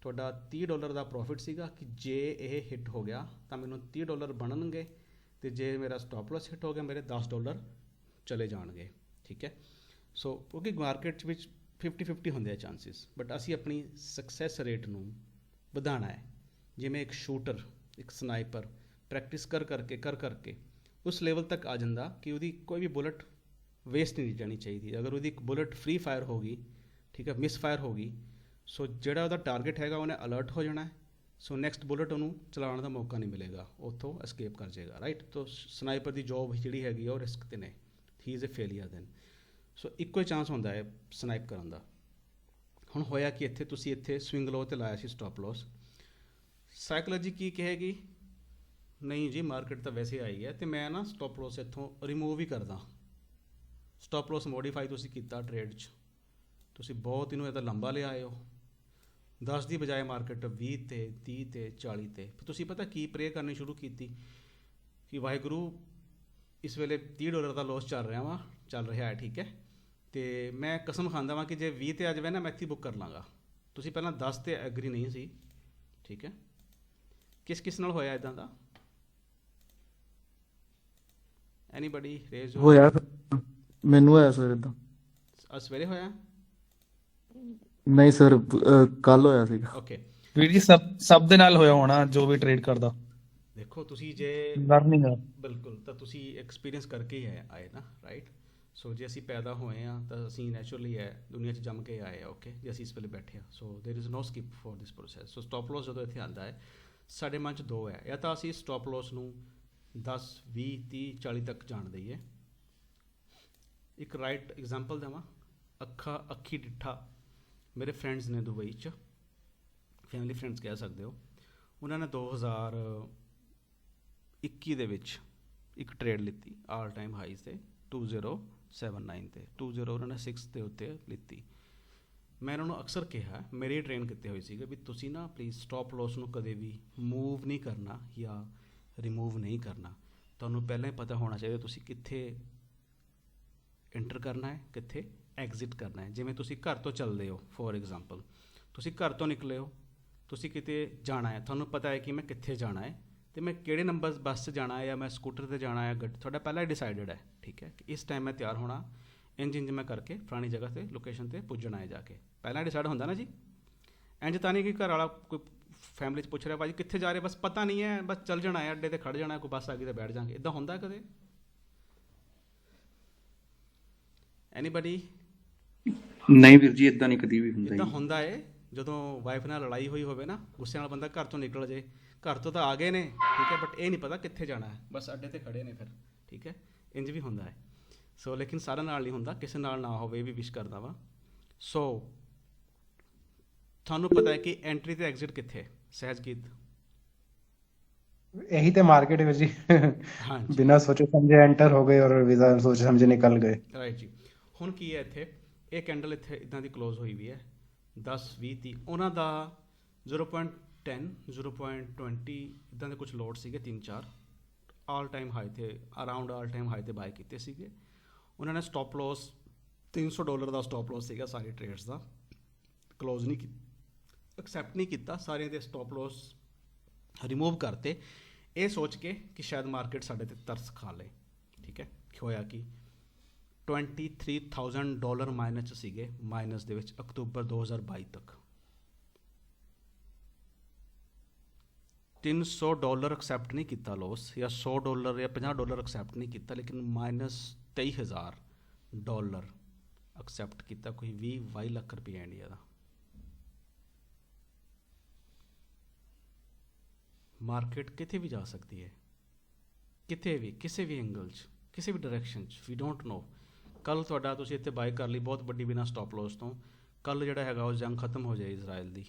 ਤੁਹਾਡਾ $30 ਦਾ ਪ੍ਰੋਫਿਟ ਸੀਗਾ ਕਿ ਜੇ ਇਹ ਹਿੱਟ ਹੋ ਗਿਆ ਤਾਂ ਮੈਨੂੰ $30 ਬਣਨਗੇ, ਤੇ ਜੇ ਮੇਰਾ ਸਟਾਪ ਲੋਸ ਹਿੱਟ ਹੋ ਗਿਆ ਮੇਰੇ $10 ਚਲੇ ਜਾਣਗੇ, ਠੀਕ ਹੈ? ਸੋ ਕਿਉਂਕਿ ਮਾਰਕੀਟ ਵਿੱਚ 50-50 ਹੁੰਦੇ ਆ ਚਾਂਸਿਸ, ਬਟ ਅਸੀਂ ਆਪਣੀ ਸਕਸੈਸ ਰੇਟ ਨੂੰ ਵਧਾਉਣਾ ਹੈ। ਜਿਵੇਂ ਇੱਕ ਸ਼ੂਟਰ, ਇੱਕ ਸਨਾਈਪਰ ਪ੍ਰੈਕਟਿਸ ਕਰ ਕਰਕੇ ਉਸ ਲੈਵਲ ਤੱਕ ਆ ਜਾਂਦਾ ਕਿ ਉਹਦੀ ਕੋਈ ਵੀ ਬੁਲਟ ਵੇਸਟ ਨਹੀਂ ਜਾਣੀ ਚਾਹੀਦੀ। ਅਗਰ ਉਹਦੀ ਇੱਕ ਬੁਲਟ ਫ੍ਰੀ ਫਾਇਰ ਹੋ ਗਈ, ਠੀਕ ਹੈ, ਮਿਸ ਫਾਇਰ ਹੋ ਗਈ, ਸੋ ਜਿਹੜਾ ਉਹਦਾ ਟਾਰਗੇਟ ਹੈਗਾ ਉਹਨੇ ਅਲਰਟ ਹੋ ਜਾਣਾ ਹੈ। ਸੋ ਨੈਕਸਟ ਬੁਲਟ ਉਹਨੂੰ ਚਲਾਉਣ ਦਾ ਮੌਕਾ ਨਹੀਂ ਮਿਲੇਗਾ, ਉੱਥੋਂ ਐਸਕੇਪ ਕਰ ਜਾਏਗਾ, ਰਾਈਟ? ਤੋ ਸਨਾਈਪਰ ਦੀ ਜੋਬ ਜਿਹੜੀ ਹੈਗੀ ਆ ਉਹ ਰਿਸਕ 'ਤੇ ਨੇ, he is a failure then. So ਇੱਕੋ ਹੀ ਚਾਂਸ ਹੁੰਦਾ ਹੈ ਸਨਾਈਪ ਕਰਨ ਦਾ। ਹੁਣ ਹੋਇਆ ਕਿ ਇੱਥੇ ਤੁਸੀਂ ਇੱਥੇ ਸਵਿੰਗ ਲੋ 'ਤੇ ਲਾਇਆ ਸੀ ਸਟਾਪ ਲੋਸ, ਸਾਈਕੋਲੋਜੀ ਕੀ ਕਹੇਗੀ? ਨਹੀਂ ਜੀ ਮਾਰਕੀਟ ਤਾਂ ਵੈਸੇ ਆਈ ਹੈ ਤੇ ਮੈਂ ਨਾ ਸਟਾਪ ਲੋਸ ਇੱਥੋਂ ਰਿਮੂਵ ਹੀ ਕਰਦਾ। ਸਟਾਪ ਲੋਸ ਮੋਡੀਫਾਈ ਤੁਸੀਂ ਕੀਤਾ ਟ੍ਰੇਡ 'ਚ, ਤੁਸੀਂ ਬਹੁਤ ਇਹਨੂੰ ਇਹਦਾ ਲੰਬਾ ਲਿਆਏ ਹੋ, 10 ਦੀ ਬਜਾਏ ਮਾਰਕੀਟ 20 ਤੇ 30 ਤੇ 40 ਤੇ। ਫਿਰ ਤੁਸੀਂ ਪਤਾ ਕੀ ਪ੍ਰੇ ਕਰਨੀ ਸ਼ੁਰੂ ਕੀਤੀ ਕਿ ਵਾਹਿਗੁਰੂ ਇਸ ਵੇਲੇ $30 ਦਾ ਲੋਸ ਚੱਲ ਰਿਹਾ ਹੈ, ਠੀਕ ਹੈ? ਤੇ ਮੈਂ ਕਸਮ ਖਾਂਦਾ ਵਾਂ ਕਿ ਜੇ 20 ਤੇ ਆ ਜਾਵੇ ਨਾ ਮੈਂ ਇੱਥੇ ਬੁੱਕ ਕਰ ਲਾਂਗਾ। ਤੁਸੀਂ ਪਹਿਲਾਂ 10 ਤੇ ਐਗਰੀ ਨਹੀਂ ਸੀ, ਠੀਕ ਹੈ? ਕਿਸ ਨਾਲ ਹੋਇਆ ਇੱਦਾਂ ਦਾ? Anybody raise? ਹੋਇਆ ਮੈਨੂੰ ਹੋਇਆ ਸਰ ਇਦਾਂ। ਸਵੇਰੇ ਹੋਇਆ? ਨਹੀਂ ਸਰ, ਕੱਲ ਹੋਇਆ ਸੀਗਾ। ਓਕੇ, ਵੀਰ ਜੀ ਸਭ ਦੇ ਨਾਲ ਹੋਇਆ ਹੋਣਾ ਜੋ ਵੀ ਟ੍ਰੇਡ ਕਰਦਾ, ਦੇਖੋ ਤੁਸੀਂ ਜੇ ਲਰਨਿੰਗ ਆ। ਬਿਲਕੁਲ ਤਾਂ ਤੁਸੀਂ ਐਕਸਪੀਰੀਅੰਸ ਕਰਕੇ ਹੀ ਆਏ ਨਾ, ਰਾਈਟ। ਸੋ ਜੇ ਅਸੀਂ ਪੈਦਾ ਹੋਏ ਆ ਤਾਂ ਅਸੀਂ ਨੈਚੁਰਲੀ ਹੈ ਦੁਨੀਆ 'ਚ ਜੰਮ ਕੇ ਆਏ ਆ, ਓਕੇ। ਜੇ ਅਸੀਂ ਇਸ ਵੇਲੇ ਬੈਠੇ ਆ, so there is no skip for this process. So stop loss ਜਦੋਂ ਇੱਥੇ ਆਉਂਦਾ ਹੈ, ਸਾਡੇ ਮਨ 'ਚ ਦੋ ਹੈ, ਜਾਂ ਤਾਂ ਅਸੀਂ ਸਟਾਪ ਲੋਸ ਨੂੰ 10 20 30 40 ਤੱਕ ਜਾਣ ਦਈਏ। ਇੱਕ ਰਾਈਟ ਐਗਜ਼ਾਮਪਲ ਦੇਵਾਂ, ਅੱਖੀ ਡਿੱਠਾ ਮੇਰੇ ਫਰੈਂਡਸ ਨੇ ਦੁਬਈ 'ਚ, ਫੈਮਿਲੀ ਫਰੈਂਡਸ ਕਹਿ ਸਕਦੇ ਹੋ। ਉਹਨਾਂ ਨੇ 2021 ਦੇ ਵਿੱਚ ਇੱਕ ਟ੍ਰੇਡ ਲਿੱਤੀ ਆਲ ਟਾਈਮ ਹਾਈਜ਼ ਤੇ 2079 ਤੇ 20 ਉਹਨਾਂ ਨੇ 6 ਦੇ ਉੱਤੇ ਲਿੱਤੀ। ਮੈਂ ਉਹਨਾਂ ਨੂੰ ਅਕਸਰ ਕਿਹਾ, ਮੇਰੇ ਟ੍ਰੇਨ ਕੀਤੇ ਹੋਏ ਸੀਗੇ, ਵੀ ਤੁਸੀਂ ਨਾ ਪਲੀਜ਼ ਸਟਾਪ ਲੋਸ ਨੂੰ ਕਦੇ ਵੀ ਮੂਵ ਨਹੀਂ ਕਰਨਾ ਜਾਂ ਰਿਮੂਵ ਨਹੀਂ ਕਰਨਾ। ਤੁਹਾਨੂੰ ਪਹਿਲਾਂ ਹੀ ਪਤਾ ਹੋਣਾ ਚਾਹੀਦਾ ਤੁਸੀਂ ਕਿੱਥੇ ਐਂਟਰ ਕਰਨਾ ਹੈ, ਕਿੱਥੇ ਐਗਜ਼ਿਟ ਕਰਨਾ ਹੈ। ਜਿਵੇਂ ਤੁਸੀਂ ਘਰ ਤੋਂ ਚੱਲਦੇ ਹੋ, ਫੋਰ ਐਗਜ਼ਾਮਪਲ ਤੁਸੀਂ ਘਰ ਤੋਂ ਨਿਕਲੇ ਹੋ, ਤੁਸੀਂ ਕਿਤੇ ਜਾਣਾ ਹੈ, ਤੁਹਾਨੂੰ ਪਤਾ ਹੈ ਕਿ ਮੈਂ ਕਿੱਥੇ ਜਾਣਾ ਹੈ ਅਤੇ ਮੈਂ ਕਿਹੜੇ ਨੰਬਰ ਬੱਸ 'ਚ ਜਾਣਾ ਹੈ ਜਾਂ ਮੈਂ ਸਕੂਟਰ 'ਤੇ ਜਾਣਾ ਹੈ, ਤੁਹਾਡਾ ਪਹਿਲਾਂ ਹੀ ਡਿਸਾਈਡਡ ਹੈ, ਠੀਕ ਹੈ, ਕਿ ਇਸ ਟਾਈਮ ਮੈਂ ਤਿਆਰ ਹੋਣਾ, ਇੰਜ ਮੈਂ ਕਰਕੇ ਫਲਾਣੀ ਜਗ੍ਹਾ 'ਤੇ ਲੋਕੇਸ਼ਨ 'ਤੇ ਪੁੱਜਣਾ ਹੈ ਜਾ ਕੇ। ਪਹਿਲਾਂ ਡਿਸਾਈਡ ਹੁੰਦਾ ਨਾ ਜੀ। ਇੰਜ ਤਾਂ ਨਹੀਂ ਕਿ ਘਰ ਵਾਲਾ ਕੋਈ ਫੈਮਿਲੀ 'ਚ ਪੁੱਛ ਰਿਹਾ ਭਾਜੀ ਕਿੱਥੇ ਜਾ ਰਹੇ, ਬਸ ਪਤਾ ਨਹੀਂ ਹੈ, ਬਸ ਚੱਲ ਜਾਣਾ ਹੈ, ਅੱਡੇ 'ਤੇ ਖੜ੍ਹ ਜਾਣਾ, ਕੋਈ ਬੱਸ ਆ ਗਈ ਤਾਂ ਬੈਠ ਜਾਵਾਂਗੇ। ਇੱਦਾਂ ਹੁੰਦਾ ਕਦੇ? ਐਨੀਬਡੀ? ਨਹੀਂ ਵੀਰ ਜੀ, ਇਦਾਂ ਨਹੀਂ ਕਦੀ ਵੀ ਹੁੰਦਾ ਇੱਦਾਂ ਜੀ। ਹੁੰਦਾ ਏ ਜਦੋਂ ਵਾਈਫ ਨਾਲ ਲੜਾਈ ਹੋਈ ਹੋਵੇ ਨਾ, ਗੁੱਸੇ ਨਾਲ ਬੰਦਾ ਘਰ ਤੋਂ ਨਿਕਲ ਜੇ, ਘਰ ਤੋਂ ਤਾਂ ਆ ਗਏ ਨੇ, ਠੀਕ ਹੈ, ਬਟ ਇਹ ਨਹੀਂ ਪਤਾ ਕਿੱਥੇ ਜਾਣਾ ਹੈ, ਬਸ ਅੱਡੇ 'ਤੇ ਖੜੇ ਨੇ ਫਿਰ, ਠੀਕ ਹੈ, ਇੰਜ ਵੀ ਹੁੰਦਾ ਹੈ। ਸੋ ਲੇਕਿਨ ਸਾਰਿਆਂ ਨਾਲ ਨਹੀਂ ਹੁੰਦਾ, ਕਿਸੇ ਨਾਲ ਨਾ ਹੋਵੇ, ਇਹ ਵੀ ਵਿਸ਼ ਕਰਦਾ ਵਾਂ। ਸੋ ਤੁਹਾਨੂੰ ਪਤਾ ਹੈ ਕਿ ਐਂਟਰੀ ਤੇ ਐਗਜ਼ਿਟ ਕਿੱਥੇ? ਸਹਿਜਗੀਤ? ਇਹੀ ਤੇ ਮਾਰਕੀਟ ਵਿੱਚ ਜੀ ਹਾਂਜੀ, ਬਿਨਾਂ ਸੋਚੇ ਸਮਝੇ ਐਂਟਰ ਹੋ ਗਏ ਔਰ ਬਿਨਾਂ ਸੋਚੇ ਸਮਝੇ ਨਿਕਲ ਗਏ। ਰਾਈਟ ਜੀ। ਹੁਣ ਕੀ ਹੈ ਇੱਥੇ, ਇਹ ਕੈਂਡਲ ਇੱਥੇ ਇੱਦਾਂ ਦੀ ਕਲੋਜ਼ ਹੋਈ ਵੀ ਹੈ 10 20 30, ਉਹਨਾਂ ਦਾ 0.10 0.20 ਇੱਦਾਂ ਦੇ ਕੁਛ ਲੋਡ ਸੀਗੇ 3-4 ਆਲ ਟਾਈਮ ਹਾਈ ਤੇ, ਅਰਾਊਂਡ ਆਲ ਟਾਈਮ ਹਾਈ ਤੇ ਬਾਏ ਕੀਤੇ ਸੀਗੇ ਉਹਨਾਂ ਨੇ। ਸਟਾਪ ਲੋਸ $300 ਦਾ ਸਟਾਪ ਲੋਸ ਸੀਗਾ ਸਾਰੇ ਟ੍ਰੇਡਸ ਦਾ। ਕਲੋਜ਼ ਨਹੀਂ ਐਕਸੈਪਟ ਨਹੀਂ ਕੀਤਾ, ਸਾਰਿਆਂ ਦੇ ਸਟਾਪ ਲੋਸ ਰਿਮੂਵ ਕਰਤੇ, ਇਹ ਸੋਚ ਕੇ ਕਿ ਸ਼ਾਇਦ ਮਾਰਕੀਟ ਸਾਡੇ ਤੇ ਤਰਸ ਖਾ ਲੇ, ਠੀਕ ਹੈ। ਹੋਇਆ ਕਿ $23,000 ਮਾਈਨਸ 'ਚ ਸੀਗੇ, ਮਾਈਨਸ ਦੇ ਵਿੱਚ ਅਕਤੂਬਰ 2022 ਤੱਕ। $300 ਐਕਸੈਪਟ ਨਹੀਂ ਕੀਤਾ ਲੋਸ, ਜਾਂ $100 ਜਾਂ $50 ਐਕਸੈਪਟ ਨਹੀਂ ਕੀਤਾ, ਲੇਕਿਨ ਮਾਈਨਸ $23,000 ਐਕਸੈਪਟ ਕੀਤਾ, ਕੋਈ 20-22 ਲੱਖ ਰੁਪਏ ਇੰਡੀਆ ਦਾ। ਮਾਰਕੀਟ ਕਿਤੇ ਵੀ ਜਾ ਸਕਦੀ ਹੈ, ਕਿਤੇ ਵੀ, ਕਿਸੇ ਵੀ ਐਂਗਲ 'ਚ, ਕਿਸੇ ਵੀ ਡਾਇਰੈਕਸ਼ਨ 'ਚ, ਵੀ ਡੋਂਟ ਨੋ। ਕੱਲ੍ਹ ਤੁਹਾਡਾ ਤੁਸੀਂ ਇੱਥੇ ਬਾਈ ਕਰ ਲਈ ਬਹੁਤ ਵੱਡੀ ਬਿਨਾਂ ਸਟਾਪ ਲੋਸ ਤੋਂ, ਕੱਲ੍ਹ ਜਿਹੜਾ ਹੈਗਾ ਉਹ ਜੰਗ ਖਤਮ ਹੋ ਜਾਏ ਇਜ਼ਰਾਈਲ ਦੀ,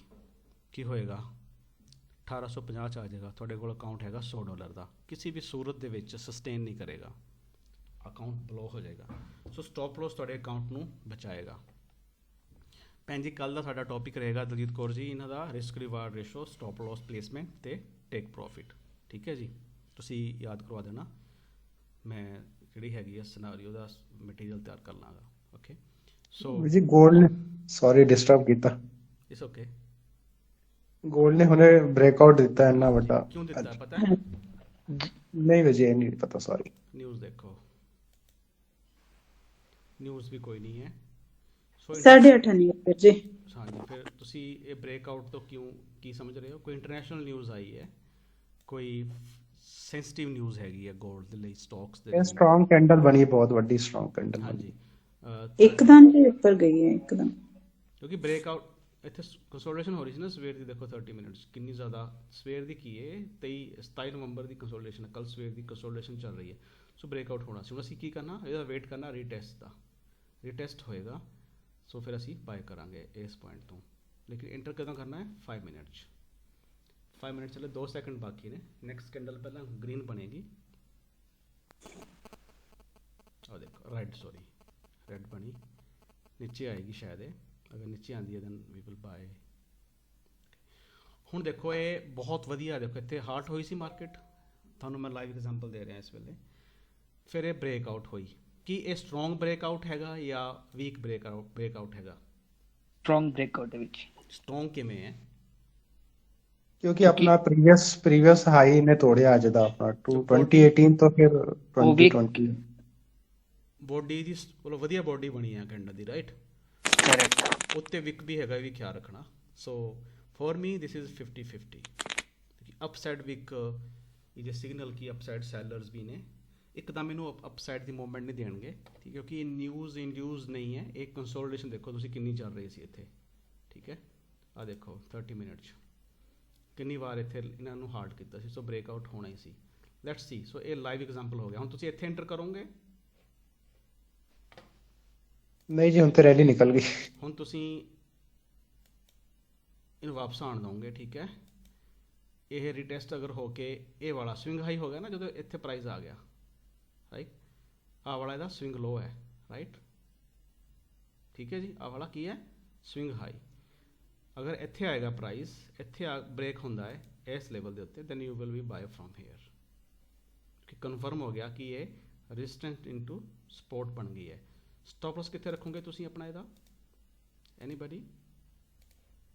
ਕੀ ਹੋਏਗਾ? 1850 'ਚ ਆ ਜਾਏਗਾ, ਤੁਹਾਡੇ ਕੋਲ ਅਕਾਊਂਟ ਹੈਗਾ $100 ਦਾ, ਕਿਸੇ ਵੀ ਸੂਰਤ ਦੇ ਵਿੱਚ ਸਸਟੇਨ ਨਹੀਂ ਕਰੇਗਾ, ਅਕਾਊਂਟ ਬਲੋ ਹੋ ਜਾਏਗਾ। ਸੋ ਸਟਾਪ ਲੋਸ ਤੁਹਾਡੇ ਅਕਾਊਂਟ ਨੂੰ ਬਚਾਏਗਾ। ਭੈਣ ਜੀ ਕੱਲ੍ਹ ਦਾ ਸਾਡਾ ਟੌਪਿਕ ਰਹੇਗਾ ਦਲਜੀਤ ਕੌਰ ਜੀ, ਇਹਨਾਂ ਦਾ risk reward ratio, stop loss placement ਅਤੇ ਟੇਕ ਪ੍ਰੋਫਿਟ, ਠੀਕ ਹੈ ਜੀ। ਤੁਸੀਂ ਯਾਦ ਕਰਵਾ ਦੇਣਾ, ਮੈਂ ਜਿਹੜੀ ਹੈਗੀ ਆ ਸਿਨਾਰੀਓ ਦਾ ਮਟੀਰੀਅਲ ਤਿਆਰ ਕਰ ਲਾਂਗਾ, ਓਕੇ। ਸੋ ਜੀ ਗੋਲਡ ਨੇ, ਸੌਰੀ ਡਿਸਟਰਬ ਕੀਤਾ, ਇਟਸ ਓਕੇ। ਗੋਲਡ ਨੇ ਹੁਣੇ ਬ੍ਰੇਕਆਊਟ ਦਿੱਤਾ ਇੰਨਾ ਵੱਡਾ। ਕਿਉਂ ਦਿੱਤਾ ਪਤਾ ਹੈ? ਨਹੀਂ ਵਜੇ ਇਹ ਨਹੀਂ ਪਤਾ, ਸੌਰੀ। ਨਿਊਜ਼ ਦੇਖੋ, ਨਿਊਜ਼ ਵੀ ਕੋਈ ਨਹੀਂ ਹੈ। ਸੋ 8:30 ਨਹੀਂ ਵੀਰ ਜੀ। ਹਾਂਜੀ, ਫਿਰ ਤੁਸੀਂ ਇਹ ਬ੍ਰੇਕਆਊਟ ਤੋਂ ਕਿਉਂ ਕੀ ਸਮਝ ਰਹੇ ਹੋ? ਕੋਈ ਇੰਟਰਨੈਸ਼ਨਲ ਨਿਊਜ਼ ਆਈ ਹੈ, ਕੋਈ ਸੈਂਸਿਟਿਵ ਨਿਊਜ਼ ਹੈਗੀ ਹੈ ਗੋਲਡ ਦੇ ਲਈ, ਸਟਾਕਸ ਦੇ ਇਹ ਲਈ? ਸਟਰੋਂਗ ਕੈਂਡਲ ਬਣੀ, ਬਹੁਤ ਵੱਡੀ ਸਟਰੋਂਗ ਕੈਂਡਲ ਬਣੀ। ਹਾਂਜੀ, ਇੱਕਦਮ ਦੇ ਉੱਪਰ ਗਈ ਹੈ ਇੱਕਦਮ, ਕਿਉਂਕਿ ਬ੍ਰੇਕਆਊਟ ਇੱਥੇ ਕੰਸੋਲੀਡੇਸ਼ਨ ਹੋ ਰਹੀ ਸੀ ਨਾ ਸਵੇਰ ਦੀ, ਦੇਖੋ 30 ਮਿੰਟਸ ਕਿੰਨੀ ਜ਼ਿਆਦਾ। ਸਵੇਰ ਦੀ ਕੀ ਹੈ, 27 ਨਵੰਬਰ ਦੀ ਕੰਸੋਲੀਡੇਸ਼ਨ, ਕੱਲ ਸਵੇਰ ਦੀ ਕੰਸੋਲੀਡੇਸ਼ਨ ਚੱਲ ਰਹੀ ਹੈ। ਸੋ ਬ੍ਰੇਕਆਊਟ ਹੋਣਾ ਸੀ। ਹੁਣ ਅਸੀਂ ਕੀ ਕਰਨਾ, ਇਹਦਾ ਵੇਟ ਕਰਨਾ ਰੀਟੈਸਟ ਦਾ, ਰੀਟੈਸਟ ਹੋਏਗਾ, ਸੋ ਫਿਰ ਅਸੀਂ ਬਾਏ ਕਰਾਂਗੇ ਇਸ ਪੁਆਇੰਟ ਤੋਂ। ਲੇਕਿਨ ਇੰਟਰ ਕਦੋਂ ਕਰਨਾ ਹੈ? 5 ਮਿੰਟ 'ਚ। 5 ਮਿੰਟ ਚਲੇ, 2 ਸੈਕਿੰਡ ਬਾਕੀ ਨੇ। ਨੈਕਸਟ ਕੈਂਡਲ ਪਹਿਲਾਂ ਗ੍ਰੀਨ ਬਣੇਗੀ, ਉਹ ਦੇਖੋ ਰੈਡ, ਸੌਰੀ ਰੈਡ ਬਣੀ, ਨੀਚੇ ਆਏਗੀ ਸ਼ਾਇਦ ਇਹ, ਅਗਰ ਨੀਚੇ ਆਉਂਦੀ ਹੈ ਦੈਨ ਵੀ ਵਿਲ ਬਾਏ। ਹੁਣ ਦੇਖੋ ਇਹ ਬਹੁਤ ਵਧੀਆ, ਦੇਖੋ ਇੱਥੇ ਹਾਰਟ ਹੋਈ ਸੀ ਮਾਰਕੀਟ, ਤੁਹਾਨੂੰ ਮੈਂ ਲਾਈਵ ਐਗਜ਼ਾਮਪਲ ਦੇ ਰਿਹਾ ਇਸ ਵੇਲੇ। ਫਿਰ ਇਹ ਬ੍ਰੇਕਆਊਟ ਹੋਈ, ਕੀ ਇਹ ਸਟਰੋਂਗ ਬ੍ਰੇਕਆਊਟ ਹੈਗਾ ਜਾਂ ਵੀਕ ਬ੍ਰੇਕਆਊਟ ਹੈਗਾ? स्ट्रॉन्ग ब्रेकआउट ਦੇ ਵਿੱਚ। ਸਟਰੋਂਗ ਕਿਵੇਂ ਹੈ? ਕਿਉਂਕਿ ਆਪਣਾ ਪ੍ਰੀਵੀਅਸ ਹਾਈ ਇਹਨੇ ਤੋੜਿਆ ਅੱਜ ਦਾ ਆਪਣਾ 2018 ਤੋਂ ਫਿਰ 2020। ਬੋਡੀ ਦੀ ਮਤਲਬ ਵਧੀਆ ਬੋਡੀ ਬਣੀ ਹੈ ਕੈਂਡਲ ਦੀ, ਰਾਈਟ। correct. ਉੱਤੇ ਵਿਕ ਵੀ ਹੈਗਾ, ਇਹ ਵੀ ਖਿਆਲ ਰੱਖਣਾ। So for me this is 50-50 upside wick ये सिग्नल की अपसाइड सैलर्स भी ने ਇੱਕਦਮ ਇਹਨੂੰ ਅਪਸਾਈਡ ਦੀ ਮੂਵਮੈਂਟ ਨਹੀਂ ਦੇਣਗੇ, ਠੀਕ, ਕਿਉਂਕਿ ਇਹ ਨਿਊਜ਼ ਇੰਡਿਊਜ਼ ਨਹੀਂ ਹੈ। ਇਹ ਕੰਸੋਲੀਡੇਸ਼ਨ ਦੇਖੋ ਤੁਸੀਂ ਕਿੰਨੀ ਚੱਲ ਰਹੀ ਸੀ ਇੱਥੇ, ਠੀਕ ਹੈ। ਆ ਦੇਖੋ 30 ਮਿੰਟ 'ਚ ਕਿੰਨੀ ਵਾਰ ਇੱਥੇ ਇਹਨਾਂ ਨੂੰ ਹਾਰਡ ਕੀਤਾ ਸੀ। ਸੋ ਬ੍ਰੇਕਆਊਟ ਹੋਣਾ ਹੀ ਸੀ। Let's see. ਸੋ ਇਹ ਲਾਈਵ ਐਗਜ਼ਾਮਪਲ ਹੋ ਗਿਆ। ਹੁਣ ਤੁਸੀਂ ਇੱਥੇ ਐਂਟਰ ਕਰੋਗੇ, ਨਹੀਂ ਜੀ ਹੁਣ ਤੇ ਰੈਲੀ ਨਿਕਲ ਗਈ। ਹੁਣ ਤੁਸੀਂ ਇਹਨੂੰ ਵਾਪਸ ਆਉਣ ਦਓਗੇ, ਠੀਕ ਹੈ। ਇਹ ਰੀਟੈਸਟ ਅਗਰ ਹੋ ਕੇ ਇਹ ਵਾਲਾ ਸਵਿੰਗ ਹਾਈ ਹੋ ਗਿਆ ਨਾ, ਜਦੋਂ ਇੱਥੇ ਪ੍ਰਾਈਸ ਆ ਗਿਆ, ਰਾਈਟ, ਆਹ ਵਾਲਾ ਇਹਦਾ ਸਵਿੰਗ ਲੋ ਹੈ, ਰਾਈਟ, ਠੀਕ ਹੈ ਜੀ। ਆਹ ਵਾਲਾ ਕੀ ਹੈ? Swing high. ਅਗਰ ਇੱਥੇ ਆਏਗਾ ਪ੍ਰਾਈਸ, ਇੱਥੇ ਬ੍ਰੇਕ ਹੁੰਦਾ ਹੈ ਇਸ ਲੈਵਲ ਦੇ ਉੱਤੇ, then you will be buy from here, ਕਿ ਕਨਫਰਮ ਹੋ ਗਿਆ ਕਿ ਇਹ ਰੈਜ਼ਿਸਟੈਂਸ ਇਨਟੂ ਸਪੋਰਟ ਬਣ ਗਈ ਹੈ। ਸਟਾਪ ਲਾਸ ਕਿੱਥੇ ਰੱਖੋਗੇ ਤੁਸੀਂ ਆਪਣਾ ਇਹਦਾ? Anybody?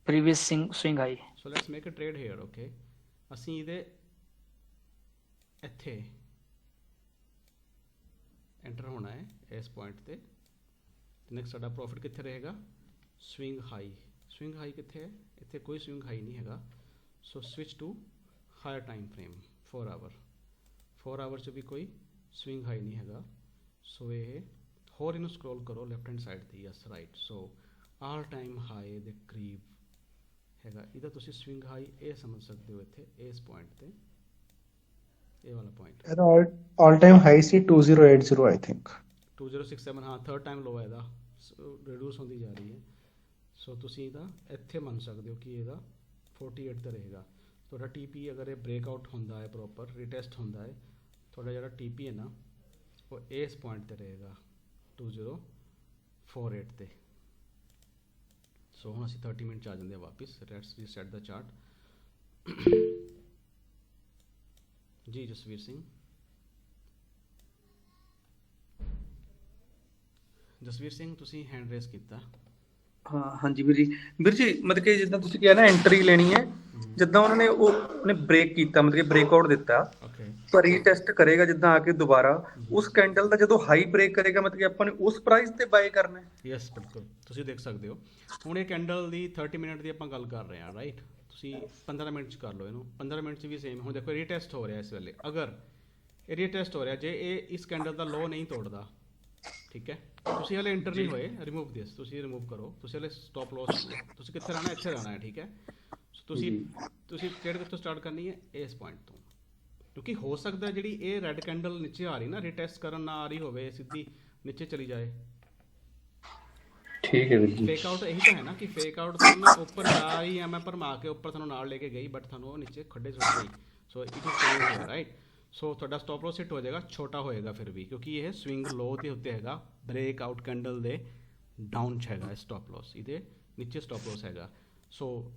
Previous swing high. So let's make a trade here, okay. ਅਸੀਂ ਇਹਦੇ ਇੱਥੇ ਐਂਟਰ ਹੋਣਾ ਹੈ ਇਸ ਪੁਆਇੰਟ ਤੇ ਨੈਕਸਟ ਸਾਡਾ ਪ੍ਰੋਫਿਟ ਕਿੱਥੇ ਰਹੇਗਾ? Swing high. ਸਵਿੰਗ ਹਾਈ ਕਿੱਥੇ ਹੈ? ਇੱਥੇ ਕੋਈ ਸਵਿੰਗ ਹਾਈ ਨਹੀਂ ਹੈਗਾ। So switch to higher time frame 4 hour. 4 hour 'ਚ ਵੀ ਕੋਈ ਸਵਿੰਗ ਹਾਈ ਨਹੀਂ ਹੈਗਾ। ਸੋ ਇਹ ਹੋਰ ਇਹਨੂੰ ਸਕਰੋਲ ਕਰੋ ਲੈਫਟ ਹੈਂਡ ਸਾਈਡ ਤੇ, ਯਸ ਰਾਈਟ। ਸੋ ਆਲ ਟਾਈਮ ਹਾਈ ਦੇ ਕਰੀਬ ਹੈਗਾ ਇਹਦਾ। ਤੁਸੀਂ ਸਵਿੰਗ ਹਾਈ ਇਹ ਸਮਝ ਸਕਦੇ ਹੋ ਇੱਥੇ ਇਸ ਪੁਆਇੰਟ ਤੇ, ਇਹ ਵਾਲਾ ਪੁਆਇੰਟ। ਇਹਦਾ all time high C 2080 I think 2067, ਹਾਂ ਥਰਡ ਟਾਈਮ ਲੋ ਹੈ ਇਹਦਾ, ਰਿਡਿਊਸ ਹੁੰਦੀ ਜਾ ਰਹੀ ਹੈ। ਸੋ ਤੁਸੀਂ ਇਹਦਾ ਇੱਥੇ ਮੰਨ ਸਕਦੇ ਹੋ ਕਿ ਇਹਦਾ 48 ਤੇ ਰਹੇਗਾ ਤੁਹਾਡਾ TP। ਅਗਰ ਇਹ ਬ੍ਰੇਕਆਊਟ ਹੁੰਦਾ ਹੈ, ਪ੍ਰੋਪਰ ਰੀਟੈਸਟ ਹੁੰਦਾ ਹੈ, ਤੁਹਾਡਾ ਜਿਹੜਾ TP ਹੈ ਨਾ ਉਹ ਇਸ ਪੁਆਇੰਟ ਤੇ ਰਹੇਗਾ 2048 ਤੇ। ਸੋ ਹੁਣ ਅਸੀਂ 30 ਮਿੰਟ 'ਚ ਆ ਜਾਂਦੇ ਹਾਂ ਵਾਪਿਸ। Let's reset the chart. ਜੀ ਜਸਵੀਰ ਸਿੰਘ। ਜਸਵੀਰ ਸਿੰਘ ਤੁਸੀਂ ਹੈਂਡ ਰੇਸ ਕੀਤਾ। ਹਾਂ ਹਾਂਜੀ ਵੀਰ ਜੀ। ਵੀਰ ਜੀ ਮਤਲਬ ਕਿ ਜਿੱਦਾਂ ਤੁਸੀਂ ਕਿਹਾ ਨਾ ਐਂਟਰੀ ਲੈਣੀ ਹੈ, ਜਿੱਦਾਂ ਉਹਨੇ ਬ੍ਰੇਕ ਕੀਤਾ, ਮਤਲਬ ਕਿ ਬ੍ਰੇਕਆਊਟ ਦਿੱਤਾ, ਓਕੇ, ਪਰ ਰੀਟੈਸਟ ਕਰੇਗਾ ਜਿੱਦਾਂ ਆ ਕੇ ਦੁਬਾਰਾ ਉਸ ਕੈਂਡਲ ਦਾ ਜਦੋਂ ਹਾਈ ਬ੍ਰੇਕ ਕਰੇਗਾ, ਮਤਲਬ ਕਿ ਆਪਾਂ ਨੇ ਉਸ ਪ੍ਰਾਈਸ ਤੇ ਬਾਏ ਕਰਨਾ ਹੈ। ਯੈਸ ਬਿਲਕੁਲ, ਤੁਸੀਂ ਦੇਖ ਸਕਦੇ ਹੋ। ਹੁਣ ਇਹ ਕੈਂਡਲ ਦੀ 30 ਮਿੰਟ ਦੀ ਆਪਾਂ ਗੱਲ ਕਰ ਰਹੇ ਹਾਂ, ਰਾਈਟ। ਤੁਸੀਂ 15 ਮਿੰਟ 'ਚ ਕਰ ਲਓ ਇਹਨੂੰ। 15 ਮਿੰਟ 'ਚ ਵੀ ਸੇਮ। ਹੁਣ ਦੇਖੋ ਰੀਟੈਸਟ ਹੋ ਰਿਹਾ ਇਸ ਵੇਲੇ। ਅਗਰ ਇਹ ਰੀਟੈਸਟ ਹੋ ਰਿਹਾ, ਜੇ ਇਹ ਇਸ ਕੈਂਡਲ ਦਾ ਲੋ ਨਹੀਂ ਤੋੜਦਾ, ਠੀਕ ਹੈ, ਤੁਸੀਂ ਹਲੇ ਐਂਟਰ ਨਹੀਂ ਹੋਏ, ਰਿਮੂਵ ਦਿਸ, ਤੁਸੀਂ ਰਿਮੂਵ ਕਰੋ। ਤੁਸੀਂ ਹਲੇ ਸਟਾਪ ਲਾਸ, ਤੁਸੀਂ ਕਿੱਥੇ ਰਹਿਣਾ? ਇੱਥੇ ਰਹਿਣਾ ਹੈ, ਠੀਕ ਹੈ। ਤੁਸੀਂ ਟ੍ਰੇਡ ਕਿੱਥੋਂ ਸਟਾਰਟ ਕਰਨੀ ਹੈ? ਇਸ ਪੁਆਇੰਟ ਤੋਂ, ਕਿਉਂਕਿ ਹੋ ਸਕਦਾ ਜਿਹੜੀ ਇਹ ਰੈੱਡ ਕੈਂਡਲ ਨੀਚੇ ਆ ਰਹੀ ਨਾ, ਰੀਟੈਸਟ ਕਰਨ ਨਾ ਆ ਰਹੀ ਹੋਵੇ, ਸਿੱਧੀ ਨੀਚੇ ਚਲੀ ਜਾਏ। ਠੀਕ ਹੈ ਵੀਰ ਜੀ। ਫੇਕ ਆਊਟ ਇਹੀ ਤਾਂ ਹੈ ਨਾ, ਕਿ ਫੇਕ ਆਊਟ ਤੁਹਾਨੂੰ ਨਾ ਉੱਪਰ ਜਾ ਰਹੀ ਹੈ, ਮੈਂ ਭਰਮਾ ਕੇ ਉੱਪਰ ਤੁਹਾਨੂੰ ਨਾਲ ਲੈ ਕੇ ਗਈ, ਬਟ ਤੁਹਾਨੂੰ ਉਹ ਨੀਚੇ ਖੱਡੇ ਸੁੱਟ ਗਈ। So it is right. So ਤੁਹਾਡਾ ਸਟਾਪ ਲਾਸ ਹਿੱਟ ਹੋ ਜਾਏਗਾ, ਛੋਟਾ ਹੋਏਗਾ ਫਿਰ ਵੀ, ਕਿਉਂਕਿ ਇਹ ਸਵਿੰਗ ਲੋ ਦੇ ਉੱਤੇ ਹੈਗਾ, ਬ੍ਰੇਕ ਆਊਟ ਕੈਂਡਲ ਦੇ ਡਾਊਨ 'ਚ ਹੈਗਾ ਸਟਾਪ ਲਾਸ, ਇਹਦੇ ਨੀਚੇ ਸਟਾਪ ਲਾਸ ਹੈਗਾ। ਸੋ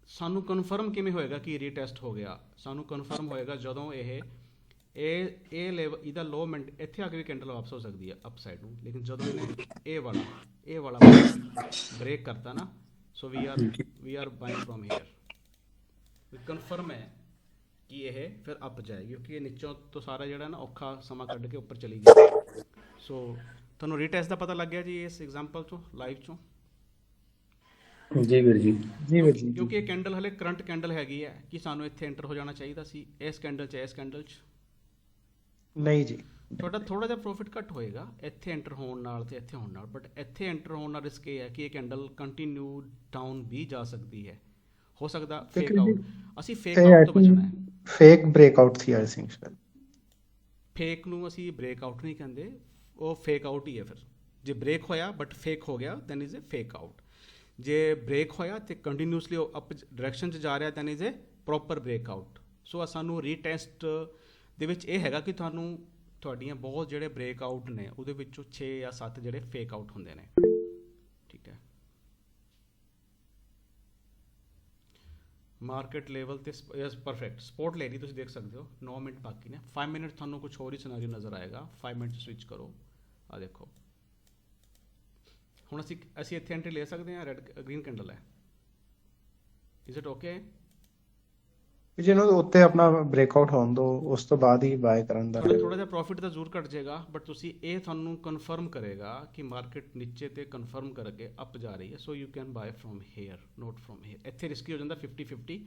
ਸਾਨੂੰ ਕਨਫਰਮ ਕਿਵੇਂ ਹੋਏਗਾ ਕਿ ਰੀਟੈਸਟ ਹੋ ਗਿਆ? ਸਾਨੂੰ ਕਨਫਰਮ ਹੋਏਗਾ ਜਦੋਂ ਇਹ ਲੈਵਲ, ਇਹਦਾ ਲੋ ਮਿੰਟ ਇੱਥੇ ਆ ਕੇ ਵੀ ਕੈਂਡਲ ਵਾਪਸ ਹੋ ਸਕਦੀ ਹੈ ਅਪਸਾਈਡ ਨੂੰ, ਲੇਕਿਨ ਜਦੋਂ ਇਹਨੇ ਇਹ ਵਾਲਾ ਬ੍ਰੇਕ ਕਰਤਾ ਨਾ, so we are buying from here. Confirm ਹੈ ਕਿ ਇਹ ਫਿਰ ਅਪ ਜਾਏਗੀ, ਕਿਉਂਕਿ ਇਹ ਨੀਚੋਂ ਤੋਂ ਸਾਰਾ ਜਿਹੜਾ ਨਾ ਔਖਾ ਸਮਾਂ ਕੱਢ ਕੇ ਉੱਪਰ ਚਲੀ ਗਈ। ਸੋ ਤੁਹਾਨੂੰ ਰੀਟੈਸਟ ਦਾ ਪਤਾ ਲੱਗ ਗਿਆ ਜੀ ਇਸ ਐਗਜ਼ਾਮਪਲ 'ਚੋਂ, ਲਾਈਵ 'ਚੋਂ? ਜੀ ਵੀਰ ਜੀ। ਜੀ ਵੀਰ ਜੀ। ਕਿਉਂਕਿ ਇਹ ਕੈਂਡਲ ਹਲੇ ਕਰੰਟ ਕੈਂਡਲ ਹੈਗੀ ਹੈ, ਕਿ ਸਾਨੂੰ ਇੱਥੇ ਐਂਟਰ ਹੋ ਜਾਣਾ ਚਾਹੀਦਾ ਸੀ ਇਸ ਕੈਂਡਲ 'ਚ, ਇਸ ਕੈਂਡਲ 'ਚ ਨਹੀਂ ਜੀ, ਤੁਹਾਡਾ ਥੋੜਾ ਜਿਹਾ ਪ੍ਰੋਫਿਟ ਘੱਟ ਹੋਏਗਾ ਇੱਥੇ ਐਂਟਰ ਹੋਣ ਨਾਲ ਤੇ ਇੱਥੇ ਹੋਣ ਨਾਲ, ਬਟ ਇੱਥੇ ਐਂਟਰ ਹੋਣ ਨਾਲ ਰਿਸਕ ਇਹ ਹੈ ਕਿ ਇਹ ਕੈਂਡਲ ਕੰਟੀਨਿਊ ਡਾਊਨ ਵੀ ਜਾ ਸਕਦੀ ਹੈ, ਹੋ ਸਕਦਾ ਫੇਕ ਆਊਟ। ਅਸੀਂ ਫੇਕ ਆਊਟ ਤੋਂ ਬਚਣਾ ਹੈ। Fake breakout C I think. Fake ਨੂੰ ਅਸੀਂ ਬ੍ਰੇਕ ਆਊਟ ਨਹੀਂ ਕਹਿੰਦੇ, ਉਹ ਫੇਕ ਆਊਟ ਹੀ ਹੈ। ਫਿਰ ਜੇ ਬ੍ਰੇਕ ਹੋਇਆ ਬਟ ਫੇਕ ਹੋ ਗਿਆ, then is a fake out. ਜੇ ਬ੍ਰੇਕ ਹੋਇਆ ਤੇ ਕੰਟੀਨਿਊਸਲੀ ਅਪ ਡਾਇਰੈਕਸ਼ਨ 'ਚ ਜਾ ਰਿਹਾ, then is a proper break out. So ਸਾਨੂੰ ਰੀਟੈਸਟ ਦੇ ਵਿੱਚ ਇਹ ਹੈਗਾ ਕਿ ਤੁਹਾਡੀਆਂ ਬਹੁਤ ਜਿਹੜੇ ਬ੍ਰੇਕ ਆਊਟ ਨੇ, ਉਹਦੇ ਵਿੱਚੋਂ 6 ਜਾਂ 7 ਜਿਹੜੇ ਫੇਕ ਆਊਟ ਹੁੰਦੇ ਨੇ, ਠੀਕ ਹੈ। ਮਾਰਕੀਟ ਲੈਵਲ ਤੇ ਯਸ ਪਰਫੈਕਟ ਸਪੋਰਟ ਲੈ ਲਈ, ਤੁਸੀਂ ਦੇਖ ਸਕਦੇ ਹੋ। 9 ਮਿੰਟ ਬਾਕੀ ਨੇ, 5 ਮਿੰਟ ਤੁਹਾਨੂੰ ਕੁਝ ਹੋਰ ਹੀ ਸਿਨੈਰੀਓ ਨਜ਼ਰ ਆਏਗਾ। 5 ਮਿੰਟ 'ਚ ਸਵਿਚ ਕਰੋ। ਆ ਦੇਖੋ ਹੁਣ ਅਸੀਂ ਇੱਥੇ ਐਂਟਰੀ ਲੈ ਸਕਦੇ ਹਾਂ। ਰੈਡ ਗ੍ਰੀਨ ਕੈਂਡਲ ਹੈ, ਇਜ਼ ਇਟ ਓਕੇ? ਕਿ ਜਿਹਨੂੰ ਉੱਤੇ ਆਪਣਾ ਬ੍ਰੇਕਆਊਟ ਹੋਣ ਦੋ, ਉਸ ਤੋਂ ਬਾਅਦ ਹੀ ਬਾਏ ਕਰਨ ਦਾ। ਥੋੜਾ ਜਿਹਾ ਪ੍ਰੋਫਿਟ ਤਾਂ ਜ਼ਰੂਰ ਘਟ ਜਾਏਗਾ, ਬਟ ਤੁਸੀਂ ਇਹ ਤੁਹਾਨੂੰ ਕਨਫਰਮ ਕਰੇਗਾ ਕਿ ਮਾਰਕੀਟ ਨੀਚੇ ਤੇ ਕਨਫਰਮ ਕਰਕੇ ਅਪ ਜਾ ਰਹੀ ਹੈ, so you can buy from here, not from here. ਇੱਥੇ ਰਿਸਕੀ ਹੋ ਜਾਂਦਾ 50-50,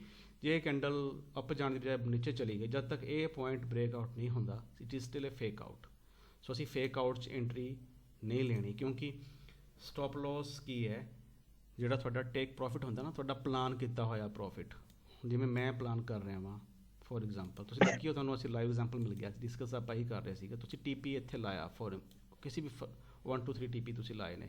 ਜੇ ਇਹ ਕੈਂਡਲ ਅਪ ਜਾਣ ਦੀ ਬਜਾਏ ਨੀਚੇ ਚਲੀ ਗਈ, ਜਦ ਤੱਕ ਇਹ ਪੁਆਇੰਟ ਬ੍ਰੇਕਆਊਟ ਨਹੀਂ ਹੁੰਦਾ, it is still a fake out. So ਅਸੀਂ ਫੇਕ ਆਊਟ 'ਚ ਐਂਟਰੀ ਨਹੀਂ ਲੈਣੀ, ਕਿਉਂਕਿ ਸਟਾਪ ਲਾਸ ਕੀ ਹੈ, ਜਿਹੜਾ ਤੁਹਾਡਾ ਟੇਕ ਪ੍ਰੋਫਿਟ ਹੁੰਦਾ ਨਾ, ਤੁਹਾਡਾ ਪਲਾਨ ਕੀਤਾ ਹੋਇਆ ਪ੍ਰੋਫਿਟ। ਜਿਵੇਂ ਮੈਂ ਪਲਾਨ ਕਰ ਰਿਹਾ ਵਾਂ, ਫੋਰ ਐਗਜ਼ਾਮਪਲ ਤੁਸੀਂ ਦੇਖਿਓ, ਤੁਹਾਨੂੰ ਅਸੀਂ ਲਾਈਵ ਐਗਜ਼ਾਮਪਲ ਮਿਲ ਗਿਆ, ਡਿਸਕਸ ਆਪਾਂ ਹੀ ਕਰ ਰਹੇ ਸੀਗੇ। ਤੁਸੀਂ TP ਇੱਥੇ ਲਾਇਆ, ਫੋਰ ਕਿਸੇ ਵੀ 1 2 3 TP ਤੁਸੀਂ ਲਾਏ ਨੇ,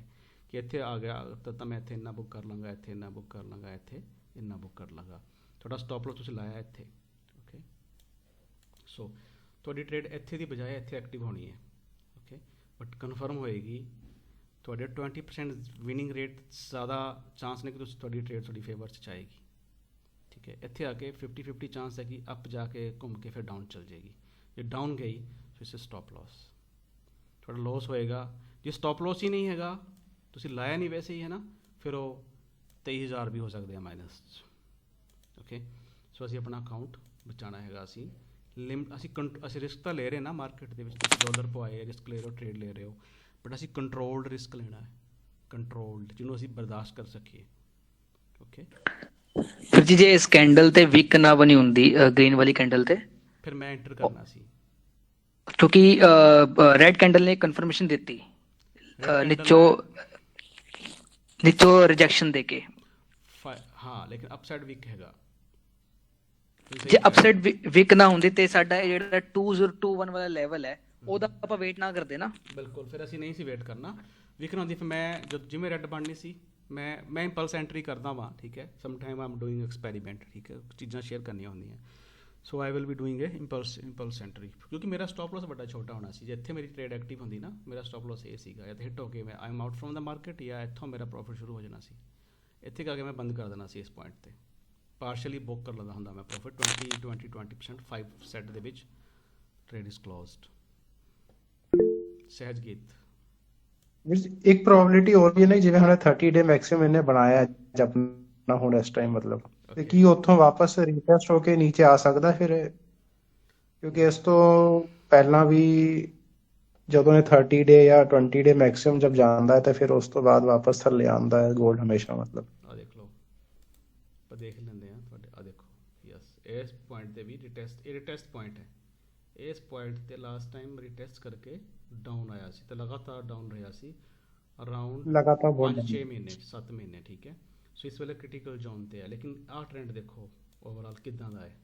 ਕਿ ਇੱਥੇ ਆ ਗਿਆ ਤਾਂ ਮੈਂ ਇੱਥੇ ਇੰਨਾ ਬੁੱਕ ਕਰ ਲਾਂਗਾ, ਇੱਥੇ ਇੰਨਾ ਬੁੱਕ ਕਰ ਲਾਂਗਾ, ਇੱਥੇ ਇੰਨਾ ਬੁੱਕ ਕਰ ਲਾਂਗਾ। ਤੁਹਾਡਾ ਸਟਾਪ ਲਾਸ ਤੁਸੀਂ ਲਾਇਆ ਇੱਥੇ, ਓਕੇ। ਸੋ ਤੁਹਾਡੀ ਟ੍ਰੇਡ ਇੱਥੇ ਦੀ ਬਜਾਏ ਇੱਥੇ ਐਕਟਿਵ ਹੋਣੀ ਹੈ, ਓਕੇ। ਬਟ ਕਨਫਰਮ ਹੋਏਗੀ, ਤੁਹਾਡੇ 20% ਵਿਨਿੰਗ ਰੇਟ, ਜ਼ਿਆਦਾ ਚਾਂਸ ਨੇ ਕਿ ਤੁਹਾਡੀ ਟ੍ਰੇਡ ਤੁਹਾਡੀ ਫੇਵਰ 'ਚ ਜਾਏਗੀ, ਠੀਕ ਹੈ। ਇੱਥੇ ਆ ਕੇ 50-50 ਚਾਂਸ ਹੈ ਕਿ ਅਪ ਜਾ ਕੇ ਘੁੰਮ ਕੇ ਫਿਰ ਡਾਊਨ ਚਲ ਜਾਏਗੀ। ਜੇ ਡਾਊਨ ਗਈ ਫਿਰ ਇਸੇ ਸਟਾਪ ਲਾਸ, ਤੁਹਾਡਾ ਲਾਸ ਹੋਏਗਾ। ਜੇ ਸਟਾਪ ਲਾਸ ਹੀ ਨਹੀਂ ਹੈਗਾ, ਤੁਸੀਂ ਲਾਇਆ ਨਹੀਂ ਵੈਸੇ ਹੀ ਹੈ ਨਾ, ਫਿਰ ਉਹ 23,000 ਵੀ ਹੋ ਸਕਦੇ ਆ ਮਾਈਨਸ 'ਚ, ਓਕੇ। ਸੋ ਅਸੀਂ ਆਪਣਾ ਅਕਾਊਂਟ ਬਚਾਉਣਾ ਹੈਗਾ। ਅਸੀਂ ਅਸੀਂ ਰਿਸਕ ਤਾਂ ਲੈ ਰਹੇ ਨਾ ਮਾਰਕੀਟ ਦੇ ਵਿੱਚ, ਤੁਸੀਂ ਡਾਲਰ ਪਵਾਏ, ਰਿਸਕ ਲੈ ਰਹੇ ਹੋ, ਟ੍ਰੇਡ ਲੈ ਰਹੇ ਹੋ, ਬਟ ਅਸੀਂ ਕੰਟਰੋਲਡ ਰਿਸਕ ਲੈਣਾ ਹੈ, ਕੰਟਰੋਲਡ, ਜਿਹਨੂੰ ਅਸੀਂ ਬਰਦਾਸ਼ਤ ਕਰ ਸਕੀਏ, ਓਕੇ। ਫਿਰ ਜੀ ਜੇ ਇਸ ਕੈਂਡਲ ਤੇ ਵਿਕ ਨਾ ਬਣੀ ਹੁੰਦੀ, ਗ੍ਰੀਨ ਵਾਲੀ ਕੈਂਡਲ ਤੇ, ਫਿਰ ਮੈਂ ਐਂਟਰ ਕਰਨਾ ਸੀ, ਕਿਉਂਕਿ ਰੈਡ ਕੈਂਡਲ ਨੇ ਕਨਫਰਮੇਸ਼ਨ ਦਿੱਤੀ ਨੀਚੋਂ ਰਿਜੈਕਸ਼ਨ ਦੇ ਕੇ। ਹਾਂ, ਲੇਕਿਨ ਅਪਸਾਈਡ ਵੀਕ ਹੈਗਾ। ਜੇ ਅਪਸਾਈਡ ਵੀਕ ਨਾ ਹੁੰਦੀ ਤੇ ਸਾਡਾ ਇਹ ਜਿਹੜਾ 2021 ਵਾਲਾ ਲੈਵਲ ਹੈ, ਉਹਦਾ ਆਪਾਂ ਵੇਟ ਨਾ ਕਰਦੇ ਨਾ। ਬਿਲਕੁਲ, ਫਿਰ ਅਸੀਂ ਨਹੀਂ ਸੀ ਵੇਟ ਕਰਨਾ। ਵੀਕ ਨਾ ਹੁੰਦੀ ਫਿਰ ਮੈਂ ਜਦ ਜਿਵੇਂ ਰੈੱਡ ਬਣਨੀ ਸੀ, ਮੈਂ ਇੰਪਲਸ ਐਂਟਰੀ ਕਰਦਾ ਵਾਂ, ਠੀਕ ਹੈ। Some time I am doing experiment, ਠੀਕ ਹੈ, ਚੀਜ਼ਾਂ ਸ਼ੇਅਰ ਕਰਨੀਆਂ ਹੁੰਦੀਆਂ। So I will be doing a impulse entry, ਕਿਉਂਕਿ ਮੇਰਾ ਸਟਾਪ ਲਾਸ ਵੱਡਾ ਛੋਟਾ ਹੋਣਾ ਸੀ। ਜੇ ਇੱਥੇ ਮੇਰੀ ਟ੍ਰੇਡ ਐਕਟਿਵ ਹੁੰਦੀ ਨਾ, ਮੇਰਾ ਸਟਾਪ ਲਾਸ ਇਹ ਸੀਗਾ, ਜਾਂ ਹਿੱਟ ਹੋ ਕੇ ਮੈਂ I am out from the market, ਜਾਂ ਇੱਥੋਂ ਮੇਰਾ ਪ੍ਰੋਫਿਟ ਸ਼ੁਰੂ ਹੋ ਜਾਣਾ ਸੀ। ਇੱਥੇ ਕਰਕੇ ਮੈਂ ਬੰਦ ਕਰ ਦੇਣਾ ਸੀ ਇਸ ਪੁਆਇੰਟ 'ਤੇ, ਪਾਰਸ਼ਲੀ ਬੁੱਕ ਕਰ ਲੈਂਦਾ ਹੁੰਦਾ ਮੈਂ ਪ੍ਰੋਫਿਟ 20% 5 ਸੈਟ ਦੇ ਵਿੱਚ। Trade is closed. ਸਹਿਜਗੀਤ ਇੱਕ ਪ੍ਰੋਬੇਬਿਲਿਟੀ ਹੋਰ ਵੀ ਹੈ ਨਾ, ਜਿਵੇਂ ਹੁਣ 30 ਡੇ ਮੈਕਸਿਮਮ ਇਹਨੇ ਬਣਾਇਆ ਅੱਜ ਆਪਣਾ ਹੁਣ ਇਸ ਟਾਈਮ, ਮਤਲਬ ਤੇ ਕੀ ਉੱਥੋਂ ਵਾਪਸ ਰੀਟੈਸਟ ਹੋ ਕੇ ਨੀਚੇ ਆ ਸਕਦਾ ਫਿਰ? ਕਿਉਂਕਿ ਇਸ ਤੋਂ ਪਹਿਲਾਂ ਵੀ ਜਦੋਂ ਇਹ 30 ਡੇ ਜਾਂ 20 ਡੇ ਮੈਕਸਿਮਮ ਜਬ ਜਾਂਦਾ ਹੈ, ਤਾਂ ਫਿਰ ਉਸ ਤੋਂ ਬਾਅਦ ਵਾਪਸ ਥੱਲੇ ਆਉਂਦਾ ਹੈ ਗੋਲਡ ਹਮੇਸ਼ਾ, ਮਤਲਬ। ਆ ਦੇਖ ਲਓ, ਆਪਾਂ ਦੇਖ ਲੈਂਦੇ ਹਾਂ ਤੁਹਾਡੇ, ਆ ਦੇਖੋ, ਯਸ, ਇਸ ਪੁਆਇੰਟ ਤੇ ਵੀ ਰਿਟੈਸਟ, ਇਹ ਰਿਟੈਸਟ ਪੁਆਇੰਟ ਹੈ। ਇਸ ਪੁਆਇੰਟ ਤੇ ਲਾਸਟ ਟਾਈਮ ਰਿਟੈਸਟ ਕਰਕੇ ਡਾਊਨ ਆਇਆ ਸੀ, ਤੇ ਲਗਾਤਾਰ ਡਾਊਨ ਰਿਹਾ ਸੀ ਅਰਾਊਂਡ ਲਗਾਤਾਰ 5-6 ਮਹੀਨੇ, 7 ਮਹੀਨੇ, ਠੀਕ ਹੈ। ਸੋ ਇਸ ਵੇਲੇ ਕ੍ਰਿਟੀਕਲ ਜ਼ੋਨ ਤੇ ਹੈ, ਲੇਕਿਨ ਆਹ ਟ੍ਰੈਂਡ ਦੇਖੋ ਓਵਰਆਲ ਕਿੱਦਾਂ ਦਾ ਹੈ।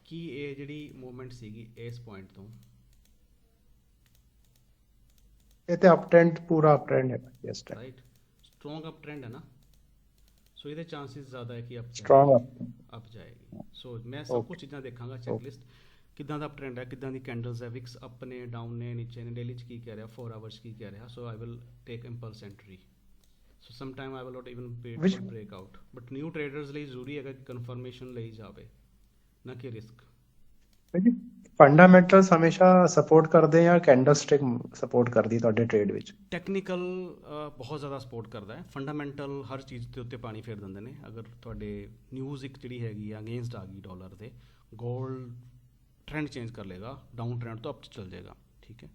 ਕੀ ਇਹ ਜਿਹੜੀ ਮੂਵਮੈਂਟ ਸੀਗੀ ਇਸ ਪੁਆਇੰਟ ਤੋਂ, ਇਹ ਤੇ ਅਪ ਟ੍ਰੈਂਡ, ਪੂਰਾ ਅਪ ਟ੍ਰੈਂਡ ਹੈ ਇਸ time, right, strong up trend ਹੈ ਨਾ। ਸੋ ਇਹਦੇ ਚਾਂਸਿਸ ਜ਼ਿਆਦਾ ਹੈ ਕਿ ਸਟਰੋਂਗ ਅਪ ਜਾਏਗੀ। ਸੋ ਮੈਂ ਸਭ ਕੁਝ ਚੀਜ਼ਾਂ ਦੇਖਾਂਗਾ, ਚੈੱਕਲਿਸਟ ਕਿੱਦਾਂ ਦਾ ਟ੍ਰੈਂਡ ਹੈ, ਕਿੱਦਾਂ ਦੀ ਕੈਂਡਲਸ ਹੈ, ਵਿਕਸ ਅਪ ਨੇ, ਡਾਊਨ ਨੇ, ਨੀਚੇ ਨੇ, ਡੇਲੀ 'ਚ ਕੀ ਕਹਿ ਰਿਹਾ, 4 ਆਵਰਸ ਕੀ ਕਹਿ ਰਿਹਾ। So I will take impulse entry. So some time I will not even wait for breakout, but new traders ਲਈ ਜ਼ਰੂਰੀ ਹੈਗਾ ਕਿ ਕਨਫਰਮੇਸ਼ਨ ਲਈ ਜਾਵੇ, ਨਾ ਕਿ ਰਿਸਕ। ਫੰਡਾਮੈਂਟਲਸ ਹਮੇਸ਼ਾ ਸਪੋਰਟ ਕਰਦੇ ਜਾਂ ਕੈਂਡਲ ਸਟਿਕ ਸਪੋਰਟ ਕਰਦੀ ਤੁਹਾਡੇ ਟ੍ਰੇਡ ਵਿੱਚ? ਟੈਕਨੀਕਲ ਬਹੁਤ ਜ਼ਿਆਦਾ ਸਪੋਰਟ ਕਰਦਾ ਹੈ, ਫੰਡਾਮੈਂਟਲ ਹਰ ਚੀਜ਼ ਦੇ ਉੱਤੇ ਪਾਣੀ ਫੇਰ ਦਿੰਦੇ ਨੇ। ਅਗਰ ਤੁਹਾਡੇ ਨਿਊਜ਼ ਇੱਕ ਜਿਹੜੀ ਹੈਗੀ ਆ ਅਗੇਂਸਟ ਆ ਗਈ ਡਾਲਰ ਦੇ, ਗੋਲਡ ਟ੍ਰੈਂਡ ਚੇਂਜ ਕਰ ਲੇਗਾ, ਡਾਊਨ ਟ੍ਰੈਂਡ ਤੋਂ ਅਪ ਚੱਲ ਜਾਏਗਾ, ਠੀਕ ਹੈ।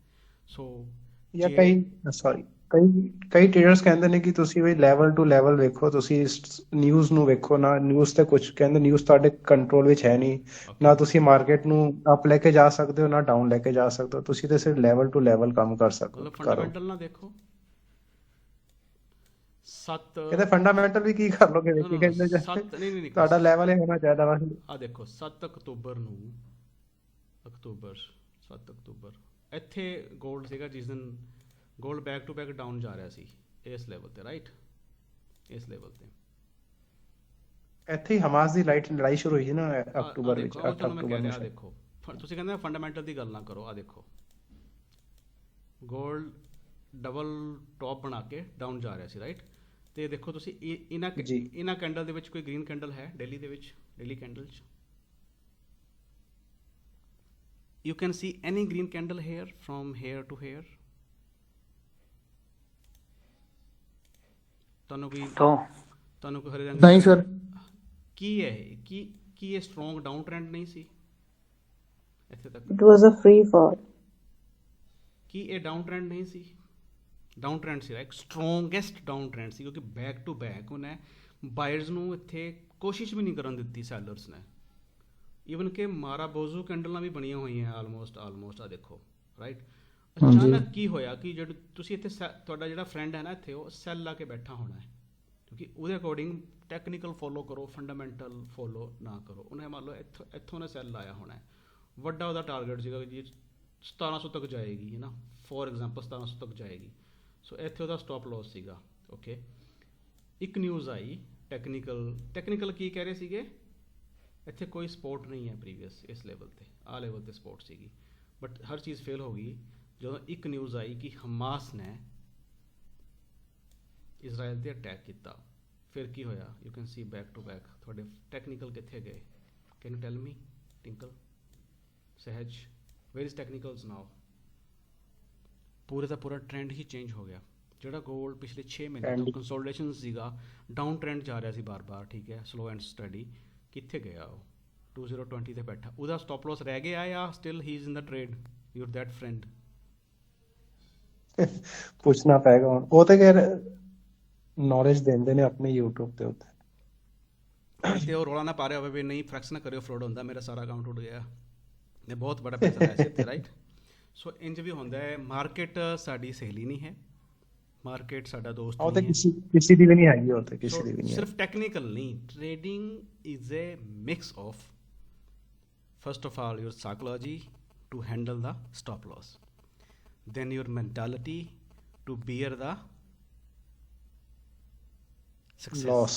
ਸੋ ਜਾਂ ਕਈ ਟ੍ਰੇਡਰਸ ਕਹਿੰਦੇ ਨੇ ਕਿ ਤੁਸੀਂ ਵੀ ਲੈਵਲ ਟੂ ਲੈਵਲ ਵੇਖੋ, ਤੁਸੀਂ ਨਿਊਜ਼ ਨੂੰ ਵੇਖੋ ਨਾ। ਨਿਊਜ਼ ਤੇ ਕੁਝ ਕਹਿੰਦੇ, ਨਿਊਜ਼ ਤੁਹਾਡੇ ਕੰਟਰੋਲ ਵਿੱਚ ਹੈ ਨਹੀਂ, ਨਾ ਤੁਸੀਂ ਮਾਰਕੀਟ ਨੂੰ ਅਪ ਲੈ ਕੇ ਜਾ ਸਕਦੇ ਹੋ, ਨਾ ਡਾਊਨ ਲੈ ਕੇ ਜਾ ਸਕਦੇ ਹੋ। ਤੁਸੀਂ ਤੇ ਸਿਰਫ ਲੈਵਲ ਟੂ ਲੈਵਲ ਕੰਮ ਕਰ ਸਕਦੇ ਹੋ। ਫੰਡਾਮੈਂਟਲ ਨਾ ਦੇਖੋ, ਇਹਦੇ ਫੰਡਾਮੈਂਟਲ ਵੀ ਕੀ ਕਰ ਲੋਗੇ, ਵੇਖੀ ਕਹਿੰਦੇ ਨਹੀਂ, ਤੁਹਾਡਾ ਲੈਵਲ ਹੀ ਹੋਣਾ ਚਾਹੀਦਾ ਵਾ। ਆ ਦੇਖੋ 7 ਅਕਤੂਬਰ ਨੂੰ, 7 ਅਕਤੂਬਰ ਇੱਥੇ ਗੋਲਡ ਸੀਗਾ, ਜਿਸ ਦਿਨ gold back to back down ਜਾ ਰਿਹਾ ਸੀ ਇਸ ਲੈਵਲ ਤੇ, ਰਾਈਟ, ਇਸ ਲੈਵਲ ਤੇ। ਇੱਥੇ ਹੀ ਹਮਾਸ ਦੀ ਲੜਾਈ ਸ਼ੁਰੂ ਹੋਈ ਸੀ ਨਾ ਅਕਤੂਬਰ ਵਿੱਚ, 8 ਅਕਤੂਬਰ ਨੂੰ। ਆ ਦੇਖੋ, ਤੁਸੀਂ ਕਹਿੰਦੇ ਫੰਡਾਮੈਂਟਲ ਦੀ ਗੱਲ ਨਾ ਕਰੋ, ਆ ਦੇਖੋ ਗੋਲਡ ਡਬਲ ਟੌਪ ਬਣਾ ਕੇ ਡਾਊਨ ਜਾ ਰਿਹਾ ਸੀ, ਰਾਈਟ। ਤੇ ਦੇਖੋ ਤੁਸੀਂ ਇਹਨਾਂ ਕੈਂਡਲ ਦੇ ਵਿੱਚ ਕੋਈ ਗ੍ਰੀਨ ਕੈਂਡਲ ਹੈ ਡੇਲੀ ਦੇ ਵਿੱਚ, ਡੇਲੀ ਕੈਂਡਲ 'ਚ you can see any green candle here from here to here? ਤੁਹਾਨੂੰ ਕੋਈ ਹਰੇ ਰੰਗ ਨਹੀਂ ਸਰ, ਕੀ ਹੈ ਇਹ? ਕੀ ਇਹ ਸਟਰੋਂਗ ਡਾਊਨ ਟ੍ਰੈਂਡ ਨਹੀਂ ਸੀ ਇੱਥੇ ਤੱਕ? It was a free fall. ਕੀ ਇਹ ਡਾਊਨ ਟ੍ਰੈਂਡ ਨਹੀਂ ਸੀ? ਡਾਊਨ ਟ੍ਰੈਂਡ ਸੀ, ਇੱਕ ਸਟਰੋਂਗੈਸਟ ਡਾਊਨ ਟ੍ਰੈਂਡ ਸੀ, ਕਿਉਂਕਿ ਬੈਕ ਟੂ ਬੈਕ ਉਹਨੇ ਬਾਇਰਸ ਨੂੰ ਇੱਥੇ ਕੋਸ਼ਿਸ਼ ਵੀ ਨਹੀਂ ਕਰਨ ਦਿੱਤੀ ਸੈਲਰਸ ਨੇ। ਈਵਨ ਕਿ ਮਾਰਾ ਬੋਜ਼ੂ ਕੈਂਡਲਾਂ ਵੀ ਬਣੀਆਂ ਹੋਈਆਂ ਆਲਮੋਸਟ ਆ ਦੇਖੋ, ਰਾਈਟ। ਅਚਾਨਕ ਕੀ ਹੋਇਆ ਕਿ ਜਦ ਤੁਸੀਂ ਇੱਥੇ ਤੁਹਾਡਾ ਜਿਹੜਾ ਫਰੈਂਡ ਹੈ ਨਾ ਇੱਥੇ, ਉਹ ਸੈੱਲ ਲਾ ਕੇ ਬੈਠਾ ਹੋਣਾ ਹੈ, ਕਿਉਂਕਿ ਉਹਦੇ ਅਕੋਰਡਿੰਗ ਟੈਕਨੀਕਲ ਫੋਲੋ ਕਰੋ, ਫੰਡਾਮੈਂਟਲ ਫੋਲੋ ਨਾ ਕਰੋ। ਉਹਨੇ ਮੰਨ ਲਓ ਇੱਥੋਂ ਨੇ ਸੈੱਲ ਲਾਇਆ ਹੋਣਾ ਹੈ, ਵੱਡਾ ਉਹਦਾ ਟਾਰਗੇਟ ਸੀਗਾ ਜੀ 1700 ਤੱਕ ਜਾਏਗੀ, ਹੈ ਨਾ, ਫੋਰ ਐਗਜ਼ਾਮਪਲ 1700 ਤੱਕ ਜਾਏਗੀ। ਸੋ ਇੱਥੇ ਉਹਦਾ ਸਟਾਪ ਲੋਸ ਸੀਗਾ। ਓਕੇ, ਇੱਕ ਨਿਊਜ਼ ਆਈ ਟੈਕਨੀਕਲ ਕੀ ਕਹਿ ਰਹੇ ਸੀਗੇ, ਇੱਥੇ ਕੋਈ ਸਪੋਰਟ ਨਹੀਂ ਹੈ ਪ੍ਰੀਵੀਅਸ ਇਸ ਲੈਵਲ 'ਤੇ, ਆਹ ਲੈਵਲ 'ਤੇ ਸਪੋਰਟ ਸੀਗੀ, ਬਟ ਹਰ ਚੀਜ਼ ਫੇਲ ਹੋ ਗਈ ਜਦੋਂ ਇੱਕ ਨਿਊਜ਼ ਆਈ ਕਿ ਹਮਾਸ ਨੇ ਇਜ਼ਰਾਈਲ 'ਤੇ ਅਟੈਕ ਕੀਤਾ। ਫਿਰ ਕੀ ਹੋਇਆ? You can see back to back. ਤੁਹਾਡੇ ਟੈਕਨੀਕਲ ਕਿੱਥੇ ਗਏ? Can you tell me Tinkle, Sahaj, where is technicals now? ਪੂਰੇ ਦਾ ਪੂਰਾ ਟ੍ਰੈਂਡ ਹੀ ਚੇਂਜ ਹੋ ਗਿਆ। ਜਿਹੜਾ ਗੋਲਡ ਪਿਛਲੇ 6 ਮਹੀਨੇ ਤੋਂ ਕੰਸੋਲੀਡੇਸ਼ਨ ਸੀਗਾ, ਡਾਊਨ ਟ੍ਰੈਂਡ ਜਾ ਰਿਹਾ ਸੀ ਬਾਰ-ਬਾਰ, ਠੀਕ ਹੈ, ਸਲੋ ਐਂਡ ਸਟੱਡੀ, ਕਿੱਥੇ ਗਿਆ ਉਹ? 2020 ਤੇ ਬੈਠਾ। ਉਹਦਾ ਸਟਾਪ ਲਾਸ ਰਹਿ ਗਿਆ ਜਾਂ still he is in the trade? Your that friend? ਪੁੱਛਣਾ ਪਏਗਾ ਹੁਣ। ਉਹ ਤਾਂ ਖੈਰ ਨੌਲੇਜ ਦਿੰਦੇ ਨੇ ਆਪਣੇ YouTube ਤੇ ਉੱਤੇ। ਤੇ ਉਹ ਰੋਲਾ ਨਾ ਪਾ ਰਿਹਾ ਹੋਵੇ ਵੀ ਨਹੀਂ ਫਲੈਕਸ ਨਾ ਕਰਿਓ, ਫਰੋਡ ਹੁੰਦਾ, ਮੇਰਾ ਸਾਰਾ ਅਕਾਊਂਟ ਉੱਡ ਗਿਆ, ਇਹ ਬਹੁਤ ਬੜਾ ਪੈਸਾ ਲਾਇਆ ਸੀ ਇੱਥੇ, ਰਾਈਟ। ਸੋ ਇੰਜ ਵੀ ਹੁੰਦਾ ਹੈ। ਮਾਰਕੀਟ ਸਾਡੀ ਸਹੇਲੀ ਨਹੀਂ ਹੈ, ਮਾਰਕੀਟ ਸਾਡਾ ਦੋਸਤ ਉਹ ਤਾਂ ਨਹੀਂ ਹੈ। ਕਿਸੇ ਦੀ ਵੀ ਨਹੀਂ ਹੈਗੀ, ਉਹ ਤਾਂ ਕਿਸੇ ਦੀ ਵੀ ਨਹੀਂ ਹੈ। ਸਿਰਫ ਟੈਕਨੀਕਲ ਨਹੀਂ, trading is a mix of first of all your psychology to handle the stop loss, then your mentality to bear the success, Loss.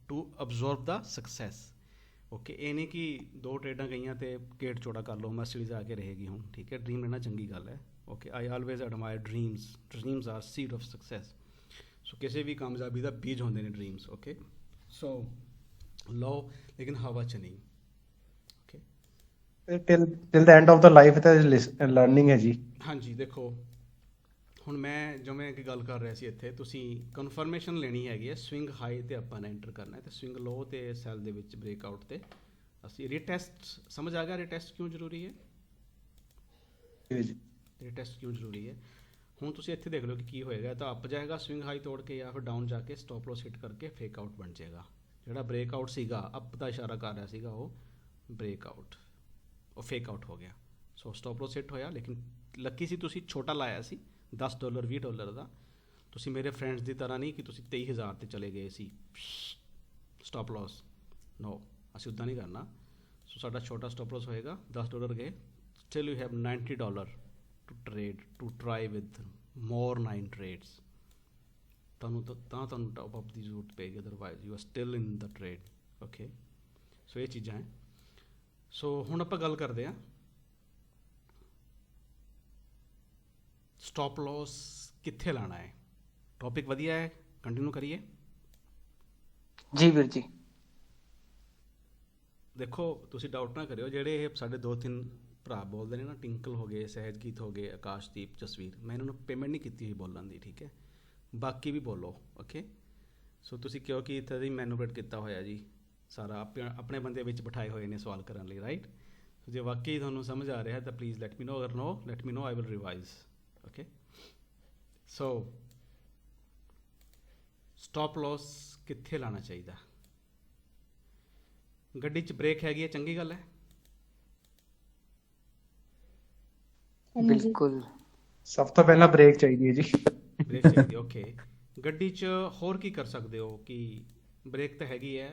to absorb the success. Okay, ਇਹ ਨਹੀਂ ਕਿ 2 ਟ੍ਰੇਡਾਂ ਗਈਆਂ ਤੇ ਗੇਟ ਚੌੜਾ ਕਰ ਲਓ, ਮਰਸੀਡੀਜ਼ ਆ ਕੇ ਰਹੇਗੀ ਹੁਣ, ਠੀਕ ਹੈ। ਡਰੀਮ ਲੈਣਾ ਚੰਗੀ ਗੱਲ ਹੈ। Okay, I always admire dreams are seed of success. So ਕਿਸੇ ਵੀ ਕਾਮਯਾਬੀ ਦਾ ਬੀਜ ਹੁੰਦੇ ਨੇ ਡਰੀਮਸ। ਓਕੇ, ਸੋ ਲਓ, ਲੇਕਿਨ ਹਵਾ 'ਚ ਨਹੀਂ। Okay, till the end of the life ਤਾਂ ਲਰਨਿੰਗ ਹੈ ਜੀ। ਹਾਂਜੀ, ਦੇਖੋ ਹੁਣ ਮੈਂ ਜਿਵੇਂ ਕਿ ਗੱਲ ਕਰ ਰਿਹਾ ਸੀ, ਇੱਥੇ ਤੁਸੀਂ ਕਨਫਰਮੇਸ਼ਨ ਲੈਣੀ ਹੈਗੀ ਹੈ। ਸਵਿੰਗ ਹਾਈ ਤੇ ਆਪਾਂ ਨੇ ਐਂਟਰ ਕਰਨਾ ਹੈ, ਤੇ ਸਵਿੰਗ ਲੋ ਤੇ ਸੈਲ ਦੇ ਵਿੱਚ ਬ੍ਰੇਕਆਊਟ ਤੇ ਅਸੀਂ ਰੀਟੈਸਟ। ਸਮਝ ਆ ਗਿਆ ਰੀਟੈਸਟ ਕਿਉਂ ਜ਼ਰੂਰੀ ਹੈ? ਰੀਟੈਸਟ ਕਿਉਂ ਜ਼ਰੂਰੀ ਹੈ? ਹੁਣ ਤੁਸੀਂ ਇੱਥੇ ਦੇਖ ਲਓ ਕਿ ਕੀ ਹੋਏਗਾ। ਤਾਂ ਅਪ ਜਾਏਗਾ ਸਵਿੰਗ ਹਾਈ ਤੋੜ ਕੇ, ਜਾਂ ਫਿਰ ਡਾਊਨ ਜਾ ਕੇ ਸਟਾਪ ਲੋਸ ਹਿੱਟ ਕਰਕੇ ਫੇਕ ਆਊਟ ਬਣ ਜਾਏਗਾ। ਜਿਹੜਾ ਬ੍ਰੇਕਆਊਟ ਸੀਗਾ, ਅਪ ਦਾ ਇਸ਼ਾਰਾ ਕਰ ਰਿਹਾ ਸੀਗਾ, ਉਹ ਬ੍ਰੇਕਆਊਟ, ਉਹ ਫੇਕ ਆਊਟ ਹੋ ਗਿਆ। ਸੋ ਸਟਾਪ ਲੋਸ ਹਿੱਟ ਹੋਇਆ, ਲੇਕਿਨ ਲੱਕੀ ਸੀ ਤੁਸੀਂ ਛੋਟਾ ਲਾਇਆ ਸੀ, $10 $20 ਦਾ। ਤੁਸੀਂ ਮੇਰੇ ਫਰੈਂਡਸ ਦੀ ਤਰ੍ਹਾਂ ਨਹੀਂ ਕਿ ਤੁਸੀਂ 23,000 ਤੇ ਚਲੇ ਗਏ ਸੀ ਸਟਾਪ ਲਾਸ। ਨੋ, ਅਸੀਂ ਉੱਦਾਂ ਨਹੀਂ ਕਰਨਾ। ਸੋ ਸਾਡਾ ਛੋਟਾ ਸਟਾਪ ਲਾਸ ਹੋਏਗਾ, $10 ਗਏ, still you have $90 to trade, to try with more 9 trades. ਤੁਹਾਨੂੰ ਟਾਪ ਅਪ ਦੀ ਜ਼ਰੂਰਤ ਪਏਗੀ, otherwise you are still in the trade. Okay, so ਇਹ ਚੀਜ਼ਾਂ ਹੈ। ਸੋ ਹੁਣ ਆਪਾਂ ਗੱਲ ਕਰਦੇ ਹਾਂ ਸਟਾਪ ਲਾਸ ਕਿੱਥੇ ਲਾਣਾ ਹੈ। ਟੌਪਿਕ ਵਧੀਆ ਹੈ, ਕੰਟੀਨਿਊ ਕਰੀਏ। ਜੀ ਵੀਰ ਜੀ। ਦੇਖੋ, ਤੁਸੀਂ ਡਾਊਟ ਨਾ ਕਰਿਓ, ਜਿਹੜੇ ਇਹ ਸਾਡੇ 2-3 ਭਰਾ ਬੋਲਦੇ ਨੇ ਨਾ, ਟਿੰਕਲ ਹੋ ਗਏ, ਸਹਿਜਗੀਤ ਹੋ ਗਏ, ਆਕਾਸ਼ਦੀਪ, ਜਸਵੀਰ, ਮੈਂ ਇਹਨਾਂ ਨੂੰ ਪੇਮੈਂਟ ਨਹੀਂ ਕੀਤੀ ਹੋਈ ਬੋਲਣ ਦੀ, ਠੀਕ ਹੈ। ਬਾਕੀ ਵੀ ਬੋਲੋ। ਓਕੇ, ਸੋ ਤੁਸੀਂ ਕਿਉਂਕਿ ਇੱਥੇ ਦੀ ਮੈਨੂਪਲੇਟ ਕੀਤਾ ਹੋਇਆ ਜੀ, ਸਾਰਾ ਆਪਣੇ ਬੰਦੇ ਵਿੱਚ ਬਿਠਾਏ ਹੋਏ ਨੇ ਸਵਾਲ ਕਰਨ ਲਈ, ਰਾਈਟ। ਜੇ ਵਾਕਈ ਤੁਹਾਨੂੰ ਸਮਝ ਆ ਰਿਹਾ ਤਾਂ ਪਲੀਜ਼ ਲੈਟ ਮੀ ਨੋ, ਅਗਰ no let me know, I will revise. Okay, so stop loss ਕਿੱਥੇ ਲਾਣਾ ਚਾਹੀਦਾ? ਗੱਡੀ 'ਚ ਬ੍ਰੇਕ ਹੈਗੀ ਹੈ, ਚੰਗੀ ਗੱਲ ਹੈ। ਬਿਲਕੁਲ, ਸਭ ਤੋਂ ਪਹਿਲਾਂ ਬ੍ਰੇਕ ਚਾਹੀਦੀ ਹੈ ਜੀ। ਬ੍ਰੇਕ ਚਾਹੀਦੀ। ਓਕੇ, ਗੱਡੀ 'ਚ ਹੋਰ ਕੀ ਕਰ ਸਕਦੇ ਹੋ? ਕਿ ਬ੍ਰੇਕ ਤਾਂ ਹੈਗੀ ਹੈ,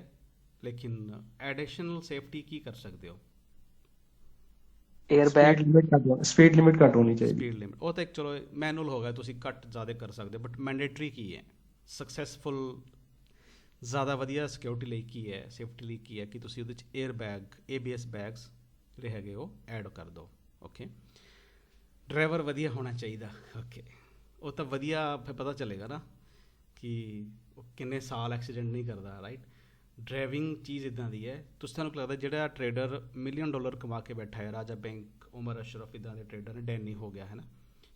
ਲੇਕਿਨ ਐਡੀਸ਼ਨਲ ਸੇਫਟੀ ਕੀ ਕਰ ਸਕਦੇ ਹੋ? 에ਅਰ ਬੈਗ, ਸਪੀਡ ਲਿਮਿਟ ਘੱਟ ਹੋਣੀ ਚਾਹੀਦੀ। ਸਪੀਡ ਲਿਮਿਟ, ਉਹ ਤਾਂ ਇੱਕ ਚਲੋ ਮੈਨੂਅਲ ਹੋ ਗਿਆ, ਤੁਸੀਂ ਘੱਟ ਜ਼ਿਆਦਾ ਕਰ ਸਕਦੇ, ਬਟ ਮੈਂਡੇਟਰੀ ਕੀ ਹੈ? ਸਕਸੈਸਫੁਲ ਜ਼ਿਆਦਾ ਵਧੀਆ ਸਿਕਿਉਰਿਟੀ ਲਈ ਕੀ ਹੈ, ਸੇਫਟੀ ਲਈ ਕੀ ਹੈ ਕਿ ਤੁਸੀਂ ਉਹਦੇ 'ਚ 에ਅਰ ਬੈਗ, ABS ਬੈਗਸ ਜਿਹੜੇ ਹੈਗੇ ਉਹ ਐਡ ਕਰ ਦਿਓ। ਓਕੇ, ਡਰਾਈਵਰ ਵਧੀਆ ਹੋਣਾ ਚਾਹੀਦਾ। ਓਕੇ, ਉਹ ਤਾਂ ਵਧੀਆ ਫਿਰ ਪਤਾ ਚੱਲੇਗਾ ਨਾ ਕਿ ਉਹ ਕਿੰਨੇ ਸਾਲ ਐਕਸੀਡੈਂਟ ਨਹੀਂ ਕਰਦਾ, ਰਾਈਟ। ਡਰਾਈਵਿੰਗ ਚੀਜ਼ ਇੱਦਾਂ ਦੀ ਹੈ, ਤੁਹਾਨੂੰ ਲੱਗਦਾ ਜਿਹੜਾ ਟਰੇਡਰ $1 ਮਿਲੀਅਨ ਕਮਾ ਕੇ ਬੈਠਾ ਹੈ, ਰਾਜਾ ਬੈਂਕ, ਉਮਰ ਅਸ਼ਰਫ, ਇੱਦਾਂ ਦੇ ਟਰੇਡਰ ਨੇ, ਡੈਨੀ ਹੋ ਗਿਆ ਹੈ ਨਾ,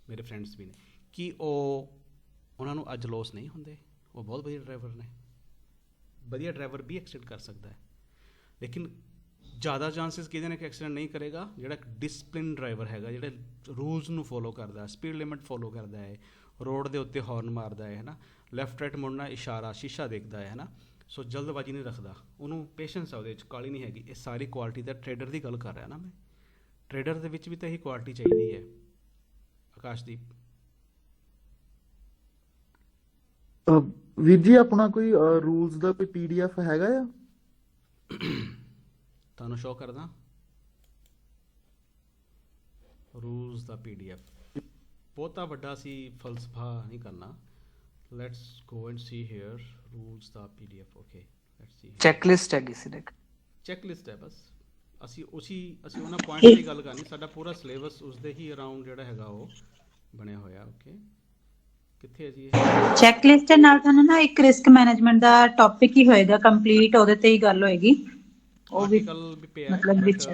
ਮੇਰੇ ਫਰੈਂਡਸ ਵੀ ਨੇ, ਕਿ ਉਹਨਾਂ ਨੂੰ ਅੱਜ ਲੋਸ ਨਹੀਂ ਹੁੰਦੇ? ਉਹ ਬਹੁਤ ਵਧੀਆ ਡਰਾਈਵਰ ਨੇ। ਵਧੀਆ ਡਰਾਈਵਰ ਵੀ ਐਕਸੀਡੈਂਟ ਕਰ ਸਕਦਾ ਹੈ, ਲੇਕਿਨ ਜ਼ਿਆਦਾ ਚਾਂਸਸ ਕਿਹਦੇ ਨੇ ਕਿ ਐਕਸੀਡੈਂਟ ਨਹੀਂ ਕਰੇਗਾ? ਜਿਹੜਾ ਇੱਕ ਡਿਸਪਲਿਨ ਡਰਾਈਵਰ ਹੈਗਾ, ਜਿਹੜੇ ਰੂਲਸ ਨੂੰ ਫੋਲੋ ਕਰਦਾ, ਸਪੀਡ ਲਿਮਿਟ ਫੋਲੋ ਕਰਦਾ ਹੈ, ਰੋਡ ਦੇ ਉੱਤੇ ਹੌਰਨ ਮਾਰਦਾ ਹੈ ਨਾ, ਲੈਫਟ ਰਾਈਟ ਮੁੜਨਾ, ਇਸ਼ਾਰਾ, ਸ਼ੀਸ਼ਾ ਦੇਖਦਾ ਹੈ ਨਾ, ਸੋ ਜਲਦਬਾਜ਼ੀ ਨਹੀਂ ਰੱਖਦਾ, ਉਹਨੂੰ ਪੇਸ਼ੈਂਸ ਆ ਉਹਦੇ ਵਿੱਚ, ਕਾਹਲੀ ਨਹੀਂ ਹੈਗੀ। ਇਹ ਸਾਰੀ ਕੁਆਲਿਟੀ ਦਾ ਟ੍ਰੇਡਰ ਦੀ ਗੱਲ ਕਰ ਰਿਹਾ ਨਾ ਮੈਂ। ਟ੍ਰੇਡਰ ਦੇ ਵਿੱਚ ਵੀ ਤਾਂ ਇਹੀ ਕੁਆਲਿਟੀ ਚਾਹੀਦੀ ਹੈ। ਆਕਾਸ਼ਦੀਪ ਵੀਰ ਜੀ ਆਪਣਾ ਕੋਈ ਰੂਲਸ ਦਾ ਕੋਈ PDF ਹੈਗਾ ਆ? ਤੁਹਾਨੂੰ ਸ਼ੋਅ ਕਰਦਾ ਰੂਲਸ ਦਾ PDF। ਬਹੁਤਾ ਵੱਡਾ ਸੀ ਫਲਸਫਾ ਨਹੀਂ ਕਰਨਾ। Let's go and see here rules ਦਾ PDF। Okay let's see. Checklist ਹੈਗੀ ਸੀ ਦੇਖ। ਚੈੱਕਲਿਸਟ ਹੈ ਬਸ। ਅਸੀਂ ਉਹਨਾਂ ਪੁਆਇੰਟਸ ਦੀ ਗੱਲ ਕਰਨੀ। ਸਾਡਾ ਪੂਰਾ ਸਿਲੇਬਸ ਉਸ ਦੇ ਹੀ ਅਰਾਊਂਡ ਜਿਹੜਾ ਹੈਗਾ ਉਹ ਬਣਿਆ ਹੋਇਆ। ਓਕੇ ਕਿੱਥੇ ਹੈ ਜੀ ਇਹ? ਚੈੱਕਲਿਸਟ ਦੇ ਨਾਲ ਤੁਹਾਨੂੰ ਨਾ ਇੱਕ ਰਿਸਕ ਮੈਨੇਜਮੈਂਟ ਦਾ ਟੌਪਿਕ ਹੀ ਹੋਏਗਾ ਕੰਪਲੀਟ, ਉਹਦੇ ਤੇ ਹੀ ਗੱਲ ਹੋਏਗੀ। ਉਹ ਵੀ ਆਰਟੀਕਲ ਵੀ ਪਿਆ ਮਤਲਬ ਵਿੱਚ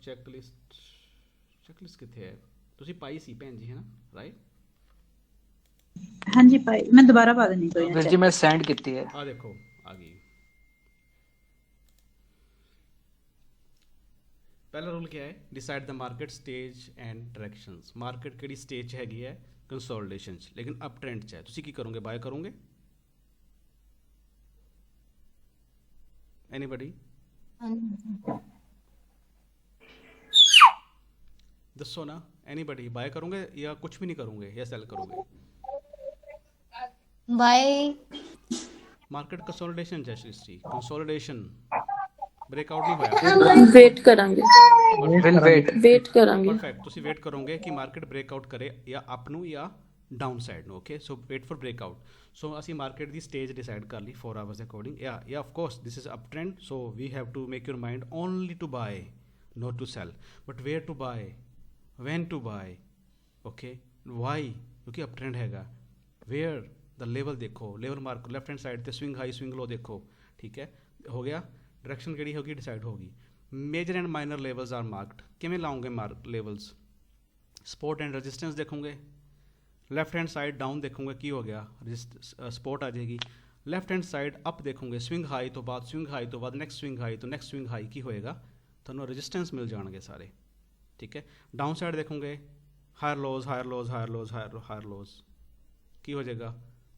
ਚੈੱਕਲਿਸਟ ਕਿੱਥੇ ਹੈ? ਤੁਸੀਂ ਪਾਈ ਸੀ ਭੈਣ ਜੀ ਹੈ ਨਾ, ਰਾਈਟ? ਹਾਂਜੀ ਭਾਈ ਮੈਂ ਦੁਬਾਰਾ ਪਾ ਦੇਣੀ ਕੋਈ ਵੀਰ ਜੀ ਮੈਂ ਸੈਂਡ ਕੀਤੀ ਹੈ। ਆ ਦੇਖੋ ਆ ਗਈ। ਪਹਿਲਾ ਰੂਲ ਕੀ ਹੈ? Decide the market stage and directions. Market ਕਿਹੜੀ ਸਟੇਜ 'ਚ ਹੈਗੀ ਹੈ? ਕੰਸੋਲੀਡੇਸ਼ਨ 'ਚ, ਲੇਕਿਨ ਅਪ ਟ੍ਰੈਂਡ 'ਚ ਹੈ। ਤੁਸੀਂ ਕੀ ਕਰੋਗੇ? ਬਾਏ ਕਰੋਗੇ? ਐਨੀਬਡੀ ਦੱਸੋ ਨਾ। ਐਨੀਬਡੀ ਬਾਏ ਕਰੋਗੇ ਜਾਂ ਕੁਝ ਵੀ ਨਹੀਂ ਕਰੋਗੇ ਜਾਂ ਸੈਲ ਕਰੋਗੇ? ਬਾय। ਮਾਰਕੀਟ ਕੰਸੋਲੀਡੇਸ਼ਨ ਚ ਸ੍ਰਿਸ਼ਟੀ, ਕੰਸੋਲੀਡੇਸ਼ਨ ਬ੍ਰੇਕਆਊਟ ਨਹੀਂ ਹੋਇਆ। ਵੇਟ ਕਰਾਂਗੇ, ਵੇਟ ਕਰਾਂਗੇ। ਪਰਫੈਕਟ। ਤੁਸੀਂ ਵੇਟ ਕਰੋਗੇ ਕਿ ਮਾਰਕੀਟ ਬ੍ਰੇਕਆਊਟ ਕਰੇ ਜਾਂ ਅਪ ਨੂੰ ਜਾਂ ਡਾਊਨ ਸਾਈਡ ਨੂੰ। Okay so wait for breakout. So ਅਸੀਂ ਮਾਰਕੀਟ ਦੀ ਸਟੇਜ ਡਿਸਾਈਡ ਕਰ ਲਈ 4 ਆਵਰਸ ਅਕੋਰਡਿੰਗ। ਜਾਂ of course this is up trend, so we have to make your mind only to buy, not to sell, but where to buy, when to buy, okay, why? क्योंकि up trend हैगा। where the level देखो, level mark left hand side ते swing high swing low देखो। ठीक है हो गया। Direction केड़ी होगी? डिसाइड होगी। Major and minor levels are marked. किमें लाओगे mark levels? Support and resistance देखोगे, लेफ्ट हैंड साइड डाउन देखोगे की हो गया, सपोर्ट आ जाएगी। लेफ्ट हैंड साइड अप देखोगे, स्विंग हाई तो बाद स्विंग हाई तो बाद नेक्स्ट स्विंग हाई तो नेक्स्ट स्विंग हाई की होएगा, ਤੁਹਾਨੂੰ ਰੈਜ਼ਿਸਟੈਂਸ ਮਿਲ ਜਾਣਗੇ ਸਾਰੇ। ਠੀਕ ਹੈ। ਡਾਊਨ ਸਾਈਡ ਦੇਖੋਗੇ, higher lows higher lows higher lows higher lows ਕੀ ਹੋ ਜਾਏਗਾ?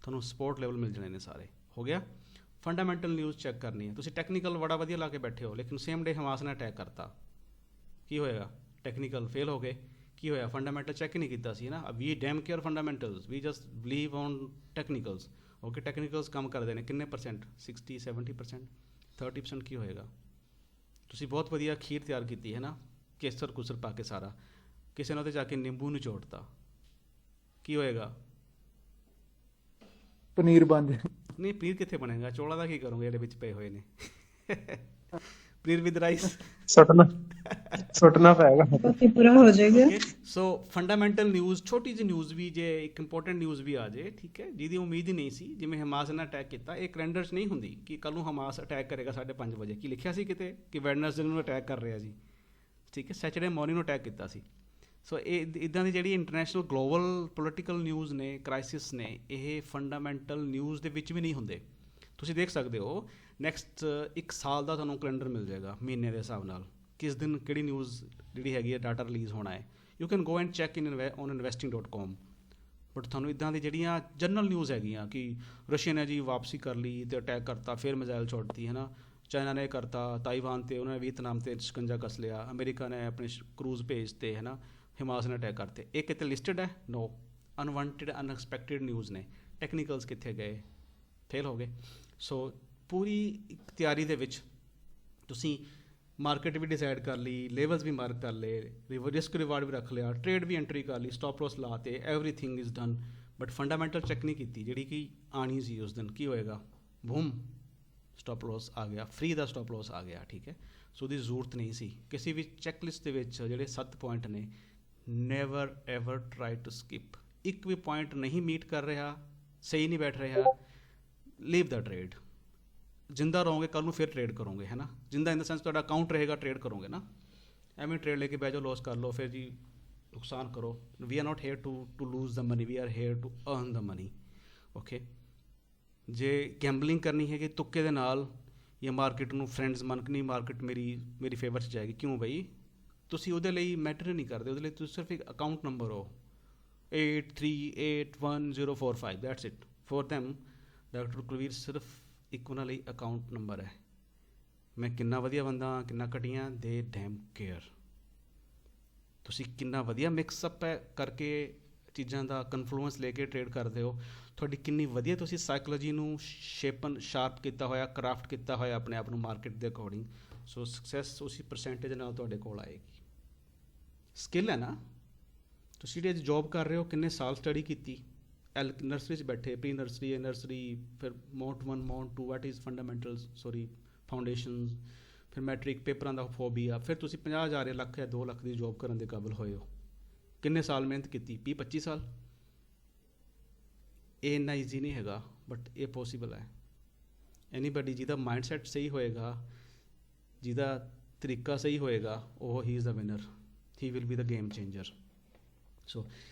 ਤੁਹਾਨੂੰ ਸਪੋਰਟ ਲੈਵਲ ਮਿਲ ਜਾਣੇ ਨੇ ਸਾਰੇ। ਹੋ ਗਿਆ। ਫੰਡਾਮੈਂਟਲ ਨਿਊਜ਼ ਚੈੱਕ ਕਰਨੀ ਹੈ। ਤੁਸੀਂ ਟੈਕਨੀਕਲ ਬੜਾ ਵਧੀਆ ਲਾ ਕੇ ਬੈਠੇ ਹੋ, ਲੇਕਿਨ ਸੇਮ ਡੇ ਹਮਾਸ ਨੇ ਅਟੈਕ ਕਰਤਾ, ਕੀ ਹੋਏਗਾ? ਟੈਕਨੀਕਲ ਫੇਲ ਹੋ ਗਏ। ਕੀ ਹੋਇਆ? ਫੰਡਾਮੈਂਟਲ ਚੈੱਕ ਨਹੀਂ ਕੀਤਾ ਸੀ ਨਾ। We damn care fundamentals, we just believe on technicals. Okay technicals ਕੰਮ ਕਰਦੇ ਨੇ ਕਿੰਨੇ ਪਰਸੈਂਟ? 60 70%, 30% ਕੀ ਹੋਏਗਾ? ਤੁਸੀਂ ਬਹੁਤ ਵਧੀਆ ਖੀਰ ਤਿਆਰ ਕੀਤੀ ਹੈ ਨਾ, ਕੇਸਰ ਕੁਸਰ ਪਾ ਕੇ ਸਾਰਾ, ਕਿਸੇ ਨੇ ਉਹਦੇ ਜਾ ਕੇ ਨਿੰਬੂ ਨਿਚੋੜਤਾ, ਕੀ ਹੋਏਗਾ? ਪਨੀਰ ਬਣ ਜਾਏ। ਨਹੀਂ ਪਨੀਰ ਕਿੱਥੇ ਬਣੇਗਾ? ਚੌਲਾਂ ਦਾ ਕੀ ਕਰੋਗੇ ਜਿਹੜੇ ਵਿੱਚ ਪਏ ਹੋਏ ਨੇ? ਪਨੀਰ ਵਿਦ ਰਾਈਸ ਸੁੱਟਣਾ ਪਏਗਾ, ਕਾਫੀ ਬੁਰਾ ਹੋ ਜਾਏਗਾ। ਸੋ ਫੰਡਾਮੈਂਟਲ ਨਿਊਜ਼, ਛੋਟੀ ਜਿਹੀ ਨਿਊਜ਼ ਵੀ ਜੇ ਇੱਕ ਇੰਪੋਰਟੈਂਟ ਨਿਊਜ਼ ਵੀ ਆ ਜਾਏ, ਠੀਕ ਹੈ, ਜਿਹਦੀ ਉਮੀਦ ਹੀ ਨਹੀਂ ਸੀ, ਜਿਵੇਂ ਹਮਾਸ ਨੇ ਅਟੈਕ ਕੀਤਾ, ਇਹ ਕੈਲੰਡਰ 'ਚ ਨਹੀਂ ਹੁੰਦੀ ਕਿ ਕੱਲ੍ਹ ਨੂੰ ਹਮਾਸ ਅਟੈਕ ਕਰੇਗਾ 5:30 ਵਜੇ। ਕੀ ਲਿਖਿਆ ਸੀ ਕਿਤੇ ਕਿ ਵੈਡਨਸਡੇ ਨੂੰ ਅਟੈਕ ਕਰ ਰਿਹਾ ਜੀ? ਠੀਕ ਹੈ, ਸੈਚਰਡੇ ਮਾਰਨਿੰਗ ਨੂੰ ਅਟੈਕ ਕੀਤਾ ਸੀ। ਸੋ ਇਹ ਇੱਦਾਂ ਦੀ ਜਿਹੜੀ ਇੰਟਰਨੈਸ਼ਨਲ ਗਲੋਬਲ ਪੋਲੀਟੀਕਲ ਨਿਊਜ਼ ਨੇ, ਕ੍ਰਾਈਸਿਸ ਨੇ, ਇਹ ਫੰਡਾਮੈਂਟਲ ਨਿਊਜ਼ ਦੇ ਵਿੱਚ ਵੀ ਨਹੀਂ ਹੁੰਦੇ। ਤੁਸੀਂ ਦੇਖ ਸਕਦੇ ਹੋ ਨੈਕਸਟ 1 ਸਾਲ ਦਾ ਤੁਹਾਨੂੰ ਕੈਲੰਡਰ ਮਿਲ ਜਾਏਗਾ ਮਹੀਨੇ ਦੇ ਹਿਸਾਬ ਨਾਲ, ਕਿਸ ਦਿਨ ਕਿਹੜੀ ਨਿਊਜ਼ ਜਿਹੜੀ ਹੈਗੀ ਹੈ ਡਾਟਾ ਰਿਲੀਜ਼ ਹੋਣਾ ਹੈ। You can go and check on investing.com। But ਤੁਹਾਨੂੰ ਇੱਦਾਂ ਦੀ ਜਿਹੜੀਆਂ ਜਨਰਲ ਨਿਊਜ਼ ਹੈਗੀਆਂ ਕਿ ਰਸ਼ੀਆ ਨੇ ਜੀ ਵਾਪਸੀ ਕਰ ਲਈ ਅਤੇ ਅਟੈਕ ਕਰਤਾ, ਫਿਰ ਮਿਜ਼ਾਈਲ ਛੋੜਤੀ ਹੈ ਨਾ, ਚਾਈਨਾ ਨੇ ਕਰਤਾ, ਤਾਈਵਾਨ 'ਤੇ ਉਹਨਾਂ ਨੇ ਵੀਅਤਨਾਮ 'ਤੇ ਸ਼ਿਕੰਜਾ ਕੱਸ ਲਿਆ, ਅਮਰੀਕਾ ਨੇ ਆਪਣੇ ਕਰੂਜ਼ ਭੇਜਤੇ ਹੈ ਨਾ, ਹਿਮਾਸ ਨੇ ਅਟੈਕ ਕਰਤੇ, ਇਹ ਕਿਤੇ ਲਿਸਟਡ ਹੈ? ਨੋ। ਅਨਵਾਂਟਿਡ ਅਨਐਕਸਪੈਕਟਿਡ ਨਿਊਜ਼ ਨੇ। ਟੈਕਨੀਕਲਸ ਕਿੱਥੇ ਗਏ? ਫੇਲ ਹੋ ਗਏ। ਸੋ ਪੂਰੀ ਇੱਕ ਤਿਆਰੀ ਦੇ ਵਿੱਚ ਤੁਸੀਂ ਮਾਰਕੀਟ ਵੀ ਡਿਸਾਈਡ ਕਰ ਲਈ, ਲੇਵਲਸ ਵੀ ਮਾਰਕ ਕਰ ਲਏ, ਰਿਸਕ ਰਿਵਾਰਡ ਵੀ ਰੱਖ ਲਿਆ, ਟ੍ਰੇਡ ਵੀ ਐਂਟਰੀ ਕਰ ਲਈ, ਸਟਾਪ ਲੋਸ ਲਾ ਤੇ, everything is done, but fundamental check ਨਹੀਂ ਕੀਤੀ ਜਿਹੜੀ ਕਿ ਆਣੀ ਸੀ ਉਸ ਦਿਨ। ਕੀ ਹੋਏਗਾ? ਬੂਮ, ਸਟਾਪ ਲੋਸ ਆ ਗਿਆ, ਫ੍ਰੀ ਦਾ ਸਟਾਪ ਲੋਸ ਆ ਗਿਆ। ਠੀਕ ਹੈ। ਸੋ ਉਹਦੀ ਜ਼ਰੂਰਤ ਨਹੀਂ ਸੀ। ਕਿਸੇ ਵੀ ਚੈੱਕਲਿਸਟ ਦੇ ਵਿੱਚ ਜਿਹੜੇ 7 ਪੁਆਇੰਟ ਨੇ, never ever try to skip. ਇੱਕ ਵੀ ਪੁਆਇੰਟ ਨਹੀਂ ਮੀਟ ਕਰ ਰਿਹਾ, ਸਹੀ ਨਹੀਂ ਬੈਠ ਰਿਹਾ, ਲੀਵ ਦਾ ਟ੍ਰੇਡ। ਜਿੰਦਾ ਰਹੋਗੇ ਕੱਲ੍ਹ ਨੂੰ ਫਿਰ ਟ੍ਰੇਡ ਕਰੋਗੇ, ਹੈ ਨਾ। ਜਿੰਦਾ ਇਨ ਦਾ ਸੈਂਸ ਤੁਹਾਡਾ ਅਕਾਊਂਟ ਰਹੇਗਾ, ਟ੍ਰੇਡ ਕਰੋਗੇ ਨਾ। ਐਵੇਂ ਟ੍ਰੇਡ ਲੈ ਕੇ ਬਹਿ ਜਾਓ, ਲੋਸ ਕਰ ਲਓ, ਫਿਰ ਜੀ ਨੁਕਸਾਨ ਕਰੋ। We are not here to lose the money, we are here to earn the money. Okay. ਜੇ ਗੈਂਬਲਿੰਗ ਕਰਨੀ ਹੈਗੀ ਤੁੱਕੇ ਦੇ ਨਾਲ ਜਾਂ ਮਾਰਕੀਟ ਨੂੰ ਫਰੈਂਡਸ ਮੰਨ ਕੇ ਨਹੀਂ ਮਾਰਕੀਟ ਮੇਰੀ ਫੇਵਰ 'ਚ ਜਾਏਗੀ। ਕਿਉਂ ਬਈ? ਤੁਸੀਂ ਉਹਦੇ ਲਈ ਮੈਟਰ ਨਹੀਂ ਕਰਦੇ, ਉਹਦੇ ਲਈ ਤੁਸੀਂ ਸਿਰਫ ਇੱਕ ਅਕਾਊਂਟ ਨੰਬਰ ਹੋ। 83811045 that's it for them। Doctor Kulvir ਸਿਰਫ ਇੱਕ ਉਹਨਾਂ ਲਈ ਅਕਾਊਂਟ ਨੰਬਰ ਹੈ। ਮੈਂ ਕਿੰਨਾ ਵਧੀਆ ਬੰਦਾ ਹਾਂ, ਕਿੰਨਾ ਘਟੀਆ, ਦੇ ਡੈਮ ਕੇਅਰ। ਤੁਸੀਂ ਕਿੰਨਾ ਵਧੀਆ ਮਿਕਸਅਪ ਹੈ ਕਰਕੇ ਚੀਜ਼ਾਂ ਦਾ ਕਨਫਲੂਐਂਸ ਲੈ ਕੇ ਟ੍ਰੇਡ ਕਰਦੇ ਹੋ, ਤੁਹਾਡੀ ਕਿੰਨੀ ਵਧੀਆ ਤੁਸੀਂ ਸਾਈਕੋਲੋਜੀ ਨੂੰ ਸ਼ਾਰਪ ਕੀਤਾ ਹੋਇਆ, ਕਰਾਫਟ ਕੀਤਾ ਹੋਇਆ ਆਪਣੇ ਆਪ ਨੂੰ ਮਾਰਕੀਟ ਦੇ ਅਕੋਰਡਿੰਗ। ਸੋ ਸਕਸੈਸ ਉਸੇ ਪਰਸੈਂਟੇਜ ਨਾਲ ਤੁਹਾਡੇ ਕੋਲ ਆਏਗੀ। ਸਕਿੱਲ ਹੈ ਨਾ। ਤੁਸੀਂ ਜਿਹੜੇ ਅੱਜ ਜੋਬ ਕਰ ਰਹੇ ਹੋ, ਕਿੰਨੇ ਸਾਲ ਸਟੱਡੀ ਕੀਤੀ? ਨਰਸਰੀ 'ਚ ਬੈਠੇ, ਪ੍ਰੀ ਨਰਸਰੀ, ਨਰਸਰੀ, ਫਿਰ ਮੌਂਟ 1 ਮੌਂਟ 2, ਵਾਟ ਇਜ਼ ਫੰਡਾਮੈਂਟਲਸ, ਫਾਊਂਡੇਸ਼ਨਸ, ਫਿਰ ਮੈਟ੍ਰਿਕ ਪੇਪਰਾਂ ਦਾ ਫੋਬੀਆ, ਫਿਰ ਤੁਸੀਂ 50,000 ਜਾਂ ਲੱਖ ਜਾਂ 2 ਲੱਖ ਦੀ ਜੋਬ ਕਰਨ ਦੇ ਕਾਬਿਲ ਹੋਏ ਹੋ। ਕਿੰਨੇ ਸਾਲ ਮਿਹਨਤ ਕੀਤੀ? 20-25 ਸਾਲ। ਇਹ ਇੰਨਾ ਈਜ਼ੀ ਨਹੀਂ ਹੈਗਾ, ਬਟ ਇਹ ਪੋਸੀਬਲ ਹੈ। ਐਨੀਬਡੀ ਜਿਹਦਾ ਮਾਈਂਡ ਸੈਟ ਸਹੀ ਹੋਏਗਾ, ਜਿਹਦਾ ਤਰੀਕਾ ਸਹੀ ਹੋਏਗਾ, ਉਹ ਹੀ is the winner, he will be the game changer. So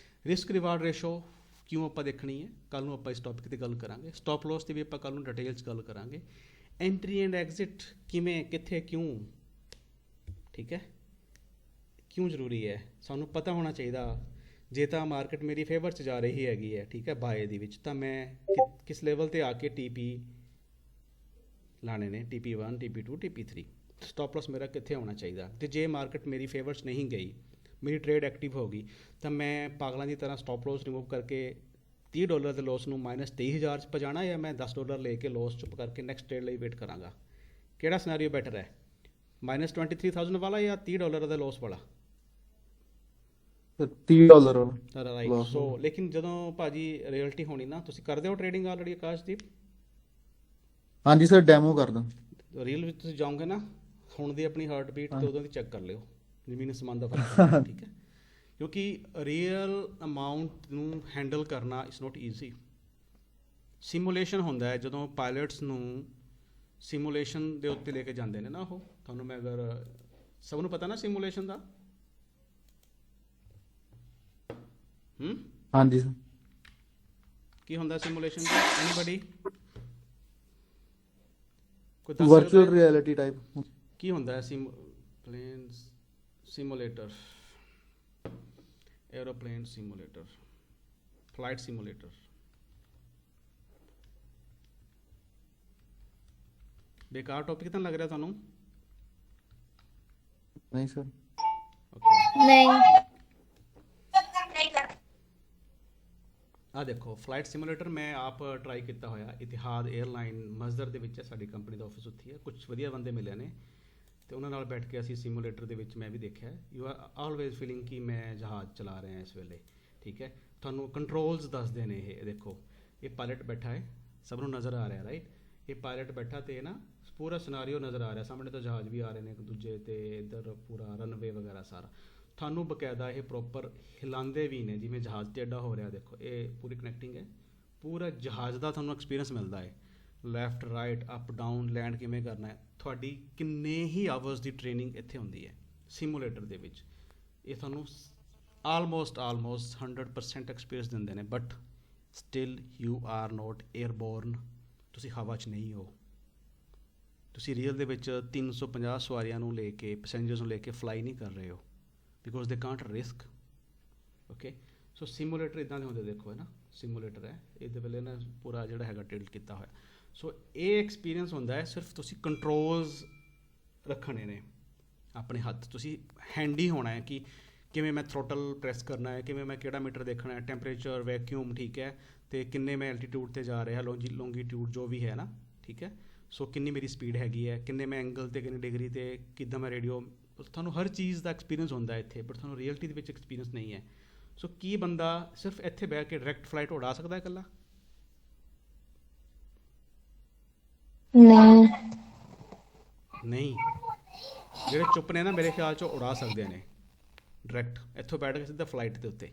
risk reward ratio ਕਿਉਂ ਆਪਾਂ ਦੇਖਣੀ ਹੈ, ਕੱਲ੍ਹ ਨੂੰ ਆਪਾਂ ਇਸ ਟੌਪਿਕ 'ਤੇ ਗੱਲ ਕਰਾਂਗੇ। ਸਟਾਪ ਲੋਸ 'ਤੇ ਵੀ ਆਪਾਂ ਕੱਲ੍ਹ ਨੂੰ ਡਿਟੇਲ 'ਚ ਗੱਲ ਕਰਾਂਗੇ। ਐਂਟਰੀ ਐਂਡ ਐਗਜ਼ਿਟ ਕਿਵੇਂ, ਕਿੱਥੇ, ਕਿਉਂ, ਠੀਕ ਹੈ, ਕਿਉਂ ਜ਼ਰੂਰੀ ਹੈ, ਸਾਨੂੰ ਪਤਾ ਹੋਣਾ ਚਾਹੀਦਾ। ਜੇ ਤਾਂ ਮਾਰਕੀਟ ਮੇਰੀ ਫੇਵਰ 'ਚ ਜਾ ਰਹੀ ਹੈਗੀ ਹੈ, ਠੀਕ ਹੈ, ਬਾਏ ਦੇ ਵਿੱਚ, ਤਾਂ ਮੈਂ ਕਿਸ ਲੈਵਲ 'ਤੇ ਆ ਕੇ TP ਲਾਣੇ ਨੇ, TP1, TP2, TP3। Stop loss ਮੇਰਾ ਕਿੱਥੇ ਹੋਣਾ ਚਾਹੀਦਾ। ਅਤੇ ਜੇ ਮਾਰਕੀਟ ਮੇਰੀ ਫੇਵਰ 'ਚ ਨਹੀਂ ਗਈ, ਮੇਰੀ ਟ੍ਰੇਡ ਐਕਟਿਵ ਹੋ ਗਈ, ਤਾਂ ਮੈਂ ਪਾਗਲਾਂ ਦੀ ਤਰ੍ਹਾਂ ਸਟਾਪ ਲੋਸ ਰਿਮੂਵ ਕਰਕੇ $30 ਦੇ ਲੋਸ ਨੂੰ -23,000 'ਚ ਪਜਾਣਾ, ਜਾਂ ਮੈਂ $10 ਲੈ ਕੇ ਲੋਸ ਚੁੱਪ ਕਰਕੇ ਨੈਕਸਟ ਟ੍ਰੇਡ ਲਈ ਵੇਟ ਕਰਾਂਗਾ। ਕਿਹੜਾ ਸਿਨੈਰੀਓ ਬੈਟਰ ਹੈ, -23,000 ਵਾਲਾ ਜਾਂ $30 ਦਾ ਲੋਸ ਵਾਲਾ? $30 ਰਾਈਟ। ਸੋ ਲੇਕਿਨ ਜਦੋਂ ਭਾਜੀ ਰਿਅਲਟੀ ਹੋਣੀ ਨਾ, ਤੁਸੀਂ ਕਰਦੇ ਹੋ ਟ੍ਰੇਡਿੰਗ ਆਲਰੇਡੀ ਆਕਾਸ਼ਦੀਪ? ਹਾਂਜੀ ਸਰ, ਡੈਮੋ ਕਰਦਾ। ਰੀਅਲ ਵਿੱਚ ਤੁਸੀਂ ਜਾਓਗੇ ਨਾ, ਹੁਣ ਦੀ ਆਪਣੀ ਹਾਰਟ ਬੀਟ ਤੇ ਉਦੋਂ ਦੀ ਚੈੱਕ ਕਰ ਲਿਓ, ਜ਼ਮੀਨ ਅਸਮਾਨ ਦਾ ਫਰਕ ਹੈ, ਠੀਕ ਹੈ। ਕਿਉਂਕਿ ਰੀਅਲ ਅਮਾਊਂਟ ਨੂੰ ਹੈਂਡਲ ਕਰਨਾ ਇਟਸ ਨੋਟ ਈਜ਼ੀ। ਸਿਮੂਲੇਸ਼ਨ ਹੁੰਦਾ ਹੈ, ਜਦੋਂ ਪਾਇਲਟਸ ਨੂੰ ਸਿਮੂਲੇਸ਼ਨ ਦੇ ਉੱਤੇ ਲੈ ਕੇ ਜਾਂਦੇ ਨੇ ਨਾ, ਉਹ ਤੁਹਾਨੂੰ ਮੈਂ ਅਗਰ ਸਭ ਨੂੰ ਪਤਾ ਨਾ ਸਿਮੂਲੇਸ਼ਨ ਦਾ। ਹਾਂਜੀ ਸਰ। ਕੀ ਹੁੰਦਾ ਸਿਮੂਲੇਸ਼ਨ ਦਾ? ਐਨੀਬਡੀ ਕੋਈ ਦੱਸ ਵਰਚੁਅਲ ਰਿਐਲਿਟੀ ਟਾਈਪ। ਕੀ ਹੁੰਦਾ ਹੈ simulator? Aeroplane simulator, flight simulator. बेकार टॉपिक तो लग रहा थानू? नहीं सर। नहीं। ਆ ਦੇਖੋ ਫਲਾਈਟ ਸਿਮੂਲੇਟਰ ਮੈਂ ਆਪ ਟਰਾਈ ਕੀਤਾ ਹੋਇਆ। ਇਤਿਹਾਦ 에ਅਰਲਾਈਨ ਮਸਦਰ ਦੇ ਵਿੱਚ ਹੈ, ਸਾਡੀ ਕੰਪਨੀ ਦਾ ਆਫਿਸ ਉੱਥੇ ਹੈ। ਕੁਝ ਵਧੀਆ ਬੰਦੇ ਮਿਲੇ ਨੇ ਅਤੇ ਉਹਨਾਂ ਨਾਲ ਬੈਠ ਕੇ ਅਸੀਂ ਸਿਮੂਲੇਟਰ ਦੇ ਵਿੱਚ ਮੈਂ ਵੀ ਦੇਖਿਆ। ਯੂ ਆਰ ਆਲਵੇਜ਼ ਫੀਲਿੰਗ ਕਿ ਮੈਂ ਜਹਾਜ਼ ਚਲਾ ਰਿਹਾ ਇਸ ਵੇਲੇ, ਠੀਕ ਹੈ। ਤੁਹਾਨੂੰ ਕੰਟਰੋਲਸ ਦੱਸਦੇ ਨੇ। ਇਹ ਦੇਖੋ, ਇਹ ਪਾਇਲਟ ਬੈਠਾ ਹੈ, ਸਭ ਨੂੰ ਨਜ਼ਰ ਆ ਰਿਹਾ, ਰਾਈਟ। ਇਹ ਪਾਇਲਟ ਬੈਠਾ ਅਤੇ ਨਾ ਪੂਰਾ ਸਿਨਾਰੀਓ ਨਜ਼ਰ ਆ ਰਿਹਾ, ਸਾਹਮਣੇ ਤੋਂ ਜਹਾਜ਼ ਵੀ ਆ ਰਹੇ ਨੇ ਇੱਕ ਦੂਜੇ, ਅਤੇ ਇੱਧਰ ਪੂਰਾ ਰਨਵੇ ਵਗੈਰਾ ਸਾਰਾ ਤੁਹਾਨੂੰ ਬਕਾਇਦਾ ਇਹ ਪ੍ਰੋਪਰ ਹਿਲਾਉਂਦੇ ਵੀ ਨੇ, ਜਿਵੇਂ ਜਹਾਜ਼ ਟੇਢਾ ਹੋ ਰਿਹਾ। ਦੇਖੋ ਇਹ ਪੂਰੀ ਕਨੈਕਟਿੰਗ ਹੈ, ਪੂਰਾ ਜਹਾਜ਼ ਦਾ ਤੁਹਾਨੂੰ ਐਕਸਪੀਰੀਅੰਸ ਮਿਲਦਾ ਹੈ। Left right up down land ਕਿਵੇਂ ਕਰਨਾ ਹੈ। ਤੁਹਾਡੀ ਕਿੰਨੇ ਹੀ ਆਵਰਸ ਦੀ ਟ੍ਰੇਨਿੰਗ ਇੱਥੇ ਹੁੰਦੀ ਹੈ ਸਿਮੂਲੇਟਰ ਦੇ ਵਿੱਚ। ਇਹ ਤੁਹਾਨੂੰ ਆਲਮੋਸਟ 100% ਐਕਸਪੀਰੀਅੰਸ ਦਿੰਦੇ ਨੇ। But still you are not airborne. ਤੁਸੀਂ ਹਵਾ 'ਚ ਨਹੀਂ ਹੋ। ਤੁਸੀਂ ਰੀਅਲ ਦੇ ਵਿੱਚ 350 ਸਵਾਰੀਆਂ ਨੂੰ ਲੈ ਕੇ, ਪੈਸੇਂਜਰਸ ਨੂੰ ਲੈ ਕੇ ਫਲਾਈ ਨਹੀਂ ਕਰ ਰਹੇ ਹੋ, because they can't risk. Okay, so simulator ਇੱਦਾਂ ਦੇ ਹੁੰਦੇ। ਦੇਖੋ ਹੈ ਨਾ, ਸਿਮੂਲੇਟਰ ਹੈ, ਇਹਦੇ ਵੇਲੇ ਨਾ ਪੂਰਾ ਜਿਹੜਾ ਹੈਗਾ ਟਿਲਟ ਕੀਤਾ ਹੋਇਆ। ਸੋ ਇਹ ਐਕਸਪੀਰੀਅੰਸ ਹੁੰਦਾ ਹੈ, ਸਿਰਫ ਤੁਸੀਂ ਕੰਟਰੋਲਸ ਰੱਖਣੇ ਨੇ ਆਪਣੇ ਹੱਥ। ਤੁਸੀਂ ਹੈਂਡੀ ਹੋਣਾ ਹੈ ਕਿ ਕਿਵੇਂ ਮੈਂ ਥਰੋਟਲ ਪ੍ਰੈਸ ਕਰਨਾ ਹੈ, ਕਿਵੇਂ ਮੈਂ ਕਿਹੜਾ ਮੀਟਰ ਦੇਖਣਾ ਹੈ, ਟੈਂਪਰੇਚਰ, ਵੈਕਿਊਮ, ਠੀਕ ਹੈ, ਅਤੇ ਕਿੰਨੇ ਮੈਂ ਐਲਟੀਟਿਊਡ 'ਤੇ ਜਾ ਰਿਹਾ, ਲੌਂਗੀਟਿਊਡ ਜੋ ਵੀ ਹੈ ਨਾ, ਠੀਕ ਹੈ। ਸੋ ਕਿੰਨੀ ਮੇਰੀ ਸਪੀਡ ਹੈਗੀ ਹੈ, ਕਿੰਨੇ ਮੈਂ ਐਂਗਲ 'ਤੇ, ਕਿੰਨੀ ਡਿਗਰੀ 'ਤੇ, ਕਿੱਦਾਂ ਮੈਂ ਰੇਡੀਓ। ਤੁਹਾਨੂੰ ਹਰ ਚੀਜ਼ ਦਾ ਐਕਸਪੀਰੀਅੰਸ ਹੁੰਦਾ ਇੱਥੇ, ਬਟ ਤੁਹਾਨੂੰ ਰੀਅਲਟੀ ਦੇ ਵਿੱਚ ਐਕਸਪੀਰੀਅੰਸ ਨਹੀਂ ਹੈ। ਸੋ ਕੀ ਬੰਦਾ ਸਿਰਫ ਇੱਥੇ ਬਹਿ ਕੇ ਡਾਇਰੈਕਟ ਫਲਾਈਟ ਉਡਾ ਸਕਦਾ ਹੈ ਇਕੱਲਾ? ਨਹੀਂ। ਜਿਹੜੇ ਚੁੱਪ ਨੇ ਨਾ, ਮੇਰੇ ਖਿਆਲ 'ਚ ਉਡਾ ਸਕਦੇ ਨੇ ਡਾਇਰੈਕਟ ਇੱਥੋਂ ਬੈਠ ਕੇ ਸਿੱਧਾ ਫਲਾਈਟ ਦੇ ਉੱਤੇ,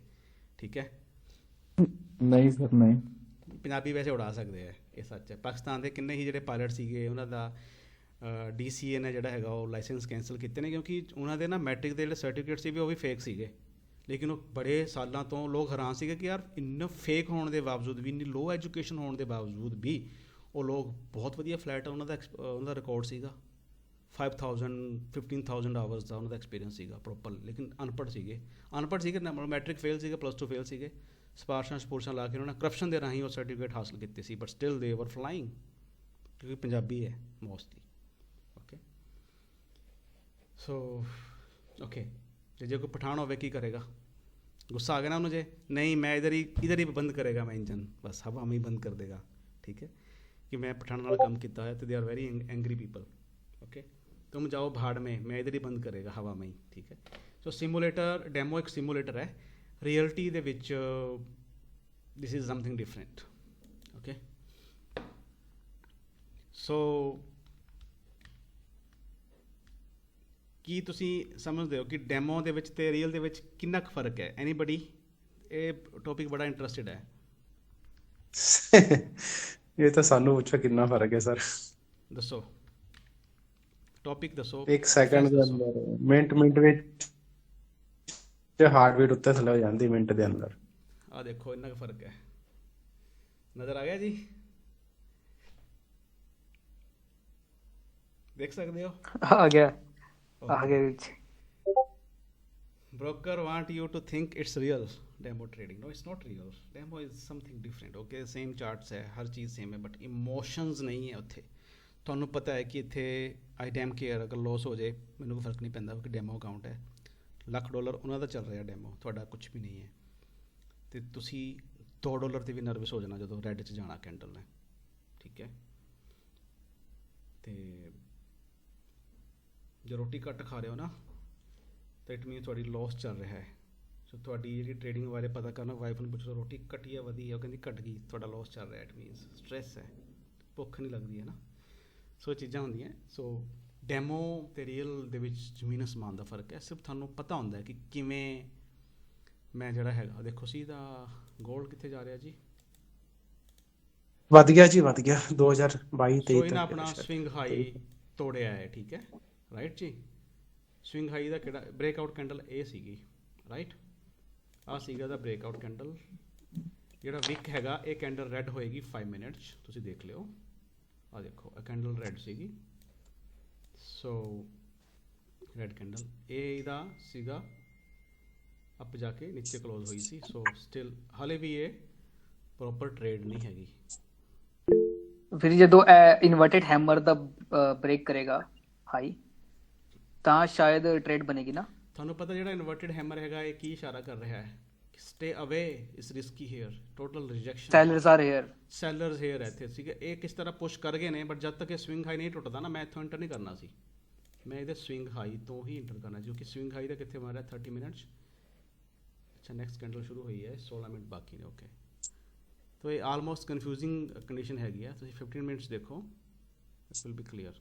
ਠੀਕ ਹੈ। ਨਹੀਂ ਸਰ, ਨਹੀਂ। ਪੰਜਾਬੀ ਵੈਸੇ ਉਡਾ ਸਕਦੇ ਆ, ਇਹ ਸੱਚ ਹੈ। ਪਾਕਿਸਤਾਨ ਦੇ ਕਿੰਨੇ ਹੀ ਜਿਹੜੇ ਪਾਇਲਟ ਸੀਗੇ, ਉਹਨਾਂ ਦਾ DCA ਨੇ ਜਿਹੜਾ ਹੈਗਾ ਉਹ ਲਾਇਸੈਂਸ ਕੈਂਸਲ ਕੀਤੇ ਨੇ, ਕਿਉਂਕਿ ਉਹਨਾਂ ਦੇ ਨਾ ਮੈਟ੍ਰਿਕ ਦੇ ਜਿਹੜੇ ਸਰਟੀਫਿਕੇਟ ਸੀ ਉਹ ਵੀ ਫੇਕ ਸੀਗੇ। ਲੇਕਿਨ ਉਹ ਬੜੇ ਸਾਲਾਂ ਤੋਂ ਲੋਕ ਹੈਰਾਨ ਸੀਗੇ ਕਿ ਯਾਰ ਇੰਨਾ ਫੇਕ ਹੋਣ ਦੇ ਬਾਵਜੂਦ ਵੀ, ਇੰਨੀ ਲੋ ਐਜੂਕੇਸ਼ਨ ਹੋਣ ਦੇ ਬਾਵਜੂਦ ਵੀ ਉਹ ਲੋਕ ਬਹੁਤ ਵਧੀਆ ਫਲੈਟ ਉਹਨਾਂ ਦਾ ਉਹਨਾਂ ਦਾ ਰਿਕਾਰਡ ਸੀਗਾ 5000 15000 ਆਵਰਸ ਦਾ ਉਹਨਾਂ ਦਾ ਐਕਸਪੀਰੀਅੰਸ ਸੀਗਾ ਪ੍ਰੋਪਰ, ਲੇਕਿਨ ਅਨਪੜ੍ਹ ਸੀਗੇ ਮੈਟ੍ਰਿਕ ਫੇਲ ਸੀਗੇ, +2 ਫੇਲ ਸੀਗੇ, ਸਪਾਰਸ਼ਾਂ ਲਾ ਕੇ ਉਹਨਾਂ ਨੇ ਕਰਪਸ਼ਨ ਦੇ ਰਾਹੀਂ ਉਹ ਸਰਟੀਫਿਕੇਟ ਹਾਸਲ ਕੀਤੇ ਸੀ, ਬਟ ਸਟਿਲ ਦੇ ਵਰ ਫਲਾਈਂਗ, ਕਿਉਂਕਿ ਪੰਜਾਬੀ ਹੈ ਮੋਸਟਲੀ। ਓਕੇ ਸੋ ਓਕੇ, ਤੇ ਜੇ ਕੋਈ ਪਠਾਨ ਹੋਵੇ ਕੀ ਕਰੇਗਾ? गुस्सा आ गया ना मुझे, नहीं मैं इधर ही बंद करेगा मैं इंजन, बस हवा में ही बंद कर देगा। ठीक है कि मैं पठान वाला काम किया है, तो they are very angry people. Okay तुम जाओ भाड़ में, मैं इधर ही बंद करेगा हवा में ही। ठीक है सो सिमुलेटर डेमो एक सिमुलेटर है, रियलिटी ਦੇ ਵਿੱਚ this is something different. Okay so ਕੀ ਤੁਸੀਂ ਸਮਝਦੇ ਹੋ ਕਿ ਡੈਮੋ ਦੇ ਵਿੱਚ ਤੇ ਰੀਅਲ ਦੇ ਵਿੱਚ ਕਿੰਨਾ ਕੁ ਫਰਕ ਹੈ? ਐਨੀਬਡੀ? ਇਹ ਟੌਪਿਕ ਬੜਾ ਇੰਟਰਸਟਿਡ ਹੈ। ਇਹ ਤਾਂ ਸਾਨੂੰ ਪੁੱਛੋ ਕਿੰਨਾ ਫਰਕ ਹੈ ਸਰ। ਦੱਸੋ ਟੌਪਿਕ ਦੱਸੋ। 1 ਸੈਕਿੰਡ ਦੇ ਅੰਦਰ ਮਿੰਟ ਵਿੱਚ ਹਾਰਟ ਬੀਟ ਉੱਤੇ ਥੱਲੇ ਹੋ ਜਾਂਦੀ ਮਿੰਟ ਦੇ ਅੰਦਰ। ਆ ਦੇਖੋ ਇੰਨਾ ਕੁ ਫਰਕ ਹੈ, ਨਜ਼ਰ ਆ ਗਿਆ ਜੀ? ਦੇਖ ਸਕਦੇ ਹੋ? ਆ ਗਿਆ आगे broker want you to think it's real demo trading. No, it's not real. Demo is something different. Okay same charts है, हर चीज़ सेम है, but emotions नहीं है उत्थे। ਤੁਹਾਨੂੰ ਪਤਾ ਹੈ ਕਿ ਇੱਥੇ ਆਈ ਡੈਮ ਕੇਅਰ ਅਗਰ ਲੋਸ ਹੋ ਜਾਏ ਮੈਨੂੰ ਕੋਈ ਫਰਕ ਨਹੀਂ ਪੈਂਦਾ, ਕਿਉਂਕਿ ਡੈਮੋ ਅਕਾਊਂਟ ਹੈ, $1,00,000 ਉਹਨਾਂ ਦਾ ਚੱਲ ਰਿਹਾ ਡੈਮੋ, ਤੁਹਾਡਾ ਕੁਝ ਵੀ ਨਹੀਂ ਹੈ। ਤੇ ਤੁਸੀਂ $2 ਤੇ ਵੀ ਨਰਵਸ ਹੋ ਜਾਣਾ ਜਦੋਂ ਰੈੱਡ 'ਚ ਜਾਣਾ ਕੈਂਡਲ ਨੇ। ਠੀਕ ਹੈ ਤੇ ਜੇ ਰੋਟੀ ਘੱਟ ਖਾ ਰਹੇ ਹੋ ਨਾ ਤਾਂ ਇਟ ਮੀਨਸ ਤੁਹਾਡੀ ਲੋਸ ਚੱਲ ਰਿਹਾ ਹੈ। ਸੋ ਤੁਹਾਡੀ ਜਿਹੜੀ ਟ੍ਰੇਡਿੰਗ ਬਾਰੇ ਪਤਾ ਕਰਨਾ, ਵਾਈਫ ਨੂੰ ਪੁੱਛੋ ਰੋਟੀ ਘਟੀ ਹੈ ਵਧੀ ਹੈ, ਉਹ ਕਹਿੰਦੀ ਘਟ ਗਈ, ਤੁਹਾਡਾ ਲੋਸ ਚੱਲ ਰਿਹਾ, ਇਟ ਮੀਨਸ ਸਟ੍ਰੈਸ ਹੈ, ਭੁੱਖ ਨਹੀਂ ਲੱਗਦੀ ਹੈ ਨਾ। ਸੋ ਚੀਜ਼ਾਂ ਹੁੰਦੀਆਂ। ਸੋ ਡੈਮੋ ਅਤੇ ਰੀਅਲ ਦੇ ਵਿੱਚ ਜ਼ਮੀਨ ਅਸਮਾਨ ਦਾ ਫਰਕ ਹੈ। ਸਿਰਫ ਤੁਹਾਨੂੰ ਪਤਾ ਹੁੰਦਾ ਕਿ ਕਿਵੇਂ ਮੈਂ ਜਿਹੜਾ ਹੈਗਾ, ਦੇਖੋ ਸਿੱਧਾ ਗੋਲਡ ਕਿੱਥੇ ਜਾ ਰਿਹਾ ਜੀ? ਵਧ ਗਿਆ ਜੀ, ਵਧ ਗਿਆ 2022-23 ਸੋ ਇਹਨਾਂ ਆਪਣਾ ਸਵਿੰਗ ਹਾਈ ਤੋੜਿਆ ਹੈ। ਠੀਕ ਹੈ ਰਾਈਟ ਜੀ, ਸਵਿੰਗ ਹਾਈ ਦਾ ਕਿਹੜਾ ਬ੍ਰੇਕਆਊਟ ਕੈਂਡਲ ਇਹ ਸੀਗੀ, ਰਾਈਟ? ਆਹ ਸੀਗਾ ਦਾ ਬ੍ਰੇਕਆਊਟ ਕੈਂਡਲ। ਜਿਹੜਾ ਵਿਕ ਹੈਗਾ ਇਹ ਕੈਂਡਲ ਰੈੱਡ ਹੋਏਗੀ 5 ਮਿੰਟ 'ਚ, ਤੁਸੀਂ ਦੇਖ ਲਿਓ। ਆਹ ਦੇਖੋ ਇਹ ਕੈਂਡਲ ਰੈੱਡ ਸੀਗੀ, ਸੋ ਰੈੱਡ ਕੈਂਡਲ ਇਹ ਇਹਦਾ ਸੀਗਾ ਅੱਪ ਜਾ ਕੇ ਨੀਚੇ ਕਲੋਜ਼ ਹੋਈ ਸੀ। ਸੋ ਸਟਿਲ ਹਾਲੇ ਵੀ ਇਹ ਪ੍ਰੋਪਰ ਟ੍ਰੇਡ ਨਹੀਂ ਹੈਗੀ। ਫਿਰ ਜਦੋਂ ਇਨਵਰਟਡ ਹੈਮਰ ਦਾ ਬ੍ਰੇਕ ਕਰੇਗਾ ਹਾਈ ਤਾਂ ਸ਼ਾਇਦ ਟ੍ਰੇਡ ਬਣੇਗੀ ਨਾ। ਤੁਹਾਨੂੰ ਪਤਾ ਜਿਹੜਾ ਇਨਵਰਟਡ ਹੈਮਰ ਹੈਗਾ ਇਹ ਕੀ ਇਸ਼ਾਰਾ ਕਰ ਰਿਹਾ ਹੈ? Stay away is risky here, total rejection, sellers are here, sellers here ਇੱਥੇ ਸੀਗੇ। ਇਹ ਕਿਸ ਤਰ੍ਹਾਂ ਪੁਸ਼ ਕਰ ਗਏ ਨੇ, ਬਟ ਜਦ ਤੱਕ ਇਹ ਸਵਿੰਗ ਹਾਈ ਨਹੀਂ ਟੁੱਟਦਾ ਨਾ ਮੈਂ ਇੱਥੋਂ ਇੰਟਰ ਨਹੀਂ ਕਰਨਾ ਸੀ, ਮੈਂ ਇਹਦੇ ਸਵਿੰਗ ਹਾਈ ਤੋਂ ਹੀ ਇੰਟਰ ਕਰਨਾ, ਕਿਉਂਕਿ ਸਵਿੰਗ ਹਾਈ ਦਾ ਕਿੱਥੇ ਮਾਰਿਆ 30 ਮਿੰਟ 'ਚ। ਅੱਛਾ ਨੈਕਸਟ ਕੈਂਡਲ ਸ਼ੁਰੂ ਹੋਈ ਹੈ, 16 ਮਿੰਟ ਬਾਕੀ ਨੇ। ਓਕੇ ਤੋ ਇਹ ਆਲਮੋਸਟ ਕਨਫਿਊਜ਼ਿੰਗ ਕੰਡੀਸ਼ਨ ਹੈਗੀ ਆ, ਤੁਸੀਂ 15 ਮਿੰਟਸ ਦੇਖੋ, ਇਟ ਵਿਲ ਬੀ ਕਲੀਅਰ।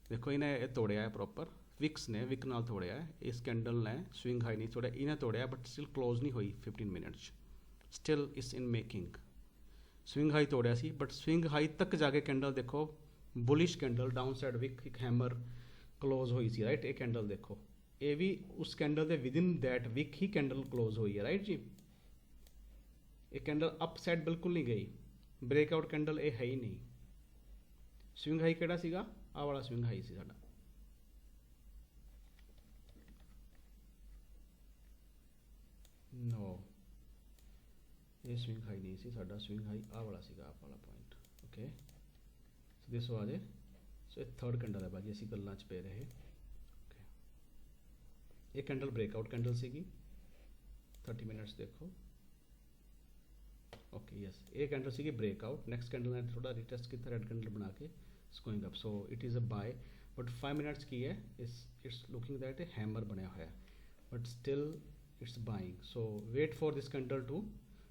ਦੇਖੋ ਇਹਨੇ ਇਹ ਤੋੜਿਆ ਹੈ ਪ੍ਰੋਪਰ, ਵਿਕਸ ਨੇ ਵਿਕ ਨਾਲ ਤੋੜਿਆ ਹੈ, ਇਸ ਕੈਂਡਲ ਨੇ ਸਵਿੰਗ ਹਾਈ ਨਹੀਂ ਤੋੜਿਆ, ਇਹਨੇ ਤੋੜਿਆ, ਬਟ ਸਟਿਲ ਕਲੋਜ਼ ਨਹੀਂ ਹੋਈ 15 ਮਿੰਟ 'ਚ, still it's in making. Swing high ਤੋੜਿਆ ਸੀ, ਬਟ ਸਵਿੰਗ ਹਾਈ ਤੱਕ ਜਾ ਕੇ ਕੈਂਡਲ ਦੇਖੋ ਬੁਲਿਸ਼ ਕੈਂਡਲ ਡਾਊਨ ਸਾਈਡ ਵਿਕ ਇੱਕ ਹੈਮਰ ਕਲੋਜ਼ ਹੋਈ ਸੀ, ਰਾਈਟ? ਇਹ ਕੈਂਡਲ ਦੇਖੋ, ਇਹ ਵੀ ਉਸ ਕੈਂਡਲ ਦੇ ਵਿਦਿਨ ਦੈਟ ਵਿਕ ਹੀ ਕੈਂਡਲ ਕਲੋਜ਼ ਹੋਈ ਹੈ, ਰਾਈਟ ਜੀ? ਇਹ ਕੈਂਡਲ ਅਪ ਸਾਈਡ ਬਿਲਕੁਲ ਨਹੀਂ ਗਈ, ਬ੍ਰੇਕਆਊਟ ਕੈਂਡਲ ਇਹ ਹੈ ਹੀ ਨਹੀਂ। ਸਵਿੰਗ ਹਾਈ ਕਿਹੜਾ ਸੀਗਾ? ਆਹ ਵਾਲਾ ਸਵਿੰਗ ਹਾਈ ਸੀ ਸਾਡਾ। ਨੋ ਇਹ ਸਵਿੰਗ ਹਾਈ ਨਹੀਂ ਸੀ ਸਾਡਾ, ਸਵਿੰਗ ਹਾਈ ਆਹ ਵਾਲਾ ਸੀਗਾ, ਆਹ ਵਾਲਾ ਪੁਆਇੰਟ। ਓਕੇ ਸੋ ਦਿਸ ਵਾਜ ਇਟ। ਸੋ ਇਹ ਥਰਡ ਕੈਂਡਲ ਹੈ ਬਾਜੀ, ਅਸੀਂ ਗੱਲਾਂ 'ਚ ਪਏ ਰਹੇ। ਓਕੇ ਇਹ ਕੈਂਡਲ ਬ੍ਰੇਕਆਊਟ ਕੈਂਡਲ ਸੀਗੀ, 30 ਮਿੰਟਸ ਦੇਖੋ। ਓਕੇ ਯੈਸ ਇਹ ਕੈਂਡਲ ਸੀਗੀ ਬ੍ਰੇਕਆਊਟ, ਨੈਕਸਟ ਕੈਂਡਲ ਨੇ ਥੋੜਾ ਰੀਟੈਸਟ ਕੀਤਾ ਰੈਡ ਕੈਂਡਲ ਬਣਾ ਕੇ, it's going up, so it is a buy. But 5 minutes ਕੀ ਹੈ, ਇਟਸ ਲੁਕਿੰਗ ਦੈਟ ਇਹ ਹੈਮਰ ਬਣਿਆ ਹੋਇਆ, but still it's buying. So wait for this candle to,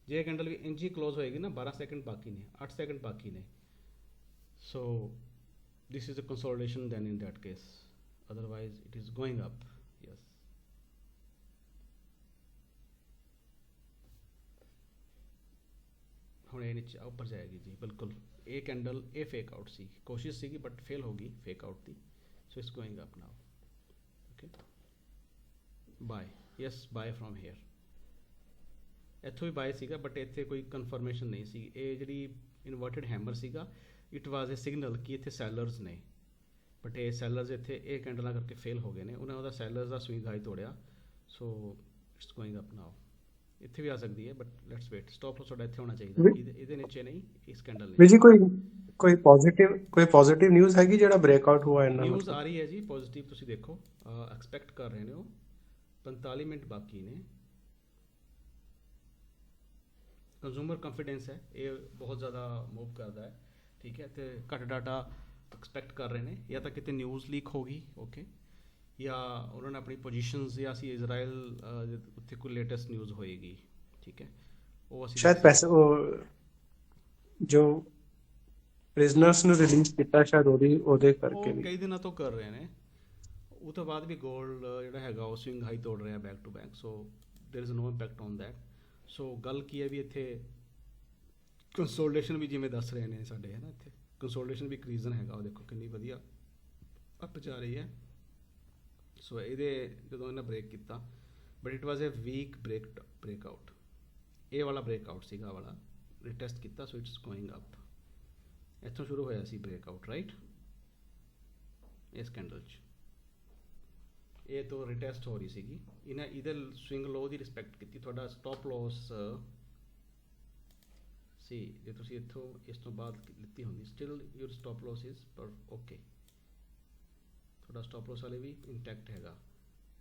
ਜੇ ਕੈਂਡਲ ਵੀ ਇੰਜ ਹੀ ਕਲੋਜ਼ ਹੋਏਗੀ ਨਾ, 12 ਸੈਕਿੰਡ ਬਾਕੀ ਨੇ, 8 ਸੈਕਿੰਡ ਬਾਕੀ ਨੇ, ਸੋ this is a consolidation then in that case, otherwise it is going up. Yes ਹੁਣ ਇਹ ਨੀਚੇ ਉੱਪਰ ਜਾਏਗੀ ਜੀ ਬਿਲਕੁਲ। ਇਹ ਕੈਂਡਲ ਇਹ ਫੇਕ ਆਊਟ ਸੀ, ਕੋਸ਼ਿਸ਼ ਸੀਗੀ ਬਟ ਫੇਲ ਹੋ ਗਈ fake out the, so it's going up now. Okay ਬਾय, yes buy from here। ਇੱਥੋਂ ਵੀ ਬਾਏ ਸੀਗਾ, ਬਟ ਇੱਥੇ ਕੋਈ ਕਨਫਰਮੇਸ਼ਨ ਨਹੀਂ ਸੀ। ਇਹ ਜਿਹੜੀ ਇਨਵਰਟਡ ਹੈਮਰ ਸੀਗਾ, ਇਟ ਵਾਜ਼ ਅ ਸਿਗਨਲ ਕਿ ਇੱਥੇ ਸੈਲਰਸ ਨੇ, ਬਟ ਇਹ ਸੈਲਰਸ ਇੱਥੇ ਇਹ ਕੈਂਡਲਾਂ ਕਰਕੇ ਫੇਲ ਹੋ ਗਏ ਨੇ। ਉਹਨਾਂ ਉਹਦਾ ਸੈਲਰਸ ਦਾ ਸਵਿੰਗ ਹਾਈ ਤੋੜਿਆ, so it's going up now. ਇੱਥੇ ਵੀ ਆ ਸਕਦੀ ਹੈ, but let's wait. Stop loss ਤੁਹਾਡਾ ਇੱਥੇ ਹੋਣਾ ਚਾਹੀਦਾ, ਇਹਦੇ ਨੀਚੇ ਨਹੀਂ, ਇਸ ਕੈਂਡਲ ਵੀਰ ਜੀ ਨੇ। ਕੋਈ ਪੋਜ਼ਿਟਿਵ ਨਿਊਜ਼ ਹੈਗੀ ਜਿਹੜਾ ਬ੍ਰੇਕਆਊਟ ਹੋਇਆ ਇਹਨਾਂ ਨਿਊਜ਼ ਆ ਰਹੀ ਹੈ ਜੀ ਪੋਜ਼ਿਟਿਵ, ਤੁਸੀਂ ਦੇਖੋ ਐਕਸਪੈਕਟ ਕਰ ਰਹੇ ਨੇ ਉਹ। 45 ਮਿੰਟ ਬਾਕੀ ਨੇ। ਕੰਜ਼ੂਮਰ ਕੰਫੀਡੈਂਸ ਹੈ, ਇਹ ਬਹੁਤ ਜ਼ਿਆਦਾ ਮੂਵ ਕਰਦਾ ਹੈ, ਠੀਕ ਹੈ। ਤੇ ਘੱਟ ਡਾਟਾ ਐਕਸਪੈਕਟ ਕਰ ਰਹੇ ਨੇ, ਜਾਂ ਤਾਂ ਕਿਤੇ ਨਿਊਜ਼ ਲੀਕ ਹੋ ਗਈ, ਓਕੇ, ਜਾਂ ਉਹਨਾਂ ਨੇ ਆਪਣੀ ਪੋਜੀਸ਼ਨਸ, ਜਾਂ ਅਸੀਂ ਇਜ਼ਰਾਈਲ ਉੱਥੇ ਕੋਈ ਲੇਟੈਸਟ ਨਿਊਜ਼ ਹੋਏਗੀ, ਠੀਕ ਹੈ। ਉਹ ਅਸੀਂ ਸ਼ਾਇਦ ਪੈਸੇ ਜੋ ਪ੍ਰਿਜ਼ਨਰਸ ਨੂੰ ਰਿਲੀਜ਼ ਕੀਤਾ, ਸ਼ਾਇਦ ਉਹਦੇ ਕਰਕੇ ਉਹ ਵੀ ਕਈ ਦਿਨਾਂ ਤੋਂ ਕਰ ਰਹੇ ਨੇ। ਉਹ ਤੋਂ ਬਾਅਦ ਵੀ ਗੋਲਡ ਜਿਹੜਾ ਹੈਗਾ ਉਹ ਸਵਿੰਗ ਹਾਈ ਤੋੜ ਰਿਹਾ back to back, so there is no impact on that. So ਗੱਲ ਕੀ ਹੈ ਵੀ ਇੱਥੇ ਕੰਸੋਲਟੇਸ਼ਨ ਵੀ ਜਿਵੇਂ ਦੱਸ ਰਹੇ ਨੇ ਸਾਡੇ, ਹੈ ਨਾ, ਇੱਥੇ ਕੰਸੋਲਟੇਸ਼ਨ ਵੀ ਇੱਕ ਰੀਜ਼ਨ ਹੈਗਾ। ਉਹ ਦੇਖੋ ਕਿੰਨੀ ਵਧੀਆ ਅਪ ਜਾ ਰਹੀ ਹੈ। ਸੋ ਇਹਦੇ ਜਦੋਂ ਇਹਨਾਂ ਬ੍ਰੇਕ ਕੀਤਾ, but it was a weak breakout. ਇਹ ਵਾਲਾ ਬ੍ਰੇਕਆਊਟ ਸੀਗਾ ਵਾਲਾ ਰਿਟੈਸਟ ਕੀਤਾ, ਸੋ ਇਟਸ ਗੋਇੰਗ ਅਪ। ਇੱਥੋਂ ਸ਼ੁਰੂ ਹੋਇਆ ਸੀ ਬ੍ਰੇਕਆਊਟ, ਰਾਈਟ, ਇਸ ਕੈਂਡਲ 'ਚ ਇਹ ਤੋਂ ਰਿਟੈਸਟ ਹੋ ਰਹੀ ਸੀਗੀ। ਇਹਦੇ ਸਵਿੰਗ ਲੋ ਦੀ ਰਿਸਪੈਕਟ ਕੀਤੀ। ਤੁਹਾਡਾ ਸਟਾਪ ਲੋਸ ਸੀ, ਜੇ ਤੁਸੀਂ ਇੱਥੋਂ ਇਸ ਤੋਂ ਬਾਅਦ ਲਿੱਤੀ ਹੁੰਦੀ, still your stop loss is ਪਰ ਓਕੇ। ਤੁਹਾਡਾ ਸਟਾਪ ਲੋਸ ਵਾਲੇ ਵੀ ਇੰਟੈਕਟ ਹੈਗਾ,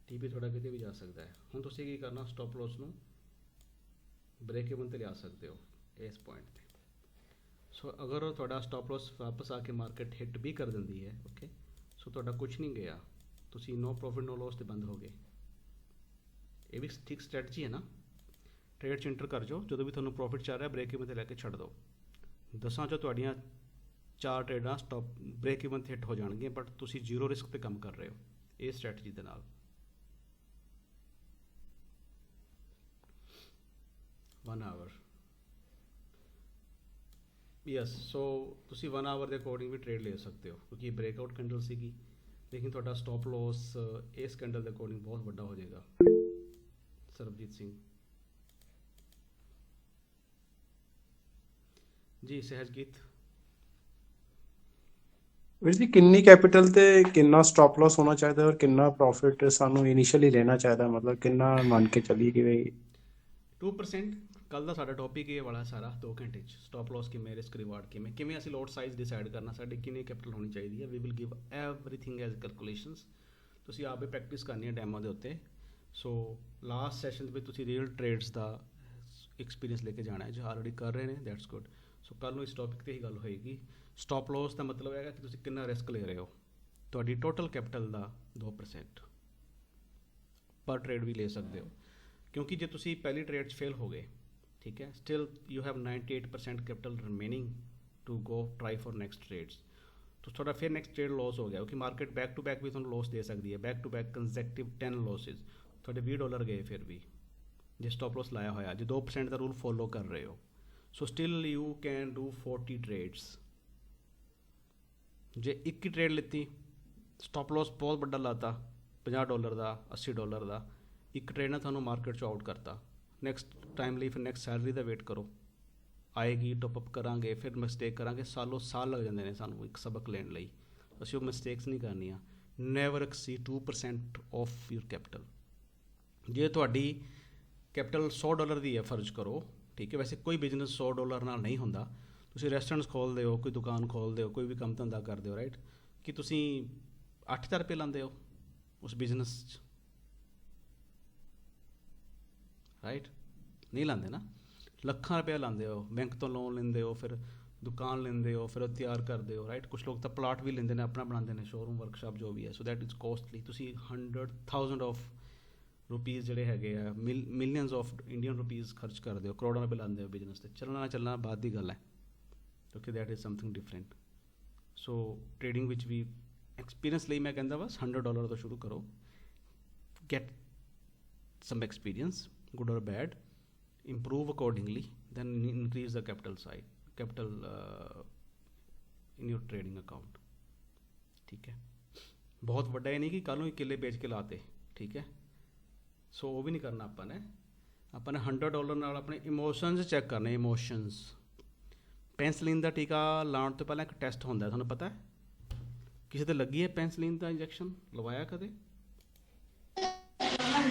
TP ਤੁਹਾਡਾ ਕਿਤੇ ਵੀ ਜਾ ਸਕਦਾ ਹੈ। ਹੁਣ ਤੁਸੀਂ ਕੀ ਕਰਨਾ, ਸਟਾਪ ਲੋਸ ਨੂੰ ਬ੍ਰੇਕ ਇਵਨ 'ਤੇ ਲਿਆ ਸਕਦੇ ਹੋ ਇਸ ਪੁਆਇੰਟ 'ਤੇ। ਸੋ ਅਗਰ ਤੁਹਾਡਾ ਸਟਾਪ ਲੋਸ ਵਾਪਸ ਆ ਕੇ ਮਾਰਕੀਟ ਹਿੱਟ ਵੀ ਕਰ ਦਿੰਦੀ ਹੈ, ਓਕੇ, ਸੋ ਤੁਹਾਡਾ ਕੁਝ ਨਹੀਂ ਗਿਆ, ਤੁਸੀਂ ਨੋ ਪ੍ਰੋਫਿਟ ਨੋ ਲੋਸ 'ਤੇ ਬੰਦ ਹੋ ਗਏ। ਇਹ ਵੀ ਠੀਕ ਸਟ੍ਰੈਟਜੀ ਹੈ ਨਾ। ਟ੍ਰੇਡ 'ਚ ਇੰਟਰ ਕਰ ਜਾਓ, ਜਦੋਂ ਵੀ ਤੁਹਾਨੂੰ ਪ੍ਰੋਫਿਟ ਚੱਲ ਰਿਹਾ ਬ੍ਰੇਕ ਇਵਨ 'ਤੇ ਲੈ ਕੇ ਛੱਡ ਦਿਓ। 10 'ਚੋਂ ਤੁਹਾਡੀਆਂ 4 ਟ੍ਰੇਡਾਂ ਸਟਾਪ ਬ੍ਰੇਕ ਇਵਨ 'ਤੇ ਹਿੱਟ ਹੋ ਜਾਣਗੀਆਂ, ਬਟ ਤੁਸੀਂ ਜ਼ੀਰੋ ਰਿਸਕ 'ਤੇ ਕੰਮ ਕਰ ਰਹੇ ਹੋ ਇਹ ਸਟ੍ਰੈਟਜੀ ਦੇ ਨਾਲ। 1 ਆਵਰ, ਯਸ। ਸੋ ਤੁਸੀਂ 1 ਆਵਰ ਦੇ ਅਕੋਰਡਿੰਗ ਵੀ ਟ੍ਰੇਡ ਲੈ ਸਕਦੇ ਹੋ, ਕਿਉਂਕਿ ਇਹ ਬ੍ਰੇਕਆਊਟ ਕੈਂਡਲ ਸੀਗੀ, ਲੇਕਿਨ ਤੁਹਾਡਾ ਸਟਾਪ ਲੋਸ ਇਸ ਕੈਂਡਲ ਦੇ ਅਕੋਰਡਿੰਗ ਬਹੁਤ ਵੱਡਾ ਹੋ ਜਾਏਗਾ। ਸਰਬਜੀਤ ਸਿੰਘ ਜੀ, ਸਹਿਜਗੀਤ ਵੀਰ ਜੀ ਕਿੰਨੀ ਕੈਪੀਟਲ ਤੇ ਕਿੰਨਾ ਸਟਾਪ ਲਾਸ ਹੋਣਾ ਚਾਹੀਦਾ ਔਰ ਕਿੰਨਾ ਪ੍ਰੋਫਿਟ ਸਾਨੂੰ ਇਨੀਸ਼ੀਅਲੀ ਲੈਣਾ ਚਾਹੀਦਾ, ਮਤਲਬ ਕਿੰਨਾ ਮੰਨ ਕੇ ਚੱਲੀਏ ਕਿ ਬਈ 2%। ਕੱਲ ਦਾ ਸਾਡਾ ਟੌਪਿਕ ਇਹ ਵਾਲਾ ਸਾਰਾ 2 ਘੰਟੇ 'ਚ ਸਟਾਪ ਲਾਸ ਕਿਵੇਂ, ਰਿਸਕ ਰਿਵਾਰਡ ਕਿਵੇਂ ਅਸੀਂ ਲੋਟ ਸਾਈਜ਼ ਡਿਸਾਈਡ ਕਰਨਾ, ਸਾਡੀ ਕਿੰਨੀ ਕੈਪੀਟਲ ਹੋਣੀ ਚਾਹੀਦੀ ਹੈ। We will give everything as calculations. ਤੁਸੀਂ ਆਪੇ ਪ੍ਰੈਕਟਿਸ ਕਰਨੀ ਹੈ ਡੈਮੋ ਦੇ ਉੱਤੇ। ਸੋ ਲਾਸਟ ਸੈਸ਼ਨ ਦੇ ਵਿੱਚ ਤੁਸੀਂ ਰੀਅਲ ਟ੍ਰੇਡਸ ਦਾ ਐਕਸਪੀਰੀਅੰਸ ਲੈ ਕੇ ਜਾਣਾ ਹੈ, ਜੋ ਆਲਰੇਡੀ ਕਰ ਰਹੇ ਨੇ, ਦੈਟਸ ਗੁੱਡ। ਸੋ ਕੱਲ੍ਹ ਨੂੰ ਇਸ ਟੌਪਿਕ 'ਤੇ ਹੀ ਗੱਲ ਹੋਏਗੀ। ਸਟਾਪ ਲਾਸ ਦਾ ਮਤਲਬ ਹੈਗਾ ਕਿ ਤੁਸੀਂ ਕਿੰਨਾ ਰਿਸਕ ਲੈ ਰਹੇ ਹੋ, ਤੁਹਾਡੀ ਟੋਟਲ ਕੈਪੀਟਲ ਦਾ 2% ਪਰ ਟ੍ਰੇਡ ਵੀ ਲੈ ਸਕਦੇ ਹੋ, ਕਿਉਂਕਿ ਜੇ ਤੁਸੀਂ ਪਹਿਲੀ ਟ੍ਰੇਡ 'ਚ ਫੇਲ ਹੋ ਗਏ, ਠੀਕ ਹੈ, still you have 98% capital remaining to go try for next trades. तो थोड़ा फिर नेक्स्ट ट्रेड लॉस हो गया, क्योंकि मार्केट बैक टू बैक भी थोड़ा लॉस दे सकती है, back to back consecutive 10 losses, थोड़े $20 गए फिर भी जो स्टॉप लॉस लाया होया, जो 2% का रूल फॉलो कर रहे हो। So still you can do 40 trades. जे एक ही ट्रेड लेती, स्टॉप लॉस बहुत बड़ा लाता $50 का, $80 का, एक ट्रेड ने थानू मार्केट चो आउट करता। नैक्सट टाइम लिए फिर नैक्सट सैलरी का वेट करो, आएगी, टॉपअप करांगे, फिर मिसटेक करांगे, सालों साल लग जाते हैं सानू एक सबक लेने लई। असीं वो मिसटेक्स नहीं करनियां। Never exceed 2% of your capital. जे तुहाडी कैपिटल $100 की है, फर्ज करो, ठीक है, वैसे कोई बिजनेस $100 नाल नहीं होंदा। तुसीं रेस्टोरेंट्स खोलदे हो, कोई दुकान खोलदे हो, कोई भी काम धंधा करदे हो, राइट, कि तुसीं 8000 रुपये लांदे हो उस बिजनेस च, राइट, नहीं लांदे ना, ਲੱਖਾਂ ਰੁਪਇਆ ਲਾਉਂਦੇ ਹੋ, ਬੈਂਕ ਤੋਂ ਲੋਨ ਲੈਂਦੇ ਹੋ, ਫਿਰ ਦੁਕਾਨ ਲੈਂਦੇ ਹੋ, ਫਿਰ ਉਹ ਤਿਆਰ ਕਰਦੇ ਹੋ, ਰਾਈਟ। ਕੁਛ ਲੋਕ ਤਾਂ ਪਲਾਟ ਵੀ ਲੈਂਦੇ ਨੇ, ਆਪਣਾ ਬਣਾਉਂਦੇ ਨੇ, ਸ਼ੋਰੂਮ, ਵਰਕਸ਼ਾਪ, ਜੋ ਵੀ ਹੈ। ਸੋ ਦੈਟ ਇਜ਼ ਕੋਸਟਲੀ। ਤੁਸੀਂ 100,000 ਆਫ ਰੁਪੀਜ਼ ਜਿਹੜੇ ਹੈਗੇ ਆ, ਮਿਲੀਅਨਸ ਆਫ ਇੰਡੀਅਨ ਰੁਪੀਜ਼ ਖਰਚ ਕਰਦੇ ਹੋ, ਕਰੋੜਾਂ ਰੁਪਏ ਲਾਉਂਦੇ ਹੋ ਬਿਜ਼ਨਸ 'ਤੇ। ਚੱਲਣਾ ਬਾਅਦ ਦੀ ਗੱਲ ਹੈ, ਕਿਉਂਕਿ that is something different. So trading ਵਿੱਚ ਵੀ ਐਕਸਪੀਰੀਅੰਸ ਲਈ ਮੈਂ ਕਹਿੰਦਾ ਬਸ $100 ਤੋਂ ਸ਼ੁਰੂ ਕਰੋ, ਗੈਟ ਸਮ ਐਕਸਪੀਰੀਅੰਸ, ਗੁੱਡ ਔਰ bed, improve accordingly, then increase the capital in your trading account, ठीक है। बहुत ਵੱਡਾ ਇਹ ਨਹੀਂ ਕਿ ਕੱਲ੍ਹ ਨੂੰ ਕਿੱਲੇ ਵੇਚ ਕੇ ਲਾਤੇ, ਠੀਕ ਹੈ। ਸੋ ਉਹ ਵੀ ਨਹੀਂ ਕਰਨਾ ਆਪਾਂ ਨੇ। ਆਪਾਂ ਨੇ $100 ਨਾਲ ਆਪਣੇ ਇਮੋਸ਼ਨਸ ਚੈੱਕ ਕਰਨੇ। ਇਮੋਸ਼ਨਸ ਪੈਨਸਲੀਨ ਦਾ ਟੀਕਾ ਲਾਉਣ ਤੋਂ ਪਹਿਲਾਂ ਇੱਕ ਟੈਸਟ ਹੁੰਦਾ, ਤੁਹਾਨੂੰ ਪਤਾ ਹੈ? ਕਿਸੇ ਤੇ ਲੱਗੀ ਹੈ ਪੈਨਸਲੀਨ ਦਾ ਇੰਜੈਕਸ਼ਨ, ਲਵਾਇਆ ਕਦੇ?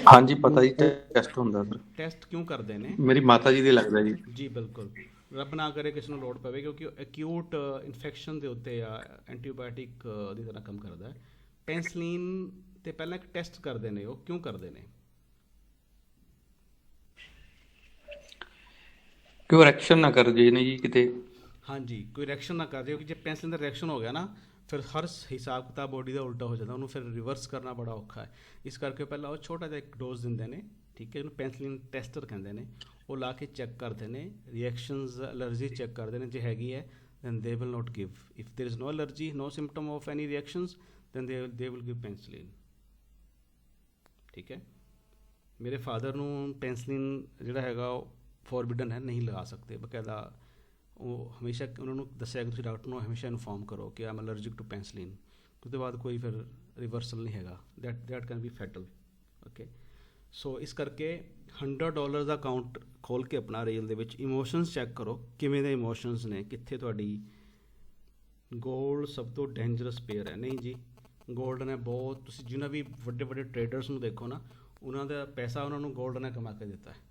ਹਾਂਜੀ ਪਤਾ ਜੀ, ਟੈਸਟ ਹੁੰਦਾ ਸਰ। ਟੈਸਟ ਕਿਉਂ ਕਰਦੇ ਨੇ? ਮੇਰੀ ਮਾਤਾ ਜੀ ਦੇ ਲੱਗਦਾ ਜੀ। ਜੀ ਬਿਲਕੁਲ, ਰੱਬ ਨਾ ਕਰੇ ਕਿਸੇ ਨੂੰ ਲੋੜ ਪਵੇ, ਕਿਉਂਕਿ ਉਹ ਐਕਿਊਟ ਇਨਫੈਕਸ਼ਨ ਦੇ ਉੱਤੇ ਆ ਐਂਟੀਬਾਇਓਟਿਕ ਦੀ ਤਰ੍ਹਾਂ ਕੰਮ ਕਰਦਾ ਹੈ। ਪੈਨਸਲੀਨ ਤੇ ਪਹਿਲਾਂ ਇੱਕ ਟੈਸਟ ਕਰਦੇ ਨੇ। ਉਹ ਕਿਉਂ ਕਰਦੇ ਨੇ? ਕਿਉਂ ਰਿਐਕਸ਼ਨ ਨਾ ਕਰ ਜੇ ਨੇ ਜੀ ਕਿਤੇ। ਹਾਂਜੀ, ਕੋਈ ਰਿਐਕਸ਼ਨ ਨਾ ਕਰ ਦਿਓ, ਕਿ ਜੇ ਪੈਨਸਲੀਨ ਦਾ ਰਿਐਕਸ਼ਨ ਹੋ ਗਿਆ ਨਾ, ਫਿਰ ਹਰ ਹਿਸਾਬ ਕਿਤਾਬ ਬੋਡੀ ਦਾ ਉਲਟਾ ਹੋ ਜਾਂਦਾ, ਉਹਨੂੰ ਫਿਰ ਰਿਵਰਸ ਕਰਨਾ ਬੜਾ ਔਖਾ ਹੈ। ਇਸ ਕਰਕੇ ਪਹਿਲਾਂ ਉਹ ਛੋਟਾ ਜਿਹਾ ਇੱਕ ਡੋਜ਼ ਦਿੰਦੇ ਨੇ, ਠੀਕ ਹੈ, ਉਹਨੂੰ ਪੈਨਸਲੀਨ ਟੈਸਟਰ ਕਹਿੰਦੇ ਨੇ। ਉਹ ਲਾ ਕੇ ਚੈੱਕ ਕਰਦੇ ਨੇ, ਰਿਐਕਸ਼ਨਸ ਐਲਰਜੀ ਚੈੱਕ ਕਰਦੇ ਨੇ, ਜੇ ਹੈਗੀ ਹੈ then they will not give. If there is no allergy, no symptom of any reactions, then they will give penicillin. ਠੀਕ ਹੈ। ਮੇਰੇ ਫਾਦਰ ਨੂੰ ਪੈਨਸਲੀਨ ਜਿਹੜਾ ਹੈਗਾ ਉਹ ਫੋਰਬਿਡਨ ਹੈ, ਨਹੀਂ ਲਗਾ ਸਕਦੇ ਬਕਾਇਦਾ। ਉਹ ਹਮੇਸ਼ਾ ਉਹਨਾਂ ਨੂੰ ਦੱਸਿਆ ਕਿ ਤੁਸੀਂ ਡਾਕਟਰ ਨੂੰ ਹਮੇਸ਼ਾ ਇਨਫੋਰਮ ਕਰੋ ਕਿ ਆਮ ਐਲਰਜਿਕ ਟੂ ਪੈਨਸਲੀਨ। ਉਸ ਤੋਂ ਬਾਅਦ ਕੋਈ ਫਿਰ ਰਿਵਰਸਲ ਨਹੀਂ ਹੈਗਾ, that can be fatal. Okay, so ਇਸ ਕਰਕੇ $100 ਦਾ ਅਕਾਊਂਟ ਖੋਲ੍ਹ ਕੇ ਆਪਣਾ ਰੇਲ ਦੇ ਵਿੱਚ ਇਮੋਸ਼ਨਸ ਚੈੱਕ ਕਰੋ, ਕਿਵੇਂ ਦੇ ਇਮੋਸ਼ਨਸ ਨੇ, ਕਿੱਥੇ ਤੁਹਾਡੀ। ਗੋਲਡ ਸਭ ਤੋਂ ਡੇਂਜਰਸ ਪੇਅਰ ਹੈ। ਨਹੀਂ ਜੀ, ਗੋਲਡ ਨੇ ਬਹੁਤ, ਤੁਸੀਂ ਜਿਨ੍ਹਾਂ ਵੀ ਵੱਡੇ ਵੱਡੇ ਟਰੇਡਰਸ ਨੂੰ ਦੇਖੋ ਨਾ, ਉਹਨਾਂ ਦਾ ਪੈਸਾ ਉਹਨਾਂ ਨੂੰ ਗੋਲਡ ਨੇ ਕਮਾ ਕੇ ਦਿੱਤਾ ਹੈ।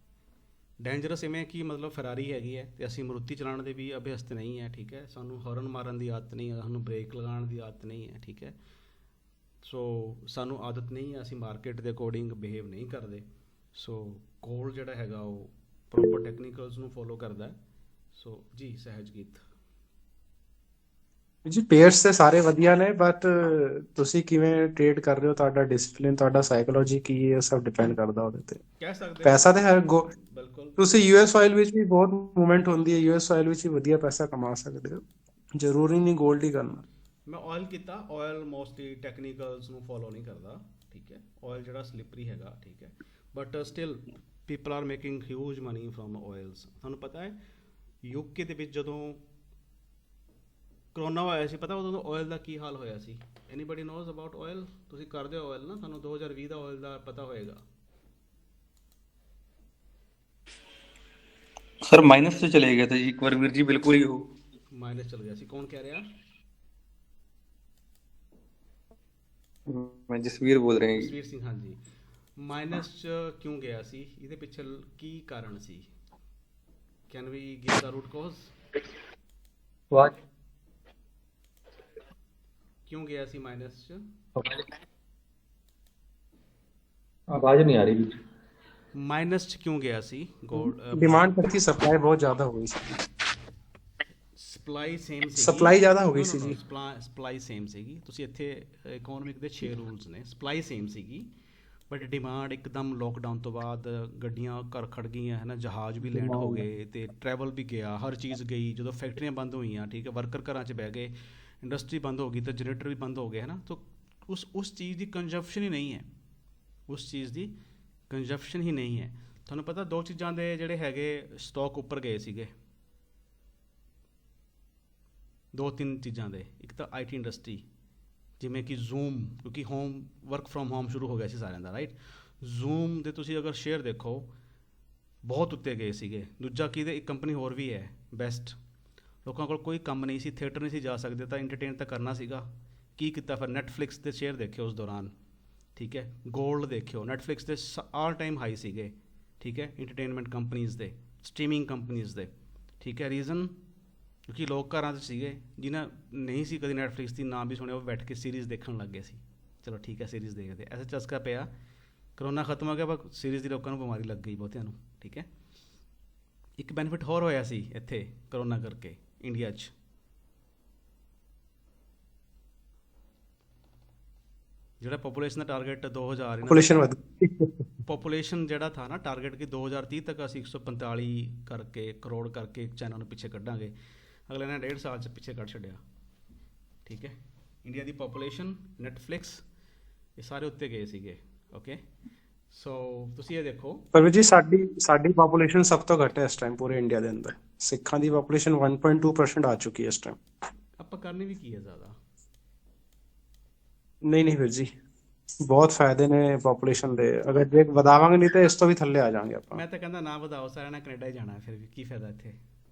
ਡੇਂਜਰਸ ਇਵੇਂ ਕਿ ਮਤਲਬ ਫਰਾਰੀ ਹੈਗੀ ਹੈ ਅਤੇ ਅਸੀਂ ਮਰੂਤੀ ਚਲਾਉਣ ਦੇ ਵੀ ਅਭਿਅਸਤ ਨਹੀਂ ਹੈ, ਠੀਕ ਹੈ। ਸਾਨੂੰ ਹੌਰਨ ਮਾਰਨ ਦੀ ਆਦਤ ਨਹੀਂ ਹੈ, ਸਾਨੂੰ ਬ੍ਰੇਕ ਲਗਾਉਣ ਦੀ ਆਦਤ ਨਹੀਂ ਹੈ, ਠੀਕ ਹੈ। ਸੋ ਸਾਨੂੰ ਆਦਤ ਨਹੀਂ ਹੈ, ਅਸੀਂ ਮਾਰਕੀਟ ਦੇ ਅਕੋਰਡਿੰਗ ਬਿਹੇਵ ਨਹੀਂ ਕਰਦੇ। ਸੋ ਗੋਲਡ ਜਿਹੜਾ ਹੈਗਾ ਉਹ ਪ੍ਰੋਪਰ ਟੈਕਨੀਕਲਸ ਨੂੰ ਫੋਲੋ ਕਰਦਾ ਹੈ। ਸੋ ਜੀ ਸਹਿਜਗੀਤ ਜੀ, ਪੇਅਰਸ ਤੇ ਸਾਰੇ ਵਧੀਆ ਨੇ, ਬਟ ਤੁਸੀਂ ਕਿਵੇਂ ਟ੍ਰੇਡ ਕਰ ਰਹੇ ਹੋ, ਤੁਹਾਡਾ ਡਿਸਪਲਿਨ, ਤੁਹਾਡਾ ਸਾਈਕੋਲੋਜੀ ਕੀ ਹੈ, ਸਭ ਡਿਪੈਂਡ ਕਰਦਾ ਉਹਦੇ ਤੇ। ਕਹਿ ਸਕਦੇ ਪੈਸਾ ਤੇ ਹਰ ਬਿਲਕੁਲ। ਤੁਸੀਂ ਯੂਐਸ ਆਇਲ ਵਿੱਚ ਵੀ ਬਹੁਤ ਮੂਵਮੈਂਟ ਹੁੰਦੀ ਹੈ, ਯੂਐਸ ਆਇਲ ਵਿੱਚ ਵੀ ਵਧੀਆ ਪੈਸਾ ਕਮਾ ਸਕਦੇ ਹੋ, ਜ਼ਰੂਰੀ ਨਹੀਂ ਗੋਲਡ ਹੀ ਕਰਨਾ। ਮੈਂ ਆਇਲ ਕੀਤਾ, ਆਇਲ ਮੋਸਟਲੀ ਟੈਕਨੀਕਲਸ ਨੂੰ ਫੋਲੋ ਨਹੀਂ ਕਰਦਾ, ਠੀਕ ਹੈ। ਆਇਲ ਜਿਹੜਾ ਸਲਿਪਰੀ ਹੈਗਾ, ਠੀਕ ਹੈ, but still people are making huge money from oils. ਤੁਹਾਨੂੰ ਪਤਾ ਹੈ ਯੂਕੇ ਦੇ ਵਿੱਚ ਜਦੋਂ ਕਰੋਨਾ ਹੋਇਆ ਸੀ, ਪਤਾ ਉਦੋਂ ਆਇਲ ਦਾ ਕੀ ਹਾਲ ਹੋਇਆ ਸੀ? Anybody knows about oil? ਤੁਸੀਂ ਕਰਦੇ ਹੋ ਆਇਲ ਨਾ, ਤੁਹਾਨੂੰ 2020 ਦਾ ਆਇਲ ਦਾ ਪਤਾ ਹੋਏਗਾ। ਸਰ ਮਾਈਨਸ ਤੇ ਚਲੇ ਗਿਆ ਤਾਂ ਜੀ ਇੱਕ ਵਾਰ ਵੀਰ ਜੀ, ਬਿਲਕੁਲ ਹੀ ਉਹ ਮਾਈਨਸ ਚਲ ਗਿਆ ਸੀ। ਕੌਣ ਕਹਿ ਰਿਹਾ? ਮੈਂ ਜਸਵੀਰ ਬੋਲ ਰਿਹਾ ਜੀ। ਜਸਵੀਰ ਸਿੰਘ, ਹਾਂਜੀ। ਮਾਈਨਸ 'ਚ ਕਿਉਂ ਗਿਆ ਸੀ? ਇਹਦੇ ਪਿੱਛੇ ਕੀ ਕਾਰਨ ਸੀ? Can we give the root cause? What ਕਿਉਂ ਗਿਆ ਸੀ ਮਾਈਨਸ 'ਚ? ਆਵਾਜ਼ ਨਹੀਂ ਆ ਰਹੀ ਜੀ। ਮਾਈਨਸ 'ਚ ਕਿਉਂ ਗਿਆ ਸੀ? ਗੋਲਡ ਡਿਮਾਂਡ ਕਰਕੇ ਸਪਲਾਈ ਬਹੁਤ ਜ਼ਿਆਦਾ ਹੋ ਗਈ ਸੀ। ਸਪਲਾਈ ਸੇਮ ਸੀ, ਸਪਲਾਈ ਜ਼ਿਆਦਾ ਹੋ ਗਈ ਸੀ ਜੀ। ਸਪਲਾਈ ਸੇਮ ਸੀਗੀ। ਤੁਸੀਂ ਇੱਥੇ ਇਕਨੋਮਿਕ ਦੇ 6 ਰੂਲਸ ਨੇ। ਸਪਲਾਈ ਸੇਮ ਸੀਗੀ, ਬਟ ਡਿਮਾਂਡ ਇੱਕਦਮ ਲੋਕਡਾਊਨ ਤੋਂ ਬਾਅਦ ਗੱਡੀਆਂ ਘਰ ਖੜ ਗਈਆਂ, ਹੈ ਨਾ, ਜਹਾਜ਼ ਵੀ ਲੈਂਡ ਹੋ ਗਏ ਅਤੇ ਟਰੈਵਲ ਵੀ ਗਿਆ, ਹਰ ਚੀਜ਼ ਗਈ। ਜਦੋਂ ਫੈਕਟਰੀਆਂ ਬੰਦ ਹੋਈਆਂ, ਠੀਕ ਹੈ, ਵਰਕਰ ਘਰਾਂ 'ਚ ਬਹਿ ਗਏ, ਇੰਡਸਟਰੀ ਬੰਦ ਹੋ ਗਈ ਤਾਂ ਜਨਰੇਟਰ ਵੀ ਬੰਦ ਹੋ ਗਏ, ਹੈ ਨਾ। ਤਾਂ ਉਸ ਚੀਜ਼ ਦੀ ਕੰਜ਼ੰਪਸ਼ਨ ਹੀ ਨਹੀਂ ਹੈ, ਉਸ ਚੀਜ਼ ਦੀ ਕੰਜ਼ੰਪਸ਼ਨ ਹੀ ਨਹੀਂ ਹੈ। ਤੁਹਾਨੂੰ ਪਤਾ ਦੋ ਚੀਜ਼ਾਂ ਦੇ ਜਿਹੜੇ ਹੈਗੇ ਸਟਾਕ ਉੱਪਰ ਗਏ ਸੀਗੇ, 2-3 ਚੀਜ਼ਾਂ ਦੇ। ਇੱਕ ਤਾਂ IT ਇੰਡਸਟਰੀ, ਜਿਵੇਂ ਕਿ ਜ਼ੂਮ, ਕਿਉਂਕਿ ਵਰਕ ਫਰੋਮ ਹੋਮ ਸ਼ੁਰੂ ਹੋ ਗਿਆ ਸੀ ਸਾਰਿਆਂ ਦਾ, ਰਾਈਟ। ਜ਼ੂਮ ਦੇ ਤੁਸੀਂ ਅਗਰ ਸ਼ੇਅਰ ਦੇਖੋ ਬਹੁਤ ਉੱਤੇ ਗਏ ਸੀਗੇ। ਦੂਜਾ ਕੀ, ਇੱਕ ਕੰਪਨੀ ਹੋਰ ਵੀ ਹੈ ਬੈਸਟ। ਲੋਕਾਂ ਕੋਲ ਕੋਈ ਕੰਮ ਨਹੀਂ ਸੀ, ਥੀਏਟਰ ਨਹੀਂ ਸੀ ਜਾ ਸਕਦੇ, ਤਾਂ ਇੰਟਰਟੇਨ ਤਾਂ ਕਰਨਾ ਸੀਗਾ। ਕੀ ਕੀਤਾ ਫਿਰ? ਨੈਟਫਲਿਕਸ ਦੇ ਸ਼ੇਅਰ ਦੇਖਿਓ ਉਸ ਦੌਰਾਨ, ਠੀਕ ਹੈ। ਗੋਲਡ ਦੇਖਿਓ, ਨੈਟਫਲਿਕਸ ਦੇ ਆਲ ਟਾਈਮ ਹਾਈ ਸੀਗੇ, ਠੀਕ ਹੈ। ਇੰਟਰਟੇਨਮੈਂਟ ਕੰਪਨੀਜ਼ ਦੇ, ਸਟ੍ਰੀਮਿੰਗ ਕੰਪਨੀਜ਼ ਦੇ, ਠੀਕ ਹੈ। ਰੀਜ਼ਨ ਕਿਉਂਕਿ ਲੋਕ ਘਰਾਂ 'ਚ ਸੀਗੇ, ਜਿਨ੍ਹਾਂ ਨਹੀਂ ਸੀ ਕਦੀ ਨੈਟਫਲਿਕਸ ਦੀ ਨਾਮ ਵੀ ਸੁਣਿਆ, ਉਹ ਬੈਠ ਕੇ ਸੀਰੀਜ਼ ਦੇਖਣ ਲੱਗ ਗਏ ਸੀ। ਚਲੋ ਠੀਕ ਹੈ, ਸੀਰੀਜ਼ ਦੇਖਦੇ, ਐਸਾ ਚਸਕਾ ਪਿਆ, ਕਰੋਨਾ ਖਤਮ ਹੋ ਗਿਆ, ਪਰ ਸੀਰੀਜ਼ ਦੀ ਲੋਕਾਂ ਨੂੰ ਬਿਮਾਰੀ ਲੱਗ ਗਈ ਬਹੁਤਿਆਂ ਨੂੰ, ਠੀਕ ਹੈ। ਇੱਕ ਬੈਨੀਫਿਟ ਹੋਰ ਹੋਇਆ ਸੀ ਇੱਥੇ ਕਰੋਨਾ ਕਰਕੇ ਇੰਡੀਆ 'ਚ, ਜਿਹੜਾ ਪੋਪੂਲੇਸ਼ਨ ਦਾ ਟਾਰਗੇਟ 2000 ਪੋਪੂਲੇਸ਼ਨ ਜਿਹੜਾ ਥਾ ਨਾ ਟਾਰਗੇਟ ਕਿ 2030 ਤੱਕ ਅਸੀਂ 145 ਕਰਕੇ ਕਰੋੜ ਕਰਕੇ ਚਾਈਨਾ ਨੂੰ ਪਿੱਛੇ ਕੱਢਾਂਗੇ, ਅਗਲੇ ਨੇ 1.5 ਸਾਲ 'ਚ ਪਿੱਛੇ ਕੱਢ ਛੱਡਿਆ, ਠੀਕ ਹੈ। ਇੰਡੀਆ ਦੀ ਪੋਪੂਲੇਸ਼ਨ, ਨੈਟਫਲਿਕਸ, ਇਹ ਸਾਰੇ ਉੱਤੇ ਗਏ ਸੀਗੇ, ਓਕੇ। ਸੋ ਤੁਸੀਂ ਇਹ ਦੇਖੋ, ਪਰ ਜੀ ਸਾਡੀ ਪੋਪੂਲੇਸ਼ਨ ਸਭ ਤੋਂ ਘੱਟ ਹੈ ਇਸ ਟਾਈਮ ਪੂਰੇ ਇੰਡੀਆ ਦੇ ਅੰਦਰ। ਸਿੱਖਾਂ ਦੀ ਪੋਪੂਲੇਸ਼ਨ 1.2% ਆ ਚੁੱਕੀ ਹੈ ਇਸ ਟਾਈਮ। ਆਪਾਂ ਕਰਨੀ ਵੀ ਕੀ ਹੈ ਜ਼ਿਆਦਾ? ਨਹੀਂ ਵੀਰ ਜੀ, ਬਹੁਤ ਫਾਇਦੇ ਨੇ ਪੋਪੂਲੇਸ਼ਨ ਦੇ, ਅਗਰ ਜੇ ਵਧਾਵਾਂਗੇ ਨਹੀਂ ਤਾਂ ਇਸ ਤੋਂ ਵੀ ਥੱਲੇ ਆ ਜਾਵਾਂਗੇ ਆਪਾਂ। ਮੈਂ ਤਾਂ ਕਹਿੰਦਾ ਨਾ ਵਧਾਓ, ਸਾਰਿਆਂ ਨੇ ਕੈਨੇਡਾ ਹੀ ਜਾਣਾ, ਫਿਰ ਵੀ ਕੀ ਫਾਇਦਾ ਇੱਥੇ,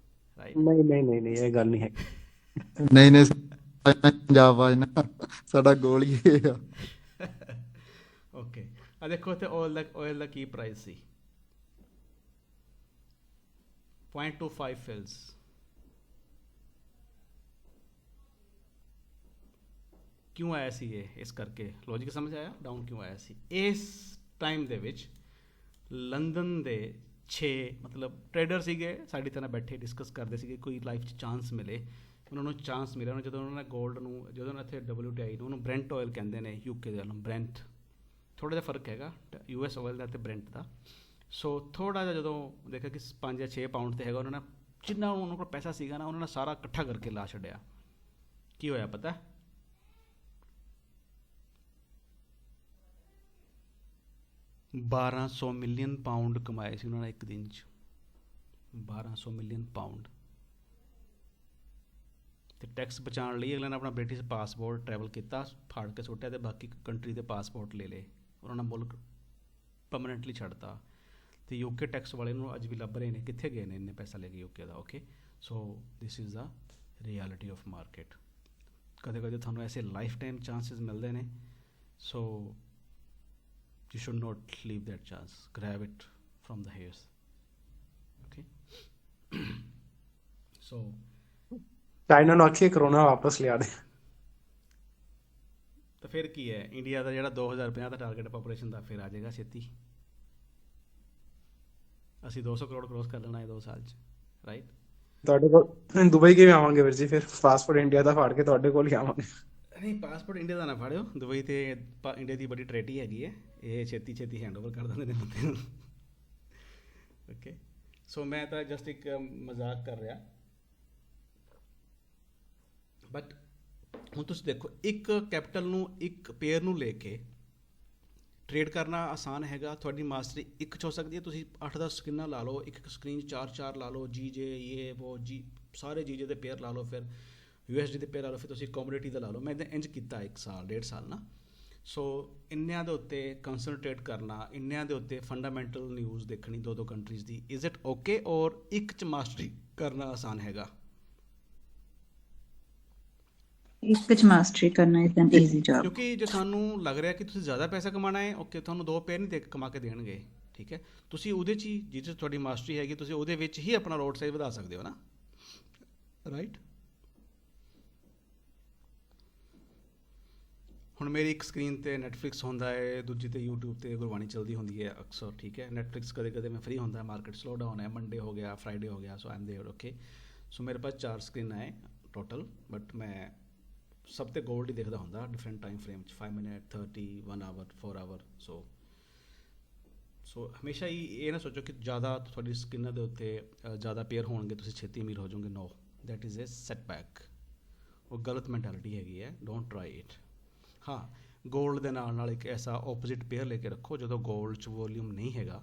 ਰਾਈਟ? ਨਹੀਂ ਨਹੀਂ ਨਹੀਂ ਨਹੀਂ, ਇਹ ਗੱਲ ਨਹੀਂ ਹੈ। ਨਹੀਂ ਨਹੀਂ ਪੰਜਾਬ ਆ ਜਾਣਾ, ਸਾਡਾ ਗੋਲ ਹੀ ਇਹ ਆ। ਓਕੇ, ਆ ਦੇਖੋ ਇੱਥੇ ਆਇਲ ਦਾ ਕੀ ਪ੍ਰਾਈਸ ਸੀ, 0.25 ਫਿਲਸ। ਕਿਉਂ ਆਇਆ ਸੀ ਇਹ? ਇਸ ਕਰਕੇ ਲੌਜਿਕ ਸਮਝ ਆਇਆ, ਡਾਊਨ ਕਿਉਂ ਆਇਆ ਸੀ ਇਸ ਟਾਈਮ ਦੇ ਵਿੱਚ? ਲੰਦਨ ਦੇ 6 ਮਤਲਬ ਟ੍ਰੇਡਰ ਸੀਗੇ, ਸਾਡੀ ਤਰ੍ਹਾਂ ਬੈਠੇ ਡਿਸਕਸ ਕਰਦੇ ਸੀਗੇ, ਕੋਈ ਲਾਈਫ 'ਚ ਚਾਂਸ ਮਿਲੇ, ਉਹਨਾਂ ਨੂੰ ਚਾਂਸ ਮਿਲਿਆ। ਜਦੋਂ ਉਹਨਾਂ ਨੇ ਗੋਲਡ ਨੂੰ, ਜਦੋਂ ਇੱਥੇ WTI ਨੂੰ, ਉਹਨੂੰ ਬ੍ਰੈਂਟ ਆਇਲ ਕਹਿੰਦੇ ਨੇ UK ਦੇ ਵੱਲੋਂ, ਬ੍ਰੈਂਟ, ਥੋੜ੍ਹਾ ਜਿਹਾ ਫਰਕ ਹੈਗਾ US ਆਇਲ ਦਾ ਅਤੇ ਬ੍ਰੈਂਟ ਦਾ। ਸੋ ਥੋੜ੍ਹਾ ਜਿਹਾ ਜਦੋਂ ਦੇਖਿਆ ਕਿ 5 ਜਾਂ 6 ਪਾਊਂਡ 'ਤੇ ਹੈਗਾ, ਉਹਨਾਂ ਨੇ ਜਿੰਨਾ ਉਹਨਾਂ ਕੋਲ ਪੈਸਾ ਸੀਗਾ ਨਾ, ਉਹਨਾਂ ਨੇ ਸਾਰਾ ਇਕੱਠਾ ਕਰਕੇ ਲਾ ਛੱਡਿਆ। ਕੀ ਹੋਇਆ ਪਤਾ? 1200 ਮਿਲੀਅਨ ਪਾਊਂਡ ਕਮਾਏ ਸੀ ਉਹਨਾਂ ਨੇ ਇੱਕ ਦਿਨ 'ਚ, 1200 ਮਿਲੀਅਨ ਪਾਊਂਡ। ਅਤੇ ਟੈਕਸ ਬਚਾਉਣ ਲਈ ਅਗਲੇ ਨੇ ਆਪਣਾ ਬ੍ਰਿਟਿਸ਼ ਪਾਸਪੋਰਟ ਟਰੈਵਲ ਕੀਤਾ, ਫਾੜ ਕੇ ਸੁੱਟਿਆ, ਅਤੇ ਬਾਕੀ ਕੰਟਰੀ ਦੇ ਪਾਸਪੋਰਟ ਲੈ ਲਏ, ਉਹਨਾਂ ਨੇ ਮੁਲਕ ਪਰਮਾਨੈਂਟਲੀ ਛੱਡਤਾ। ਅਤੇ UK ਟੈਕਸ ਵਾਲੇ ਨੂੰ ਅੱਜ ਵੀ ਲੱਭ ਰਹੇ ਨੇ, ਕਿੱਥੇ ਗਏ ਨੇ ਇੰਨੇ ਪੈਸਾ ਲੈ ਕੇ UK the. Okay, so this is the reality of market. ਕਦੇ ਕਦੇ ਤੁਹਾਨੂੰ ਐਸੇ ਲਾਈਫ ਟਾਈਮ ਚਾਂਸਿਸ ਮਿਲਦੇ ਨੇ, ਸੋ you should not leave that chance, grab it from the hairs, okay? So China ਨੂੰ ਆਖੀਏ ਕਰੋਨਾ ਵਾਪਸ ਲਿਆ ਦੇ। ਤਾਂ ਫਿਰ ਕੀ ਹੈ, ਇੰਡੀਆ ਦਾ ਜਿਹੜਾ 2050 ਦਾ ਟਾਰਗੇਟ ਪਾਪੂਲੇਸ਼ਨ ਦਾ, ਫਿਰ ਆ ਜਾਏਗਾ ਛੇਤੀ। ਅਸੀਂ 200 ਕਰੋੜ ਕ੍ਰੋਸ ਕਰ ਲੈਣਾ ਹੈ 2 ਸਾਲ 'ਚ, ਰਾਈਟ? ਤੁਹਾਡੇ ਕੋਲ ਦੁਬਈ ਕਿਵੇਂ ਆਵਾਂਗੇ ਵੀਰ ਜੀ? ਫਿਰ ਪਾਸਪੋਰਟ ਇੰਡੀਆ ਦਾ ਫਾੜ ਕੇ ਤੁਹਾਡੇ ਕੋਲ ਹੀ ਆਵਾਂਗੇ। ਨਹੀਂ, ਪਾਸਪੋਰਟ ਇੰਡੀਆ ਦਾ ਨਾ ਫਾੜਿਓ, ਦੁਬਈ ਤੇ ਇੰਡੀਆ ਦੀ ਬੜੀ ਟਰੇਟੀ ਹੈਗੀ ਹੈ, ਇਹ ਛੇਤੀ ਛੇਤੀ ਹੈਂਡਓਵਰ ਕਰ ਦਿੰਦੇ ਨੇ ਬੰਦੇ ਨੂੰ। ਓਕੇ, ਸੋ ਮੈਂ ਤਾਂ ਜਸਟ ਇੱਕ ਮਜ਼ਾਕ ਕਰ ਰਿਹਾ, ਬਟ ਹੁਣ ਤੁਸੀਂ ਦੇਖੋ, ਇੱਕ ਕੈਪੀਟਲ ਨੂੰ, ਇੱਕ ਪੇਅਰ ਨੂੰ ਲੈ ਕੇ ਟ੍ਰੇਡ ਕਰਨਾ ਆਸਾਨ ਹੈਗਾ। ਤੁਹਾਡੀ ਮਾਸਟਰੀ ਇੱਕ 'ਚ ਹੋ ਸਕਦੀ ਹੈ, ਤੁਸੀਂ 8-10 ਸਕਰੀਨਾਂ ਲਾ ਲਓ, ਇੱਕ ਸਕਰੀਨ 4-4 ਲਾ ਲਓ, GJ ਇਹ ਉਹ ਜੀ, ਸਾਰੇ GJ ਦੇ ਪੇਅਰ ਲਾ ਲਓ, ਫਿਰ USD ਦੇ ਪੇਅਰ ਲਾ ਲਓ, ਫਿਰ ਤੁਸੀਂ ਕਮੋਡਿਟੀ ਦਾ ਲਾ ਲਓ। ਮੈਂ ਇੱਦਾਂ ਇੰਝ ਕੀਤਾ 1 ਸਾਲ 1.5 ਸਾਲ ਨਾ। ਸੋ ਇੰਨਿਆਂ ਦੇ ਉੱਤੇ ਕੰਸਨਟਰੇਟ ਕਰਨਾ, ਇੰਨਿਆਂ ਦੇ ਉੱਤੇ ਫੰਡਾਮੈਂਟਲ ਨਿਊਜ਼ ਦੇਖਣੀ 2-2 countries the, is it okay? ਔਰ ਇੱਕ 'ਚ ਮਾਸਟਰੀ ਕਰਨਾ ਆਸਾਨ ਹੈਗਾ? ਇੱਕ ਚ ਮਾਸਟਰੀ ਕਰਨਾ ਇਜ਼ ਐਨ ਈਜ਼ੀ ਜੌਬ। ਕਿਉਂਕਿ ਜੇ ਤੁਹਾਨੂੰ ਲੱਗ ਰਿਹਾ ਕਿ ਤੁਸੀਂ ਜ਼ਿਆਦਾ ਪੈਸਾ ਕਮਾਉਣਾ ਹੈ, ਓਕੇ, ਤੁਹਾਨੂੰ 2 ਪੇਅਰ ਨਹੀਂ ਕਮਾ ਕੇ ਦੇਣਗੇ, ਠੀਕ ਹੈ? ਤੁਸੀਂ ਉਹਦੇ 'ਚ ਹੀ, ਜਿਹਦੇ 'ਚ ਤੁਹਾਡੀ ਮਾਸਟਰੀ ਹੈਗੀ, ਤੁਸੀਂ ਉਹਦੇ ਵਿੱਚ ਹੀ ਆਪਣਾ ਲੋਟ ਸਾਈਜ਼ ਵਧਾ ਸਕਦੇ ਹੋ ਨਾ, ਰਾਈਟ? ਹੁਣ ਮੇਰੀ ਇੱਕ ਸਕਰੀਨ 'ਤੇ ਨੈਟਫਲਿਕਸ ਹੁੰਦਾ ਹੈ, ਦੂਜੀ 'ਤੇ YouTube 'ਤੇ ਗੁਰਬਾਣੀ ਚੱਲਦੀ ਹੁੰਦੀ ਹੈ ਅਕਸਰ, ਠੀਕ ਹੈ? ਨੈਟਫਲਿਕਸ ਕਦੇ ਕਦੇ ਮੈਂ ਫ੍ਰੀ ਹੁੰਦਾ, ਮਾਰਕੀਟ ਸਲੋ ਡਾਊਨ ਹੈ, ਮੰਡੇ ਹੋ ਗਿਆ, ਫਰਾਈਡੇ ਹੋ ਗਿਆ, ਸੋ ਆਈ ਐਮ ਦੇਅਰ, ਓਕੇ? ਸੋ ਮੇਰੇ ਪਾਸ 4 ਸਕਰੀਨਾਂ ਹੈ ਟੋਟਲ, ਬਟ ਮੈਂ ਸਭ 'ਤੇ ਗੋਲਡ ਹੀ ਦੇਖਦਾ ਹੁੰਦਾ, ਡਿਫਰੈਂਟ ਟਾਈਮ ਫਰੇਮ 'ਚ, 5 ਮਿੰਟ, 30, 1 ਆਵਰ, 4 ਆਵਰ। ਸੋ ਹਮੇਸ਼ਾ ਹੀ ਇਹ ਨਾ ਸੋਚੋ ਕਿ ਜ਼ਿਆਦਾ ਤੁਹਾਡੀ ਸਕਰੀਨਾਂ ਦੇ ਉੱਤੇ ਜ਼ਿਆਦਾ ਪੇਅਰ ਹੋਣਗੇ, ਤੁਸੀਂ ਛੇਤੀ ਅਮੀਰ ਹੋ ਜਾਓਗੇ। ਨੋ, ਦੈਟ ਇਜ਼ ਏ ਸੈਟਬੈਕ, ਉਹ ਗਲਤ ਮੈਂਟੈਲਿਟੀ ਹੈਗੀ ਹੈ, ਡੋਂਟ ਟਰਾਈ ਇਟ। ਹਾਂ, ਗੋਲਡ ਦੇ ਨਾਲ ਇੱਕ ਐਸਾ ਓਪੋਜ਼ਿਟ ਪੇਅਰ ਲੈ ਕੇ ਰੱਖੋ, ਜਦੋਂ ਗੋਲਡ 'ਚ ਵੋਲਿਊਮ ਨਹੀਂ ਹੈਗਾ,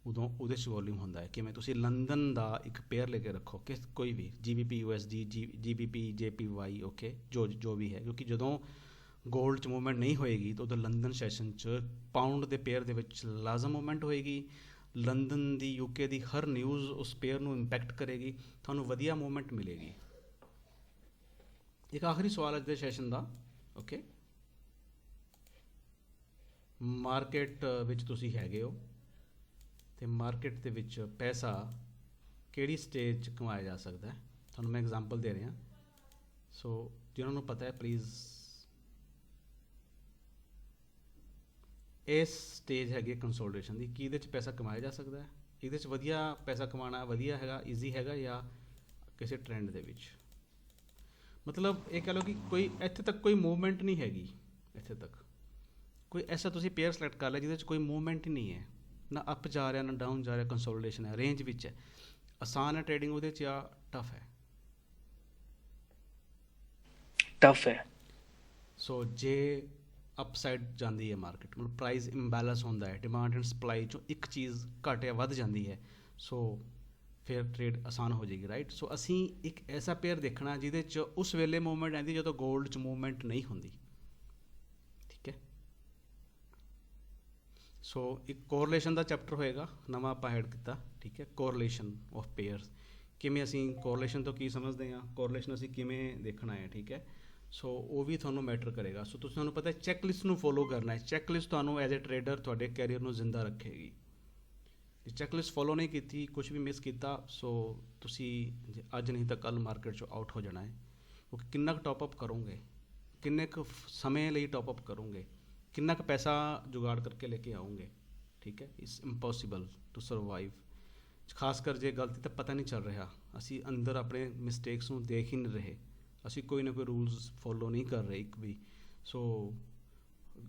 ਉਦੋਂ ਉਹਦੇ 'ਚ ਵੋਲਿਊਮ ਹੁੰਦਾ ਹੈ। ਕਿਵੇਂ? ਤੁਸੀਂ ਲੰਦਨ ਦਾ ਇੱਕ ਪੇਅਰ ਲੈ ਕੇ ਰੱਖੋ, ਕਿ ਕੋਈ ਵੀ GBP USD GBP JPY, okay, ਜੋ ਵੀ ਹੈ, ਕਿਉਂਕਿ ਜਦੋਂ ਗੋਲਡ 'ਚ ਮੂਵਮੈਂਟ ਨਹੀਂ ਹੋਏਗੀ ਤਾਂ ਉਦੋਂ ਲੰਦਨ ਸੈਸ਼ਨ 'ਚ ਪਾਊਂਡ ਦੇ ਪੇਅਰ ਦੇ ਵਿੱਚ ਲਾਜ਼ਮ ਮੂਵਮੈਂਟ ਹੋਏਗੀ। ਲੰਦਨ ਦੀ UK ਦੀ ਹਰ ਨਿਊਜ਼ ਉਸ ਪੇਅਰ ਨੂੰ ਇੰਪੈਕਟ ਕਰੇਗੀ, ਤੁਹਾਨੂੰ ਵਧੀਆ ਮੂਵਮੈਂਟ ਮਿਲੇਗੀ। ਇੱਕ ਆਖਰੀ ਸਵਾਲ ਅੱਜ ਦੇ ਸੈਸ਼ਨ ਦਾ, ਓਕੇ? ਮਾਰਕੀਟ ਵਿੱਚ ਤੁਸੀਂ ਹੈਗੇ ਹੋ, ਅਤੇ ਮਾਰਕੀਟ ਦੇ ਵਿੱਚ ਪੈਸਾ ਕਿਹੜੀ ਸਟੇਜ 'ਚ ਕਮਾਇਆ ਜਾ ਸਕਦਾ ਹੈ? ਤੁਹਾਨੂੰ ਮੈਂ ਐਗਜ਼ਾਮਪਲ ਦੇ ਰਿਹਾ, ਸੋ ਜਿਹਨਾਂ ਨੂੰ ਪਤਾ ਹੈ ਪਲੀਜ਼। ਇਸ ਸਟੇਜ ਹੈਗੀ ਕੰਸੋਲੀਡੇਸ਼ਨ ਦੀ, ਕਿ ਇਹਦੇ 'ਚ ਪੈਸਾ ਕਮਾਇਆ ਜਾ ਸਕਦਾ ਹੈ? ਇਹਦੇ 'ਚ ਵਧੀਆ ਪੈਸਾ ਕਮਾਉਣਾ ਵਧੀਆ ਹੈਗਾ, ਈਜ਼ੀ ਹੈਗਾ, ਜਾਂ ਕਿਸੇ ਟ੍ਰੈਂਡ ਦੇ ਵਿੱਚ? ਮਤਲਬ ਇਹ ਕਹਿ ਲਓ ਕਿ ਕੋਈ ਇੱਥੇ ਤੱਕ ਕੋਈ ਮੂਵਮੈਂਟ ਨਹੀਂ ਹੈਗੀ, ਇੱਥੇ ਤੱਕ ਕੋਈ ਐਸਾ ਤੁਸੀਂ ਪੇਅਰ ਸਿਲੈਕਟ ਕਰ ਲਿਆ ਜਿਹਦੇ 'ਚ ਕੋਈ ਮੂਵਮੈਂਟ ਹੀ ਨਹੀਂ ਹੈ, ਨਾ ਅਪ ਜਾ ਰਿਹਾ ਨਾ ਡਾਊਨ ਜਾ ਰਿਹਾ, ਕੰਸੋਲੀਡੇਸ਼ਨ ਹੈ, ਰੇਂਜ ਵਿੱਚ ਹੈ। ਆਸਾਨ ਹੈ ਟ੍ਰੇਡਿੰਗ ਉਹਦੇ 'ਚ ਜਾਂ ਟਫ ਹੈ? ਟਫ ਹੈ। ਸੋ ਜੇ ਅਪਸਾਈਡ ਜਾਂਦੀ ਹੈ ਮਾਰਕੀਟ, ਮਤਲਬ ਪ੍ਰਾਈਸ ਇੰਬੈਲੈਂਸ ਹੁੰਦਾ ਹੈ, ਡਿਮਾਂਡ ਐਂਡ ਸਪਲਾਈ 'ਚੋਂ ਇੱਕ ਚੀਜ਼ ਘੱਟ ਜਾਂ ਵੱਧ ਜਾਂਦੀ ਹੈ, ਸੋ ਫਿਰ ਟ੍ਰੇਡ ਆਸਾਨ ਹੋ ਜਾਏਗੀ, ਰਾਈਟ? ਸੋ ਅਸੀਂ ਇੱਕ ਐਸਾ ਪੇਅਰ ਦੇਖਣਾ ਜਿਹਦੇ 'ਚ ਉਸ ਵੇਲੇ ਮੂਵਮੈਂਟ ਆਉਂਦੀ ਜਦੋਂ ਗੋਲਡ 'ਚ ਮੂਵਮੈਂਟ ਨਹੀਂ ਹੁੰਦੀ, ਸੋ ਇੱਕ ਕੋਰਿਲੇਸ਼ਨ ਦਾ ਚੈਪਟਰ ਹੋਏਗਾ ਨਵਾਂ ਆਪਾਂ ਐਡ ਕੀਤਾ, ਠੀਕ ਹੈ, ਕੋਰਿਲੇਸ਼ਨ ਆਫ ਪੇਅਰਸ, ਕਿਵੇਂ ਅਸੀਂ ਕੋਰਿਲੇਸ਼ਨ ਤੋਂ ਕੀ ਸਮਝਦੇ ਹਾਂ, ਕੋਰਿਲੇਸ਼ਨ ਅਸੀਂ ਕਿਵੇਂ ਦੇਖਣਾ ਹੈ, ਠੀਕ ਹੈ। ਸੋ ਉਹ ਵੀ ਤੁਹਾਨੂੰ ਮੈਟਰ ਕਰੇਗਾ। ਸੋ ਤੁਸੀਂ ਤੁਹਾਨੂੰ ਪਤਾ ਚੈੱਕਲਿਸਟ ਨੂੰ ਫੋਲੋ ਕਰਨਾ ਹੈ। ਚੈੱਕਲਿਸਟ ਤੁਹਾਨੂੰ ਐਜ਼ ਏ ਟਰੇਡਰ ਤੁਹਾਡੇ ਕੈਰੀਅਰ ਨੂੰ ਜ਼ਿੰਦਾ ਰੱਖੇਗੀ। ਜੇ ਚੈੱਕਲਿਸਟ ਫੋਲੋ ਨਹੀਂ ਕੀਤੀ, ਕੁਝ ਵੀ ਮਿਸ ਕੀਤਾ, ਸੋ ਤੁਸੀਂ ਅੱਜ ਨਹੀਂ ਤਾਂ ਕੱਲ੍ਹ ਮਾਰਕੀਟ 'ਚੋਂ ਆਊਟ ਹੋ ਜਾਣਾ ਹੈ। ਕਿਉਂਕਿ ਕਿੰਨਾ ਕੁ ਟੌਪ ਅਪ ਕਰੋਗੇ, ਕਿੰਨੇ ਕੁ ਸਮੇਂ ਲਈ ਟੌਪ ਅਪ ਕਰੋਗੇ, ਕਿੰਨਾ ਕੁ ਪੈਸਾ ਜੁਗਾੜ ਕਰਕੇ ਲੈ ਕੇ ਆਉਂਗੇ, ਠੀਕ ਹੈ। ਇਟਸ ਇੰਪੋਸੀਬਲ ਟੂ ਸਰਵਾਈਵ, ਖਾਸ ਕਰ ਜੇ ਗਲਤੀ ਤਾਂ ਪਤਾ ਨਹੀਂ ਚੱਲ ਰਿਹਾ, ਅਸੀਂ ਅੰਦਰ ਆਪਣੇ ਮਿਸਟੇਕਸ ਨੂੰ ਦੇਖ ਹੀ ਨਹੀਂ ਰਹੇ, ਅਸੀਂ ਕੋਈ ਨਾ ਕੋਈ ਰੂਲਸ ਫੋਲੋ ਨਹੀਂ ਕਰ ਰਹੇ ਇੱਕ ਵੀ। ਸੋ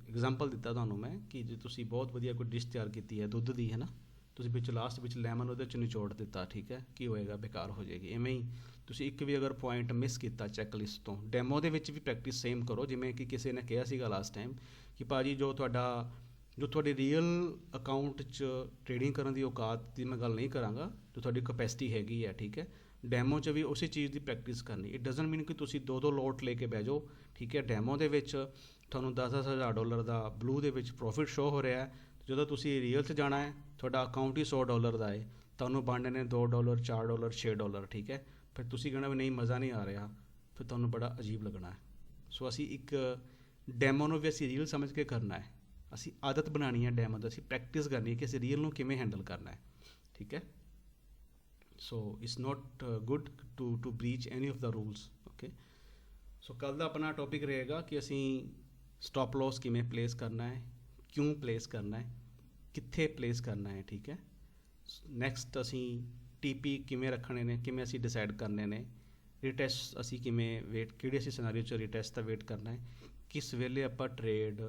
ਐਗਜ਼ਾਮਪਲ ਦਿੱਤਾ ਤੁਹਾਨੂੰ ਮੈਂ ਕਿ ਜੇ ਤੁਸੀਂ ਬਹੁਤ ਵਧੀਆ ਕੋਈ ਡਿਸ਼ ਤਿਆਰ ਕੀਤੀ ਹੈ ਦੁੱਧ ਦੀ, ਹੈ ਨਾ, ਤੁਸੀਂ ਵਿੱਚ ਲਾਸਟ ਵਿੱਚ ਲੈਮਨ ਉਹਦੇ 'ਚ ਨਿਚੋੜ ਦਿੱਤਾ, ਠੀਕ ਹੈ, ਕੀ ਹੋਏਗਾ, ਬੇਕਾਰ ਹੋ ਜਾਏਗੀ। ਇਵੇਂ ਹੀ ਤੁਸੀਂ ਇੱਕ ਵੀ ਅਗਰ ਪੁਆਇੰਟ ਮਿਸ ਕੀਤਾ ਚੈੱਕਲਿਸਟ ਤੋਂ, ਡੈਮੋ ਦੇ ਵਿੱਚ ਵੀ ਪ੍ਰੈਕਟਿਸ ਸੇਮ ਕਰੋ। ਜਿਵੇਂ ਕਿ ਕਿਸੇ ਨੇ ਕਿਹਾ ਸੀਗਾ ਲਾਸਟ ਟਾਈਮ ਕਿ ਭਾਜੀ ਜੋ ਤੁਹਾਡੇ ਰੀਅਲ ਅਕਾਊਂਟ 'ਚ ਟ੍ਰੇਡਿੰਗ ਕਰਨ ਦੀ ਔਕਾਤ ਦੀ ਮੈਂ ਗੱਲ ਨਹੀਂ ਕਰਾਂਗਾ, ਜੋ ਤੁਹਾਡੀ ਕਪੈਸਿਟੀ ਹੈਗੀ ਹੈ, ਠੀਕ ਹੈ, ਡੈਮੋ 'ਚ ਵੀ ਉਸੇ ਚੀਜ਼ ਦੀ ਪ੍ਰੈਕਟਿਸ ਕਰਨੀ। ਇਟ ਡਜ਼ਨਟ ਮੀਨ ਕਿ ਤੁਸੀਂ ਦੋ ਲੋਟ ਲੈ ਕੇ ਬਹਿ ਜਾਓ, ਠੀਕ ਹੈ। ਡੈਮੋ ਦੇ ਵਿੱਚ ਤੁਹਾਨੂੰ $10,000 ਦਾ ਬਲੂ ਦੇ ਵਿੱਚ ਪ੍ਰੋਫਿਟ ਸ਼ੋ ਹੋ ਰਿਹਾ ਹੈ, ਜਦੋਂ ਤੁਸੀਂ ਰੀਅਲ 'ਚ ਜਾਣਾ ਹੈ ਤੁਹਾਡਾ ਅਕਾਊਂਟ ਹੀ $100 ਦਾ ਹੈ, ਤੁਹਾਨੂੰ ਬਣਨੇ ਨੇ $2, $4, $6, ਠੀਕ ਹੈ। ਫਿਰ ਤੁਸੀਂ ਕਹਿਣਾ ਵੀ ਨਹੀਂ ਮਜ਼ਾ ਨਹੀਂ ਆ ਰਿਹਾ, ਫਿਰ ਤੁਹਾਨੂੰ ਬੜਾ ਅਜੀਬ ਲੱਗਣਾ ਹੈ। ਸੋ ਅਸੀਂ ਇੱਕ ਡੈਮੋ ਨੂੰ ਵੀ ਅਸੀਂ ਰੀਅਲ ਸਮਝ ਕੇ ਕਰਨਾ ਹੈ, ਅਸੀਂ ਆਦਤ ਬਣਾਉਣੀ ਹੈ ਡੈਮੋ ਦੀ, ਅਸੀਂ ਪ੍ਰੈਕਟਿਸ ਕਰਨੀ ਹੈ ਕਿ ਅਸੀਂ ਰੀਅਲ ਨੂੰ ਕਿਵੇਂ ਹੈਂਡਲ ਕਰਨਾ ਹੈ, ਠੀਕ ਹੈ। So it's not good to breach any of the rules, okay. So ਕੱਲ੍ਹ ਦਾ ਆਪਣਾ ਟੌਪਿਕ ਰਹੇਗਾ ਕਿ ਅਸੀਂ ਸਟਾਪ ਲੋਸ ਕਿਵੇਂ ਪਲੇਸ ਕਰਨਾ ਹੈ, ਕਿਉਂ ਪਲੇਸ ਕਰਨਾ ਹੈ, ਕਿੱਥੇ ਪਲੇਸ ਕਰਨਾ ਹੈ, ਠੀਕ ਹੈ। ਨੈਕਸਟ ਅਸੀਂ TP ਕਿਵੇਂ ਰੱਖਣੇ ਨੇ, ਕਿਵੇਂ ਅਸੀਂ ਡਿਸਾਈਡ ਕਰਨੇ ਨੇ, ਰੀਟੈਸਟ ਅਸੀਂ ਕਿਵੇਂ ਕਿਹੜੇ ਅਸੀਂ ਸਿਨਾਰੀਓ 'ਚ ਰੀਟੈਸਟ ਦਾ ਵੇਟ ਕਰਨਾ ਹੈ, ਕਿਸ ਵੇਲੇ ਆਪਾਂ ਟਰੇਡ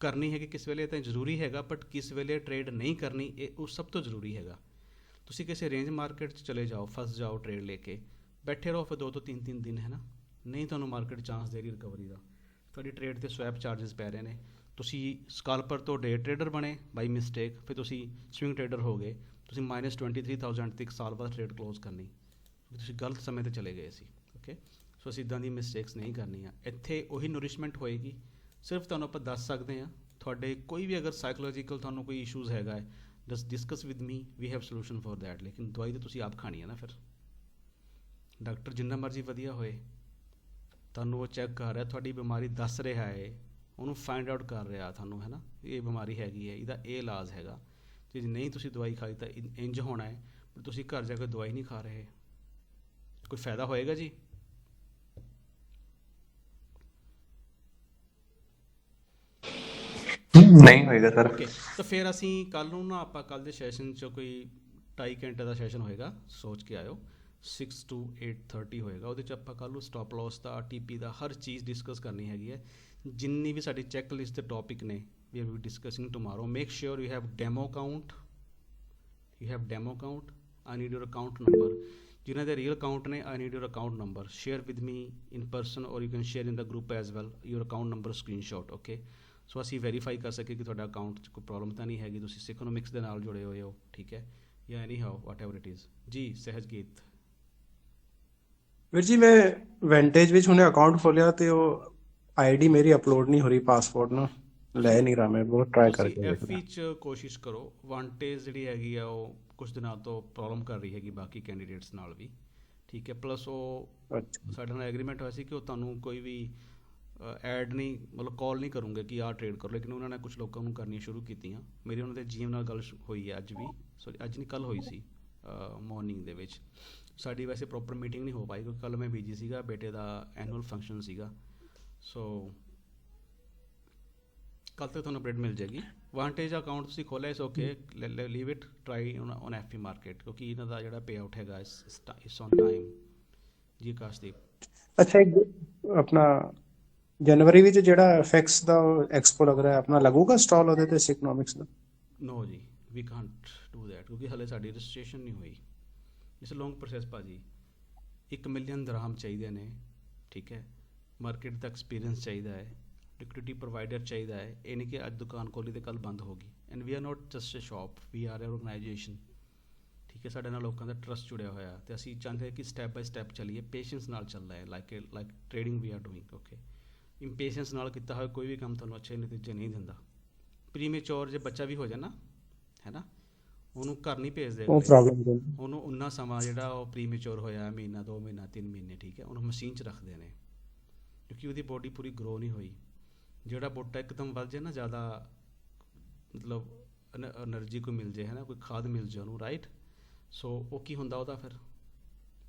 ਕਰਨੀ ਹੈਗੀ, ਕਿਸ ਵੇਲੇ ਤਾਂ ਜ਼ਰੂਰੀ ਹੈਗਾ, ਬਟ ਕਿਸ ਵੇਲੇ ਟਰੇਡ ਨਹੀਂ ਕਰਨੀ, ਇਹ ਉਹ ਸਭ ਤੋਂ ਜ਼ਰੂਰੀ ਹੈਗਾ। ਤੁਸੀਂ ਕਿਸੇ ਰੇਂਜ ਮਾਰਕੀਟ 'ਚ ਚਲੇ ਜਾਓ, ਫਸ ਜਾਓ ਟਰੇਡ ਲੈ ਕੇ, ਬੈਠੇ ਰਹੋ ਫਿਰ 2 ਤੋਂ 3 ਦਿਨ, ਹੈ ਨਾ, ਨਹੀਂ ਤੁਹਾਨੂੰ ਮਾਰਕੀਟ ਚਾਂਸ ਦੇ ਰਹੀ ਰਿਕਵਰੀ ਦਾ, ਤੁਹਾਡੀ ਟਰੇਡ 'ਤੇ ਸਵੈਪ ਚਾਰजेस ਪੈ ਰਹੇ ਨੇ, ਤੁਸੀਂ ਸਕਾਲਪਰ ਤੋਂ ਡੇ ਟਰੇਡਰ ਬਣੇ ਬਾਈ ਮਿਸਟੇਕ, ਫਿਰ ਤੁਸੀਂ ਸਵਿੰਗ ਟਰੇਡਰ ਹੋ ਗਏ, ਤੁਸੀਂ -23,000 ਤੇ 1 ਸਾਲ ਬਾਅਦ ਟਰੇਡ ਕਲੋਜ਼ ਕਰਨੀ, ਤੁਸੀਂ ਗਲਤ ਸਮੇਂ 'ਤੇ ਚਲੇ ਗਏ ਸੀ, ਓਕੇ। ਸੋ ਅਸੀਂ ਇੱਦਾਂ ਦੀ ਮਿਸਟੇਕਸ ਨਹੀਂ ਕਰਨੀਆਂ। ਇੱਥੇ ਉਹੀ ਨਰਿਸ਼ਮੈਂਟ ਹੋਏਗੀ, ਸਿਰਫ ਤੁਹਾਨੂੰ ਆਪਾਂ ਦੱਸ ਸਕਦੇ ਹਾਂ। ਤੁਹਾਡੇ ਕੋਈ ਵੀ ਅਗਰ ਸਾਈਕੋਲੋਜੀਕਲ ਤੁਹਾਨੂੰ ਕੋਈ ਇਸ਼ੂਜ਼ ਹੈਗਾ ਹੈ, just discuss with me, we have solution for that. ਲੇਕਿਨ ਦਵਾਈ ਤਾਂ ਤੁਸੀਂ ਆਪ ਖਾਣੀ ਹੈ ਨਾ। ਫਿਰ ਡਾਕਟਰ ਜਿੰਨਾ ਮਰਜ਼ੀ ਵਧੀਆ ਹੋਏ, ਤੁਹਾਨੂੰ ਉਹ ਚੈੱਕ ਕਰ ਰਿਹਾ, ਤੁਹਾਡੀ ਬਿਮਾਰੀ ਦੱਸ ਰਿਹਾ ਹੈ, ਉਹਨੂੰ ਫਾਈਂਡ ਆਊਟ ਕਰ ਰਿਹਾ ਤੁਹਾਨੂੰ, ਹੈ ਨਾ, ਇਹ ਬਿਮਾਰੀ ਹੈਗੀ ਹੈ, ਇਹਦਾ ਇਹ ਇਲਾਜ ਹੈਗਾ। ਜੇ ਨਹੀਂ ਤੁਸੀਂ ਦਵਾਈ ਖਾਈ ਤਾਂ ਇੰਜ ਹੋਣਾ ਹੈ, ਪਰ ਤੁਸੀਂ ਘਰ ਜਾ ਕੇ ਦਵਾਈ ਨਹੀਂ ਖਾ ਰਹੇ, ਕੋਈ ਫਾਇਦਾ ਹੋਏਗਾ ਜੀ? ਨਹੀਂ ਹੋਏਗਾ ਸਰ। ਓਕੇ, ਤਾਂ ਫਿਰ ਅਸੀਂ ਕੱਲ੍ਹ ਨੂੰ ਨਾ, ਆਪਾਂ ਕੱਲ੍ਹ ਦੇ ਸੈਸ਼ਨ 'ਚ ਕੋਈ 2.5 ਘੰਟੇ ਦਾ ਸੈਸ਼ਨ ਹੋਏਗਾ, ਸੋਚ ਕੇ ਆਇਓ, 6 to 8:30 ਹੋਏਗਾ। ਉਹਦੇ 'ਚ ਆਪਾਂ ਕੱਲ੍ਹ ਨੂੰ ਸਟਾਪ ਲੋਸ ਦਾ, TP ਦਾ, ਹਰ ਚੀਜ਼ ਡਿਸਕਸ ਕਰਨੀ ਹੈਗੀ ਹੈ। ਜਿੰਨੀ ਵੀ ਸਾਡੀ ਚੈੱਕ ਲਿਸਟ ਦੇ ਟੌਪਿਕ ਨੇ, we are discussing tomorrow. Make sure you have demo account, I need your account number. ਜਿਨ੍ਹਾਂ ਦੇ ਰੀਅਲ ਅਕਾਊਂਟ ਨੇ, I need your account number. Share with me in person or you can share in the group as well your account number screenshot, okay. So ਅਸੀਂ verify ਕਰ ਸਕੇ ਕਿ ਤੁਹਾਡਾ account 'ਚ ਕੋਈ ਪ੍ਰੋਬਲਮ ਤਾਂ ਨਹੀਂ ਹੈਗੀ, ਤੁਸੀਂ ਇਕਨੋਮਿਕਸ ਦੇ ਨਾਲ ਜੁੜੇ ਹੋਏ ਹੋ, ਠੀਕ ਹੈ, ਜਾਂ ਐਨੀ ਹਾਓ ਵਾਟ ਐਵਰ ਇਟ ਇਜ਼। ਜੀ ਸਹਿਜਗੀਤ। ਵੀਰ ਜੀ ਮੈਂ ਵੈਂਟੇਜ ਵਿੱਚ ਹੁਣੇ ਅਕਾਊਂਟ ਖੋਲਿਆ ਤੇ ਉਹ ID ਮੇਰੀ ਅਪਲੋਡ ਨਹੀਂ ਹੋ ਰਹੀ, ਪਾਸਪੋਰਟ ਨਾ ਲੈ ਨਹੀਂ ਰਹਾ, ਮੈਂ ਬਹੁਤ ਟਰਾਈ ਤੁਸੀਂ ਕਰਕੇ FE 'ਚ ਕੋਸ਼ਿਸ਼ ਕਰੋ। ਵਾਂਟੇਜ ਜਿਹੜੀ ਹੈਗੀ ਆ ਉਹ ਕੁਝ ਦਿਨਾਂ ਤੋਂ ਪ੍ਰੋਬਲਮ ਕਰ ਰਹੀ ਹੈਗੀ ਬਾਕੀ ਕੈਂਡੀਡੇਟਸ ਨਾਲ ਵੀ, ਠੀਕ ਹੈ। ਪਲੱਸ ਉਹ ਸਾਡੇ ਨਾਲ ਐਗਰੀਮੈਂਟ ਹੋਇਆ ਸੀ ਕਿ ਉਹ ਤੁਹਾਨੂੰ ਕੋਈ ਵੀ ਐਡ ਨਹੀਂ, ਮਤਲਬ ਕਾਲ ਨਹੀਂ ਕਰੂੰਗੇ ਕਿ ਆਹ ਟਰੇਡ ਕਰੋ, ਲੇਕਿਨ ਉਹਨਾਂ ਨੇ ਕੁਝ ਲੋਕਾਂ ਨੂੰ ਕਰਨੀਆਂ ਸ਼ੁਰੂ ਕੀਤੀਆਂ। ਮੇਰੀ ਉਹਨਾਂ ਦੇ GM ਨਾਲ ਗੱਲ ਹੋਈ ਹੈ ਅੱਜ ਵੀ, ਸੋਰੀ ਅੱਜ ਨਹੀਂ ਕੱਲ੍ਹ ਹੋਈ ਸੀ ਮੋਰਨਿੰਗ ਦੇ ਵਿੱਚ। ਸਾਡੀ ਵੈਸੇ ਪ੍ਰੋਪਰ ਮੀਟਿੰਗ ਨਹੀਂ ਹੋ ਪਾਈ ਕਿਉਂਕਿ ਕੱਲ੍ਹ ਮੈਂ ਬਿਜੀ ਸੀਗਾ, ਬੇਟੇ ਦਾ ਐਨੂਅਲ ਫੰਕਸ਼ਨ ਸੀਗਾ। ਸੋ ਕੱਲ੍ਹ ਤੱਕ ਤੁਹਾਨੂੰ ਅਪਡੇਟ ਮਿਲ ਜਾਏਗੀ। ਵਾਂਟੇਜ ਅਕਾਊਂਟ ਤੁਸੀਂ ਖੋਲ੍ਹਿਆ, ਇਸ okay, leave it, try on FE market, ਕਿਉਂਕਿ ਇਹਨਾਂ ਦਾ ਜਿਹੜਾ ਪੇ ਆਊਟ ਹੈਗਾ ਇਸ ਔਨ ਟਾਈਮ। ਜੀ ਆਕਾਸ਼ਦੀਪ। ਅੱਛਾ, ਇੱਕ ਆਪਣਾ ਜਨਵਰੀ ਵਿੱਚ ਜਿਹੜਾ FX ਦਾ ਐਕਸਪੋ ਲੱਗ ਰਿਹਾ, ਆਪਣਾ ਲੱਗੂਗਾ ਸਟਾਲ ਉਹਦੇ ਤੇ ਇਕਨੋਮਿਕਸ ਦਾ? ਨੋ ਜੀ, ਵੀ ਕਾਂਟ ਡੂ ਦੈਟ, ਕਿਉਂਕਿ ਹਲੇ ਸਾਡੀ ਰਜਿਸਟ੍ਰੇਸ਼ਨ ਨਹੀਂ ਹੋਈ। ਇਟਸ ਲੌਂਗ ਪ੍ਰੋਸੈਸ ਭਾਜੀ। 1 ਮਿਲੀਅਨ ਦਰਹਮ ਚਾਹੀਦੇ ਨੇ, ਠੀਕ ਹੈ, ਮਾਰਕੀਟ ਦਾ ਐਕਸਪੀਰੀਅੰਸ ਚਾਹੀਦਾ ਹੈ, ਲਿਕੁਇਡਿਟੀ ਪ੍ਰੋਵਾਈਡਰ ਚਾਹੀਦਾ ਹੈ। ਇਹ ਨਹੀਂ ਕਿ ਅੱਜ ਦੁਕਾਨ ਖੋਲੀ ਤੇ ਕੱਲ੍ਹ ਬੰਦ ਹੋ ਗਈ। And we are not just a shop, we are a organisation, ਠੀਕ ਹੈ। ਸਾਡੇ ਨਾਲ ਲੋਕਾਂ ਦਾ ਟਰਸਟ ਜੁੜਿਆ ਹੋਇਆ ਅਤੇ ਅਸੀਂ ਚਾਹੁੰਦੇ ਹਾਂ ਕਿ ਸਟੈਪ ਬਾਈ ਸਟੈਪ ਚੱਲੀਏ, ਪੇਸ਼ੈਂਸ ਨਾਲ ਚੱਲਦਾ ਹੈ, like trading we are doing, okay. Impatience ਨਾਲ ਕੀਤਾ ਹੋਇਆ ਕੋਈ ਵੀ ਕੰਮ ਤੁਹਾਨੂੰ ਅੱਛੇ ਨਤੀਜੇ ਨਹੀਂ ਦਿੰਦਾ, ਪ੍ਰੀਮੇਚੋਰ ਜੇ ਬੱਚਾ ਵੀ ਹੋ ਜਾਏ ਨਾ, ਹੈ ਨਾ, ਉਹਨੂੰ ਘਰ ਨਹੀਂ ਭੇਜਦੇ ਉਹ ਅਗਲੇ, ਪ੍ਰੋਬਲਮ ਉਹਨੂੰ ਉਨਾ ਸਮਾਂ ਜਿਹੜਾ ਉਹ ਪ੍ਰੀਮੇਚੋਰ ਹੋਇਆ, ਮਹੀਨਾ 2 ਮਹੀਨਾ 3 ਮਹੀਨੇ, ਠੀਕ ਹੈ, ਉਹਨੂੰ ਮਸ਼ੀਨ 'ਚ ਰੱਖਦੇ ਨੇ ਕਿਉਂਕਿ ਉਹਦੀ ਬੋਡੀ ਪੂਰੀ ਗਰੋ ਨਹੀਂ ਹੋਈ। ਜਿਹੜਾ ਬੂਟਾ ਇੱਕਦਮ ਵੱਧ ਜਾਏ ਨਾ, ਜ਼ਿਆਦਾ ਮਤਲਬ ਐਨਰਜੀ ਕੋਈ ਮਿਲ ਜਾਏ, ਹੈ ਨਾ, ਕੋਈ ਖਾਦ ਮਿਲ ਜਾਏ ਉਹਨੂੰ, ਰਾਈਟ। ਸੋ ਉਹ ਕੀ ਹੁੰਦਾ ਉਹਦਾ ਫਿਰ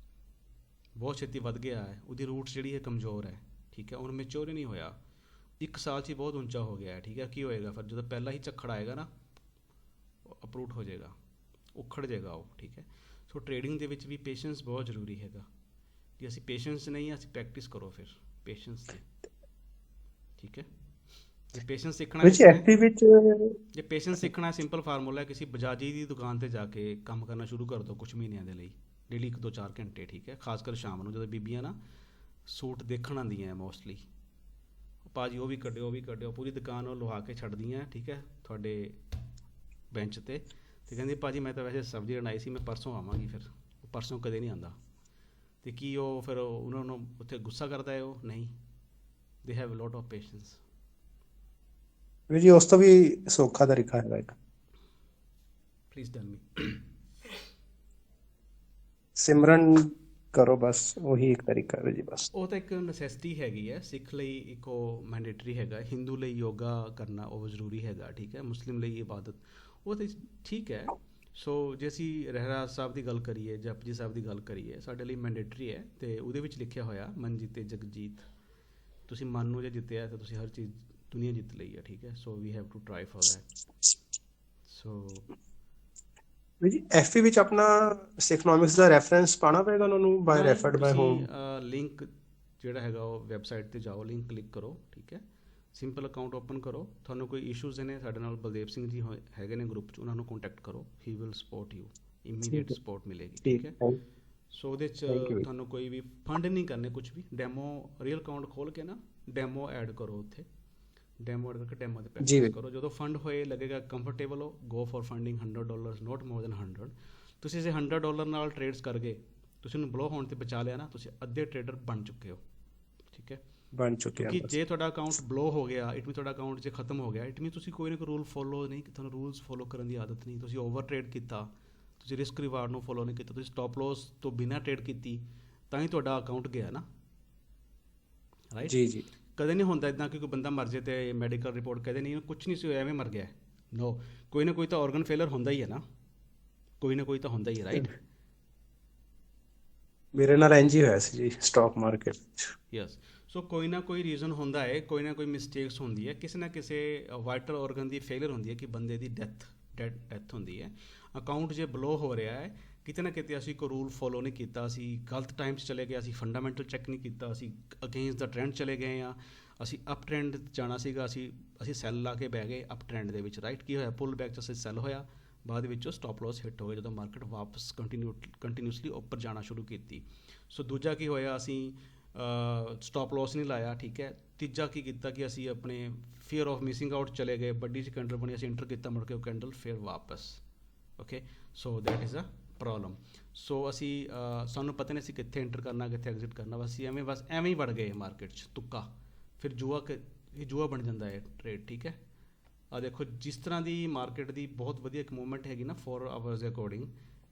ਬਹੁਤ ਛੇਤੀ ਵੱਧ ਗਿਆ ਹੈ, ਉਹਦੀ ਰੂਟਸ ਜਿਹੜੀ ਹੈ ਕਮਜ਼ੋਰ ਹੈ, ਠੀਕ ਹੈ, ਉਹਨੂੰ ਮੈਚੋਰ ਹੀ ਨਹੀਂ ਹੋਇਆ, 1 ਸਾਲ 'ਚ ਹੀ ਬਹੁਤ ਉੱਚਾ ਹੋ ਗਿਆ ਹੈ, ਠੀਕ ਹੈ। ਕੀ ਹੋਏਗਾ ਫਿਰ ਜਦੋਂ ਪਹਿਲਾ ਹੀ ਝੱਖੜ ਆਏਗਾ ਨਾ, ਅਪਰੂਟ ਹੋ ਜਾਏਗਾ, ਉਖੜ ਜਾਏਗਾ ਉਹ, ਠੀਕ ਹੈ। ਸੋ ਟ੍ਰੇਡਿੰਗ ਦੇ ਵਿੱਚ ਵੀ ਪੇਸ਼ੈਂਸ ਬਹੁਤ ਜ਼ਰੂਰੀ ਹੈਗਾ। ਜੇ ਅਸੀਂ ਪੇਸ਼ੈਂਸ ਨਹੀਂ, ਅਸੀਂ ਪ੍ਰੈਕਟਿਸ ਕਰੋ ਫਿਰ ਪੇਸ਼ੈਂਸ ਦੀ, ਠੀਕ ਹੈ। ਜੇ ਪੇਸ਼ੈਂਸ ਸਿੱਖਣਾ ਵਿੱਚ ਐਫਪੀ ਵਿੱਚ ਜੇ ਪੇਸ਼ੈਂਸ ਸਿੱਖਣਾ, ਸਿੰਪਲ ਫਾਰਮੂਲਾ ਹੈ, ਕਿਸੇ ਬਜਾਜੀ ਦੀ ਦੁਕਾਨ ਤੇ ਜਾ ਕੇ ਕੰਮ ਕਰਨਾ ਸ਼ੁਰੂ ਕਰ ਦਿਓ ਕੁਝ ਮਹੀਨਿਆਂ ਦੇ ਲਈ, ਡੇਲੀ 1-2-4 ਘੰਟੇ, ਠੀਕ ਹੈ। ਖਾਸ ਕਰ ਸ਼ਾਮ ਨੂੰ ਜਦੋਂ ਬੀਬੀਆਂ ਨਾ ਸੂਟ ਦੇਖਣ ਆਉਂਦੀਆਂ ਮੋਸਟਲੀ, ਭਾਜੀ ਉਹ ਵੀ ਕੱਢਿਓ, ਉਹ ਵੀ ਕੱਢਿਓ, ਪੂਰੀ ਦੁਕਾਨ ਉਹ ਲੁਹਾ ਕੇ ਛੱਡਦੀਆਂ, ਠੀਕ ਹੈ, ਤੁਹਾਡੇ ਬੈਂਚ ਤੇ ਕਹਿੰਦੀ ਭਾਜੀ ਮੈਂ ਤਾਂ ਵੈਸੇ ਸਬਜ਼ੀ ਲੈਣ ਆਈ ਸੀ, ਮੈਂ ਪਰਸੋਂ ਆਵਾਂਗੀ। ਫਿਰ ਉਹ ਪਰਸੋਂ ਕਦੇ ਨਹੀਂ ਆਉਂਦਾ, ਅਤੇ ਕੀ ਉਹ ਫਿਰ ਉਹਨਾਂ ਨੂੰ ਉੱਥੇ ਗੁੱਸਾ ਕਰਦਾ ਹੈ? ਉਹ ਨਹੀਂ, they have lot of patience. ਵੀਰ ਜੀ ਉਸ ਤੋਂ ਵੀ ਸੌਖਾ ਤਰੀਕਾ ਹੈਗਾ ਇੱਕ, ਪਲੀਜ਼ ਟੈਲ ਮੀ। ਸਿਮਰਨ ਕਰੋ, ਬਸ ਉਹੀ ਇੱਕ ਤਰੀਕਾ ਹੈ ਜੀ, ਬਸ। ਉਹ ਤਾਂ ਇੱਕ ਨੈਸੈਸਿਟੀ ਹੈਗੀ ਹੈ, ਸਿੱਖ ਲਈ ਇੱਕ ਉਹ ਮੈਂਡੇਟਰੀ ਹੈਗਾ, ਹਿੰਦੂ ਲਈ ਯੋਗਾ ਕਰਨਾ ਉਹ ਜ਼ਰੂਰੀ ਹੈਗਾ, ਠੀਕ ਹੈ, ਮੁਸਲਿਮ ਲਈ ਇਬਾਦਤ ਉਹ ਤਾਂ ਠੀਕ ਹੈ। ਸੋ ਜੇ ਅਸੀਂ ਰਹਿਰਾਸ ਸਾਹਿਬ ਦੀ ਗੱਲ ਕਰੀਏ, ਜਪਜੀ ਸਾਹਿਬ ਦੀ ਗੱਲ ਕਰੀਏ, ਸਾਡੇ ਲਈ ਮੈਂਡੇਟਰੀ ਹੈ, ਅਤੇ ਉਹਦੇ ਵਿੱਚ ਲਿਖਿਆ ਹੋਇਆ ਮਨ ਜਿੱਤੇ ਜਗ ਜੀਤ, ਤੁਸੀਂ ਮਨ ਨੂੰ ਜੇ ਜਿੱਤਿਆ ਤਾਂ ਤੁਸੀਂ ਹਰ ਚੀਜ਼ ਦੁਨੀਆ ਜਿੱਤ ਲਈ ਹੈ, ਠੀਕ ਹੈ। So we have to try for that. So G FP ਵਿੱਚ ਆਪਣਾ ਇਕਨੋਮਿਕਸ ਦਾ ਰੈਫਰੈਂਸ ਪਾਣਾ ਪਏਗਾ ਉਹਨਾਂ ਨੂੰ, ਬਾਈ ਰੈਫਰਡ ਬਾਈ ਹੋਮ? ਲਿੰਕ ਜਿਹੜਾ ਹੈਗਾ ਉਹ ਵੈਬਸਾਈਟ ਤੇ ਜਾਓ, ਲਿੰਕ ਕਲਿੱਕ ਕਰੋ, ਠੀਕ ਹੈ, ਸਿੰਪਲ ਅਕਾਊਂਟ ਓਪਨ ਕਰੋ। ਤੁਹਾਨੂੰ ਕੋਈ ਇਸ਼ੂਜ਼ ਨੇ, ਸਾਡੇ ਨਾਲ ਬਲਦੇਵ ਸਿੰਘ ਜੀ ਹੈਗੇ ਨੇ ਗਰੁੱਪ 'ਚ, ਉਹਨਾਂ ਨੂੰ ਕੰਟੈਕਟ ਕਰੋ, he will support you, immediate support ਮਿਲੇਗੀ, ਠੀਕ ਹੈ। ਸੋ ਉਹਦੇ 'ਚ ਤੁਹਾਨੂੰ ਕੋਈ ਵੀ ਫੰਡ ਨਹੀਂ ਕਰਨੇ, ਕੁਝ ਵੀ ਡੈਮੋ ਰੀਅਲ ਅਕਾਊਂਟ ਖੋਲ ਕੇ ਨਾ ਡੈਮੋ ਐਡ ਕਰੋ, ਉੱਥੇ ਡੈਮੋ ਐਡ ਕਰਕੇ ਡੈਮੋ 'ਤੇ ਪ੍ਰੈਕਟਿਸ ਕਰੋ। ਜਦੋਂ ਫੰਡ ਹੋਏ ਲੱਗੇਗਾ ਕੰਫਰਟੇਬਲ ਹੋ, go for funding $100, note more than 100। ਤੁਸੀਂ ਜੇ $100 ਨਾਲ ਟ੍ਰੇਡਸ ਕਰ ਗਏ, ਤੁਸੀਂ ਉਹਨੂੰ ਬਲੋ ਹੋਣ 'ਤੇ ਬਚਾ ਲਿਆ ਨਾ, ਤੁਸੀਂ ਅੱਧੇ ਟ੍ਰੇਡਰ ਬਣ ਚੁੱਕੇ ਹੋ, ਠੀਕ ਹੈ, ਬਣ ਚੁੱਕੇ ਆ। ਕਿਉਂਕਿ ਜੇ ਤੁਹਾਡਾ ਅਕਾਊਂਟ ਬਲੋ ਹੋ ਗਿਆ, ਇਟ ਮੀਨ ਤੁਹਾਡਾ ਅਕਾਊਂਟ ਜੇ ਖਤਮ ਹੋ ਗਿਆ, ਇਟ ਮੀਨ ਤੁਸੀਂ ਕੋਈ ਨਾ ਕੋਈ ਰੂਲ ਫੋਲੋ ਨਹੀਂ, ਤੁਹਾਨੂੰ ਰੂਲਸ ਫੋਲੋ ਕਰਨ ਦੀ ਆਦਤ ਨਹੀਂ, ਤੁਸੀਂ ਓਵਰ ਟ੍ਰੇਡ ਕੀਤਾ, ਤੁਸੀਂ ਰਿਸਕ ਰਿਵਾਰਡ ਨੂੰ ਫੋਲੋ ਨਹੀਂ ਕੀਤਾ, ਤੁਸੀਂ ਸਟਾਪ ਲੋਸ ਤੋਂ ਬਿਨਾਂ ਟ੍ਰੇਡ ਕੀਤੀ, ਤਾਂ ਹੀ ਤੁਹਾਡਾ ਅਕਾਊਂਟ ਗਿਆ ਨਾ, ਰਾਈਟ। ਜੀ ਜੀ, ਕਦੇ ਨਹੀਂ ਹੁੰਦਾ ਇੱਦਾਂ ਕਿ ਕੋਈ ਬੰਦਾ ਮਰ ਜੇ ਤੇ ਮੈਡੀਕਲ ਰਿਪੋਰਟ ਕਹਦੇ ਨਹੀਂ ਕੁਛ ਨਹੀਂ ਸੀ ਹੋਇਆ, ਐਵੇਂ ਮਰ ਗਿਆ, ਨੋ, ਕੋਈ ਨਾ ਕੋਈ ਤਾਂ ਔਰਗਨ ਫੇਲਰ ਹੁੰਦਾ ਹੀ ਹੈ ਨਾ, ਕੋਈ ਨਾ ਕੋਈ ਤਾਂ ਹੁੰਦਾ ਹੀ ਹੈ, ਰਾਈਟ। ਮੇਰੇ ਨਾਲ ਇੰਜ ਹੀ ਹੋਇਆ ਸੀ ਜੀ ਸਟਾਕ ਮਾਰਕੀਟ ਵਿੱਚ। ਯਸ, ਸੋ ਕੋਈ ਨਾ ਕੋਈ ਰੀਜ਼ਨ ਹੁੰਦਾ ਹੈ, ਕੋਈ ਨਾ ਕੋਈ ਮਿਸਟੇਕਸ ਹੁੰਦੀ ਹੈ, ਕਿਸੇ ਨਾ ਕਿਸੇ ਵਾਈਟਲ ਔਰਗਨ ਦੀ ਫੇਲਰ ਹੁੰਦੀ ਹੈ, ਕਿ ਬੰਦੇ ਦੀ ਡੈਥ ਹੁੰਦੀ ਹੈ। ਅਕਾਊਂਟ ਜੇ ਬਲੋ ਹੋ ਰਿਹਾ ਹੈ, ਕਿਤੇ ਨਾ ਕਿਤੇ ਅਸੀਂ ਕੋਈ ਰੂਲ ਫੋਲੋ ਨਹੀਂ ਕੀਤਾ, ਅਸੀਂ ਗਲਤ ਟਾਈਮ 'ਚ ਚਲੇ ਗਏ, ਅਸੀਂ ਫੰਡਾਮੈਂਟਲ ਚੈੱਕ ਨਹੀਂ ਕੀਤਾ, ਅਸੀਂ ਅਗੇਂਸਟ ਦਾ ਟ੍ਰੈਂਡ ਚਲੇ ਗਏ ਹਾਂ, ਅਸੀਂ ਅਪ ਟ੍ਰੈਂਡ ਜਾਣਾ ਸੀਗਾ, ਅਸੀਂ ਸੈੱਲ ਲਾ ਕੇ ਬਹਿ ਗਏ ਅਪ ਟ੍ਰੈਂਡ ਦੇ ਵਿੱਚ, ਰਾਈਟ। ਕੀ ਹੋਇਆ? ਪੁੱਲ ਬੈਕ 'ਚ ਅਸੀਂ ਸੈੱਲ ਹੋਇਆ, ਬਾਅਦ ਵਿੱਚੋਂ ਸਟਾਪ ਲੋਸ ਹਿੱਟ ਹੋ ਗਏ ਜਦੋਂ ਮਾਰਕੀਟ ਵਾਪਸ ਕੰਟੀਨਿਊਸਲੀ ਉੱਪਰ ਜਾਣਾ ਸ਼ੁਰੂ ਕੀਤੀ। ਸੋ ਦੂਜਾ ਕੀ ਹੋਇਆ, ਅਸੀਂ ਸਟਾਪ ਲੋਸ ਨਹੀਂ ਲਾਇਆ, ਠੀਕ ਹੈ। ਤੀਜਾ ਕੀ ਕੀਤਾ ਕਿ ਅਸੀਂ ਆਪਣੇ ਫੀਅਰ ਆਫ ਮਿਸਿੰਗ ਆਊਟ ਚਲੇ ਗਏ, ਵੱਡੀ ਜਿਹੀ ਕੈਂਡਲ ਬਣੀ, ਅਸੀਂ ਇੰਟਰ ਕੀਤਾ, ਮੁੜ ਕੇ ਉਹ ਕੈਂਡਲ ਫਿਰ ਵਾਪਸ, okay. So that is a problem. So ਅਸੀਂ ਸਾਨੂੰ ਪਤਾ ਨਹੀਂ ਅਸੀਂ ਕਿੱਥੇ ਇੰਟਰ ਕਰਨਾ, ਕਿੱਥੇ ਐਗਜ਼ਿਟ ਕਰਨਾ, ਬਸ ਐਵੇਂ ਹੀ ਵੜ ਗਏ ਮਾਰਕੀਟ 'ਚ, ਤੁੱਕਾ। ਫਿਰ ਜੂਆ ਬਣ ਜਾਂਦਾ ਹੈ ਟ੍ਰੇਡ, ਠੀਕ ਹੈ। ਆ ਦੇਖੋ, ਜਿਸ ਤਰ੍ਹਾਂ ਦੀ ਮਾਰਕੀਟ ਦੀ ਬਹੁਤ ਵਧੀਆ ਇੱਕ ਮੂਵਮੈਂਟ ਹੈਗੀ ਨਾ 4 ਆਵਰਸ ਦੇ ਅਕੋਰਡਿੰਗ,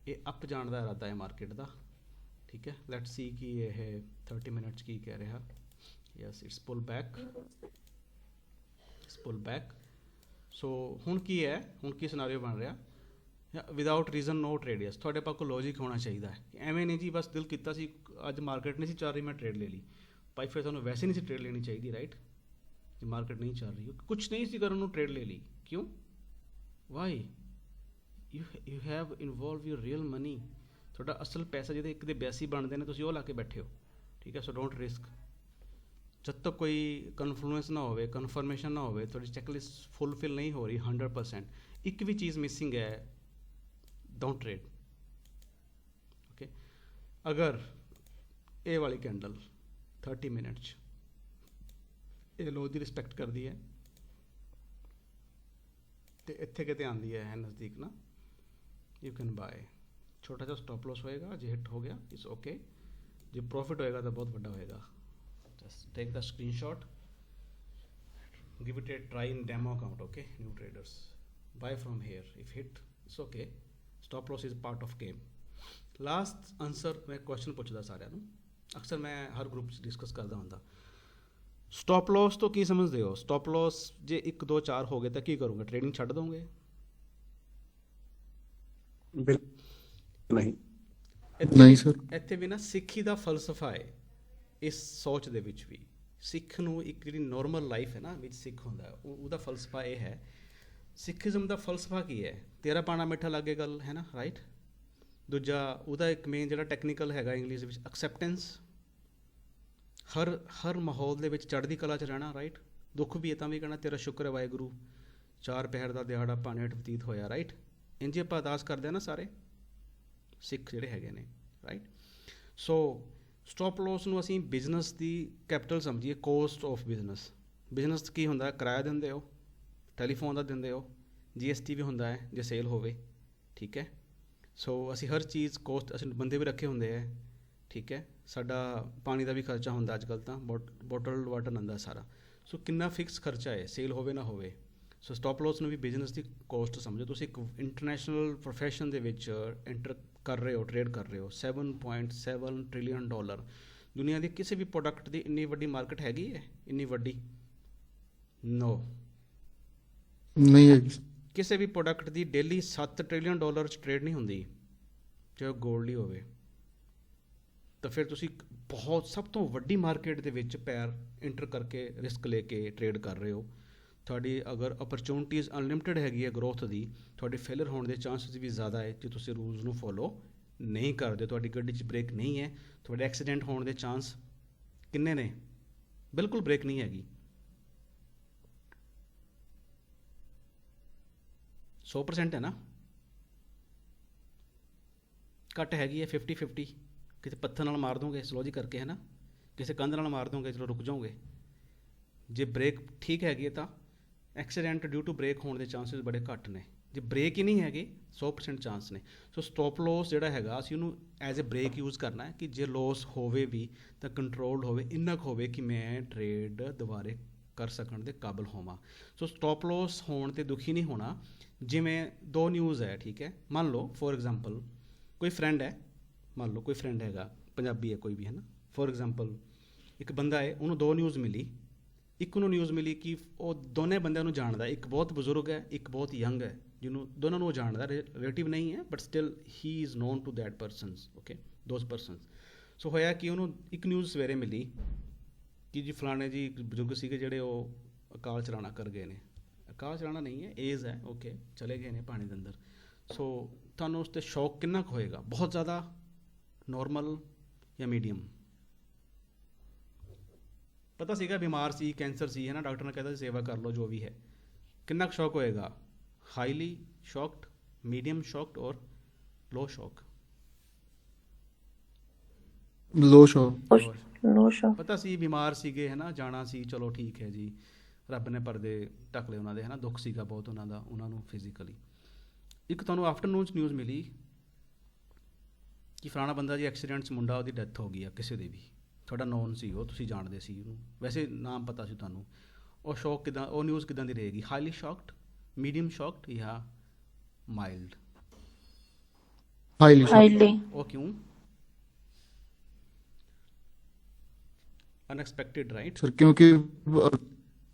ਇਹ ਅਪ ਜਾਣ ਦਾ ਇਰਾਦਾ ਹੈ ਮਾਰਕੀਟ ਦਾ, ਠੀਕ ਹੈ। ਲੈਟਸ ਸੀ ਕਿ ਇਹ 30 ਮਿੰਟ 'ਚ ਕੀ ਕਹਿ ਰਿਹਾ। Yes, it's pull back. So ਹੁਣ ਕੀ ਹੈ, ਹੁਣ ਕੀ ਸਿਨਾਰੀਓ ਬਣ ਰਿਹਾ? Without reason no trade. Yes, ਤੁਹਾਡੇ ਪਾਸ ਕੋਈ ਲੌਜਿਕ ਹੋਣਾ ਚਾਹੀਦਾ ਹੈ, ਐਵੇਂ ਨਹੀਂ ਜੀ ਬਸ ਦਿਲ ਕੀਤਾ ਸੀ, ਅੱਜ ਮਾਰਕੀਟ ਨਹੀਂ ਸੀ ਚੱਲ ਰਹੀ, ਮੈਂ ਟ੍ਰੇਡ ਲੈ ਲਈ ਭਾਈ, ਫਿਰ ਤੁਹਾਨੂੰ ਵੈਸੇ ਨਹੀਂ ਸੀ ਟ੍ਰੇਡ ਲੈਣੀ ਚਾਹੀਦੀ, ਰਾਈਟ। ਜੇ ਮਾਰਕੀਟ ਨਹੀਂ ਚੱਲ ਰਹੀ, ਕੁਛ ਨਹੀਂ ਸੀ ਕਰਨ ਨੂੰ ਟ੍ਰੇਡ ਲੈ ਲਈ, ਕਿਉਂ? Why? You have involve your real money, ਤੁਹਾਡਾ ਅਸਲ ਪੈਸਾ ਜਿਹਦੇ 1 ਦੇ 82 ਬਣਦੇ ਨੇ, ਤੁਸੀਂ ਉਹ ਲਾ ਕੇ ਬੈਠੇ ਹੋ, ਠੀਕ ਹੈ। ਸੋ ਡੋਂਟ ਰਿਸਕ। ਜਦ ਤੱਕ ਕੋਈ ਕਨਫਲੂਐਂਸ ਨਾ ਹੋਵੇ, ਕਨਫਰਮੇਸ਼ਨ ਨਾ ਹੋਵੇ, ਤੁਹਾਡੀ ਚੈੱਕਲਿਸਟ ਫੁੱਲਫਿਲ ਨਹੀਂ ਹੋ ਰਹੀ 100%, ਇੱਕ ਵੀ ਚੀਜ਼ ਮਿਸਿੰਗ ਹੈ, ਡੋਂਟ ਟ੍ਰੇਡ, ਓਕੇ। ਅਗਰ ਇਹ ਵਾਲੀ ਕੈਂਡਲ 30 ਮਿੰਟ 'ਚ ਇਹ ਲੋ ਦੀ ਰਿਸਪੈਕਟ ਕਰਦੀ ਹੈ ਤੇ ਇੱਥੇ ਕਿਤੇ ਆਉਂਦੀ ਹੈ ਨਜ਼ਦੀਕ ਨਾ, ਯੂ ਕੈਨ ਬਾਏ। ਛੋਟਾ ਜਿਹਾ ਸਟਾਪ ਲੋਸ ਹੋਏਗਾ, ਜੇ ਹਿੱਟ ਹੋ ਗਿਆ ਇਟਸ ਓਕੇ, ਜੇ ਪ੍ਰੋਫਿਟ ਹੋਏਗਾ ਤਾਂ ਬਹੁਤ ਵੱਡਾ ਹੋਏਗਾ। Just take the screenshot, give it a try in demo account. Okay, new traders, buy from here. If hit, it's okay. Stop loss is part of game. Last answer मैं question ਪੁੱਛਦਾ ਸਾਰਿਆਂ ਨੂੰ, ਅਕਸਰ ਮੈਂ ਹਰ ਗਰੁੱਪ 'ਚ discuss ਕਰਦਾ ਹੁੰਦਾ। Stop loss ਤੋਂ ਕੀ ਸਮਝਦੇ ਹੋ? ਸਟਾਪ ਲੋਸ ਜੇ 1 2 4 ਹੋ ਗਏ ਤਾਂ ਕੀ ਕਰੋਗੇ? ਟ੍ਰੇਡਿੰਗ ਛੱਡ ਦੋਗੇ? ਨਹੀਂ ਨਹੀਂ ਸਰ। ਇੱਥੇ ਵੀ ਨਾ ਸਿੱਖੀ ਦਾ ਫਲਸਫਾ ਹੈ ਇਸ ਸੋਚ ਦੇ ਵਿੱਚ ਵੀ। ਸਿੱਖ ਨੂੰ ਇੱਕ ਜਿਹੜੀ ਨੋਰਮਲ ਲਾਈਫ ਹੈ ਨਾ ਵਿੱਚ ਸਿੱਖ ਹੁੰਦਾ ਉਹਦਾ ਫਲਸਫਾ ਇਹ ਹੈ। ਸਿੱਖੀਜ਼ਮ ਦਾ ਫਲਸਫਾ ਕੀ ਹੈ? ਤੇਰਾ ਪਾਣਾ ਮਿੱਠਾ ਲੱਗੇ ਗੱਲ ਹੈ ਨਾ, ਰਾਈਟ। ਦੂਜਾ ਉਹਦਾ ਇੱਕ ਮੇਨ ਜਿਹੜਾ ਟੈਕਨੀਕਲ ਹੈਗਾ ਇੰਗਲਿਸ਼ ਵਿੱਚ ਐਕਸੈਪਟੈਂਸ, ਹਰ ਮਾਹੌਲ ਦੇ ਵਿੱਚ ਚੜ੍ਹਦੀ ਕਲਾ 'ਚ ਰਹਿਣਾ, ਰਾਈਟ। ਦੁੱਖ ਵੀ ਹੈ ਤਾਂ ਵੀ ਕਹਿਣਾ ਤੇਰਾ ਸ਼ੁਕਰ ਹੈ ਵਾਹਿਗੁਰੂ, 4 ਪਹਿਰ ਦਾ ਦਿਹਾੜਾ ਪਾਣੀ ਹੇਠ ਬਤੀਤ ਹੋਇਆ, ਰਾਈਟ। ਇੰਝ ਆਪਾਂ ਅਰਦਾਸ ਕਰਦੇ ਹਾਂ ਨਾ ਸਾਰੇ ਸਿੱਖ ਜਿਹੜੇ ਹੈਗੇ ਨੇ, ਰਾਈਟ। ਸੋ ਸਟਾਪ ਲੋਸ ਨੂੰ ਅਸੀਂ ਬਿਜ਼ਨਸ ਦੀ ਕੈਪੀਟਲ ਸਮਝੀਏ, ਕੋਸਟ ਆਫ ਬਿਜ਼ਨਸ। ਬਿਜ਼ਨਸ ਕੀ ਹੁੰਦਾ? ਕਿਰਾਇਆ ਦਿੰਦੇ ਹੋ, ਟੈਲੀਫੋਨ ਦਾ ਦਿੰਦੇ ਹੋ, GST ਵੀ ਹੁੰਦਾ ਹੈ ਜੇ ਸੇਲ ਹੋਵੇ, ਠੀਕ ਹੈ। ਸੋ ਅਸੀਂ ਹਰ ਚੀਜ਼ ਕੋਸਟ, ਅਸੀਂ ਬੰਦੇ ਵੀ ਰੱਖੇ ਹੁੰਦੇ ਹੈ, ਠੀਕ ਹੈ। ਸਾਡਾ ਪਾਣੀ ਦਾ ਵੀ ਖਰਚਾ ਹੁੰਦਾ ਅੱਜ ਕੱਲ੍ਹ ਤਾਂ, ਬੋਟਲ ਵਾਟਰ ਆਉਂਦਾ ਸਾਰਾ। ਸੋ ਕਿੰਨਾ ਫਿਕਸ ਖਰਚਾ ਹੈ, ਸੇਲ ਹੋਵੇ ਨਾ ਹੋਵੇ। ਸੋ ਸਟਾਪ ਲੋਸ ਨੂੰ ਵੀ ਬਿਜ਼ਨਸ ਦੀ ਕੋਸਟ ਸਮਝੋ। ਤੁਸੀਂ ਇੱਕ ਇੰਟਰਨੈਸ਼ਨਲ ਪ੍ਰੋਫੈਸ਼ਨ ਦੇ ਵਿੱਚ ਐਂਟਰ ਕਰ ਰਹੇ ਹੋ, ਟਰੇਡ ਕਰ ਰਹੇ ਹੋ। $7.7 ਟ੍ਰਿਲੀਅਨ ਦੁਨੀਆ ਦੀ ਕਿਸੇ ਵੀ ਪ੍ਰੋਡਕਟ ਦੀ ਇੰਨੀ ਵੱਡੀ ਮਾਰਕੀਟ ਹੈਗੀ ਹੈ? ਇੰਨੀ ਵੱਡੀ ਨੋ, ਨਹੀਂ ਹੈਗੀ। ਕਿਸੇ ਵੀ ਪ੍ਰੋਡਕਟ ਦੀ ਡੇਲੀ $7 ਟ੍ਰਿਲੀਅਨ 'ਚ ਟਰੇਡ ਨਹੀਂ ਹੁੰਦੀ, ਚਾਹੇ ਉਹ ਗੋਲਡ ਹੀ ਹੋਵੇ। ਤਾਂ ਫਿਰ ਤੁਸੀਂ ਬਹੁਤ ਸਭ ਤੋਂ ਵੱਡੀ ਮਾਰਕੀਟ ਦੇ ਵਿੱਚ ਪੈਰ ਇੰਟਰ ਕਰਕੇ ਰਿਸਕ ਲੈ ਕੇ ਟਰੇਡ ਕਰ ਰਹੇ ਹੋ। ਤੁਹਾਡੀ ਅਗਰ ਅਪਰਚੁਨਿਟੀਜ਼ ਅਨਲਿਮਿਟਿਡ ਹੈਗੀ ਹੈ ਗਰੋਥ ਦੀ, ਤੁਹਾਡੇ ਫੇਲਰ ਹੋਣ ਦੇ ਚਾਂਸਿਸ ਵੀ ਜ਼ਿਆਦਾ ਹੈ ਜੇ ਤੁਸੀਂ ਰੂਲਸ ਨੂੰ ਫੋਲੋ ਨਹੀਂ ਕਰਦੇ। ਤੁਹਾਡੀ ਗੱਡੀ 'ਚ ਬ੍ਰੇਕ ਨਹੀਂ ਹੈ, ਤੁਹਾਡੇ ਐਕਸੀਡੈਂਟ ਹੋਣ ਦੇ ਚਾਂਸ ਕਿੰਨੇ ਨੇ? ਬਿਲਕੁਲ ਬ੍ਰੇਕ ਨਹੀਂ ਹੈਗੀ। 100% ਹੈ ਨਾ, ਘੱਟ ਹੈਗੀ ਹੈ 50-50। ਕਿਸੇ ਪੱਥਰ ਨਾਲ ਮਾਰ ਦੋਗੇ ਸਲੋ ਜੀ ਕਰਕੇ, ਹੈ ਨਾ, ਕਿਸੇ ਕੰਧ ਨਾਲ ਮਾਰ ਦੋਗੇ ਚਲੋ ਰੁਕ ਜਾਓਗੇ। ਜੇ ਬ੍ਰੇਕ ਠੀਕ ਹੈਗੀ ਹੈ ਤਾਂ ਐਕਸੀਡੈਂਟ ਡਿਊ ਟੂ ਬ੍ਰੇਕ ਹੋਣ ਦੇ ਚਾਂਸਿਸ ਬੜੇ ਘੱਟ ਨੇ। ਜੇ ਬ੍ਰੇਕ ਹੀ ਨਹੀਂ ਹੈਗੇ 100% ਚਾਂਸ ਨੇ। ਸੋ ਸਟਾਪ ਲੋਸ ਜਿਹੜਾ ਹੈਗਾ ਅਸੀਂ ਉਹਨੂੰ ਐਜ਼ ਅ ਬ੍ਰੇਕ ਯੂਜ਼ ਕਰਨਾ ਹੈ ਕਿ ਜੇ ਲੋਸ ਹੋਵੇ ਵੀ ਤਾਂ ਕੰਟਰੋਲਡ ਹੋਵੇ, ਇੰਨਾ ਕੁ ਹੋਵੇ ਕਿ ਮੈਂ ਟਰੇਡ ਦੁਬਾਰੇ ਕਰ ਸਕਣ ਦੇ ਕਾਬਲ ਹੋਵਾਂ। ਸੋ ਸਟਾਪ ਲੋਸ ਹੋਣ 'ਤੇ ਦੁਖੀ ਨਹੀਂ ਹੋਣਾ। ਜਿਵੇਂ 2 ਨਿਊਜ਼ ਹੈ, ਠੀਕ ਹੈ, ਮੰਨ ਲਓ ਫੋਰ ਐਗਜ਼ਾਮਪਲ ਕੋਈ ਫਰੈਂਡ ਹੈ, ਮੰਨ ਲਓ ਕੋਈ ਫਰੈਂਡ ਹੈਗਾ, ਪੰਜਾਬੀ ਹੈ ਕੋਈ ਵੀ, ਹੈ ਨਾ। ਫੋਰ ਐਗਜ਼ਾਮਪਲ ਇੱਕ ਬੰਦਾ ਹੈ, ਉਹਨੂੰ 2 ਨਿਊਜ਼ ਮਿਲੀ। ਇੱਕ ਨੂੰ ਨਿਊਜ਼ ਮਿਲੀ ਕਿ ਉਹ ਦੋਨੇ ਬੰਦਿਆਂ ਨੂੰ ਜਾਣਦਾ, ਇੱਕ ਬਹੁਤ ਬਜ਼ੁਰਗ ਹੈ, ਇੱਕ ਬਹੁਤ ਯੰਗ ਹੈ, ਜਿਹਨੂੰ ਦੋਨਾਂ ਨੂੰ ਉਹ ਜਾਣਦਾ, ਰਿਲੇਟਿਵ ਨਹੀਂ ਹੈ but still he is known to that persons, okay, those persons. So ਹੋਇਆ ਕਿ ਉਹਨੂੰ ਇੱਕ ਨਿਊਜ਼ ਸਵੇਰੇ ਮਿਲੀ ਕਿ ਜੀ ਫਲਾਣੇ ਜੀ ਇੱਕ ਬਜ਼ੁਰਗ ਸੀਗੇ ਜਿਹੜੇ ਉਹ ਅਕਾਲ ਚਲਾਣਾ ਕਰ ਗਏ ਨੇ। ਅਕਾਲ ਚਲਾਣਾ ਨਹੀਂ ਹੈ, ਏਜ ਹੈ, ਓਕੇ, ਚਲੇ ਗਏ ਨੇ ਪਾਣੀ ਦੇ ਅੰਦਰ। ਸੋ ਤੁਹਾਨੂੰ ਉਸ 'ਤੇ ਸ਼ੌਕ ਕਿੰਨਾ ਕੁ ਹੋਏਗਾ? ਬਹੁਤ ਜ਼ਿਆਦਾ, ਨੋਰਮਲ ਜਾਂ ਮੀਡੀਅਮ? ਪਤਾ ਸੀਗਾ ਬਿਮਾਰ ਸੀ, ਕੈਂਸਰ ਸੀ, ਹੈ ਨਾ, ਡਾਕਟਰ ਨੇ ਕਹਿੰਦਾ ਸੇਵਾ ਕਰ ਲਓ ਜੋ ਵੀ ਹੈ। ਕਿੰਨਾ ਕੁ ਸ਼ੌਕ ਹੋਏਗਾ? ਹਾਈਲੀ ਸ਼ੌਕਡ, ਮੀਡੀਅਮ ਸ਼ੌਕਡ ਔਰ ਲੋ ਸ਼ੌਕ? ਲੋ ਸ਼ੌਕ। लो शॉक। ਪਤਾ ਸੀ ਬਿਮਾਰ ਸੀਗੇ, ਹੈ ਨਾ, ਜਾਣਾ ਸੀ, ਚਲੋ ਠੀਕ ਹੈ ਜੀ, ਰੱਬ ਨੇ ਪਰਦੇ ਢੱਕ ਲਏ ਉਹਨਾਂ ਦੇ, ਹੈ ਨਾ, ਦੁੱਖ ਸੀਗਾ ਬਹੁਤ ਉਹਨਾਂ ਦਾ, ਉਹਨਾਂ ਨੂੰ ਫਿਜ਼ੀਕਲੀ। ਇੱਕ ਤੁਹਾਨੂੰ ਆਫਟਰਨੂਨ 'ਚ ਨਿਊਜ਼ ਮਿਲੀ ਕਿ ਫਲਾਣਾ ਬੰਦਾ ਜੀ ਐਕਸੀਡੈਂਟ 'ਚ ਮੁੰਡਾ, ਉਹਦੀ ਡੈਥ ਹੋ ਗਈ ਆ, ਕਿਸੇ ਦੀ ਵੀ, ਤੁਹਾਡਾ ਨੋਨ ਸੀ ਉਹ, ਤੁਸੀਂ ਜਾਣਦੇ ਸੀ ਉਹਨੂੰ, ਵੈਸੇ ਨਾਮ ਪਤਾ ਸੀ ਤੁਹਾਨੂੰ। ਉਹ ਸ਼ੌਕ ਕਿੱਦਾਂ, ਉਹ ਨਿਊਜ਼ ਕਿੱਦਾਂ ਦੀ ਰਹੇਗੀ? ਹਾਈਲੀ ਸ਼ੌਕਡ, ਮੀਡੀਅਮ ਸ਼ੌਕਡ ਜਾਂ ਮਾਈਲਡ? हाईली। ਉਹ ਕਿਉਂ? Unexpected, right. ਸਰ ਕਿਉਂਕਿ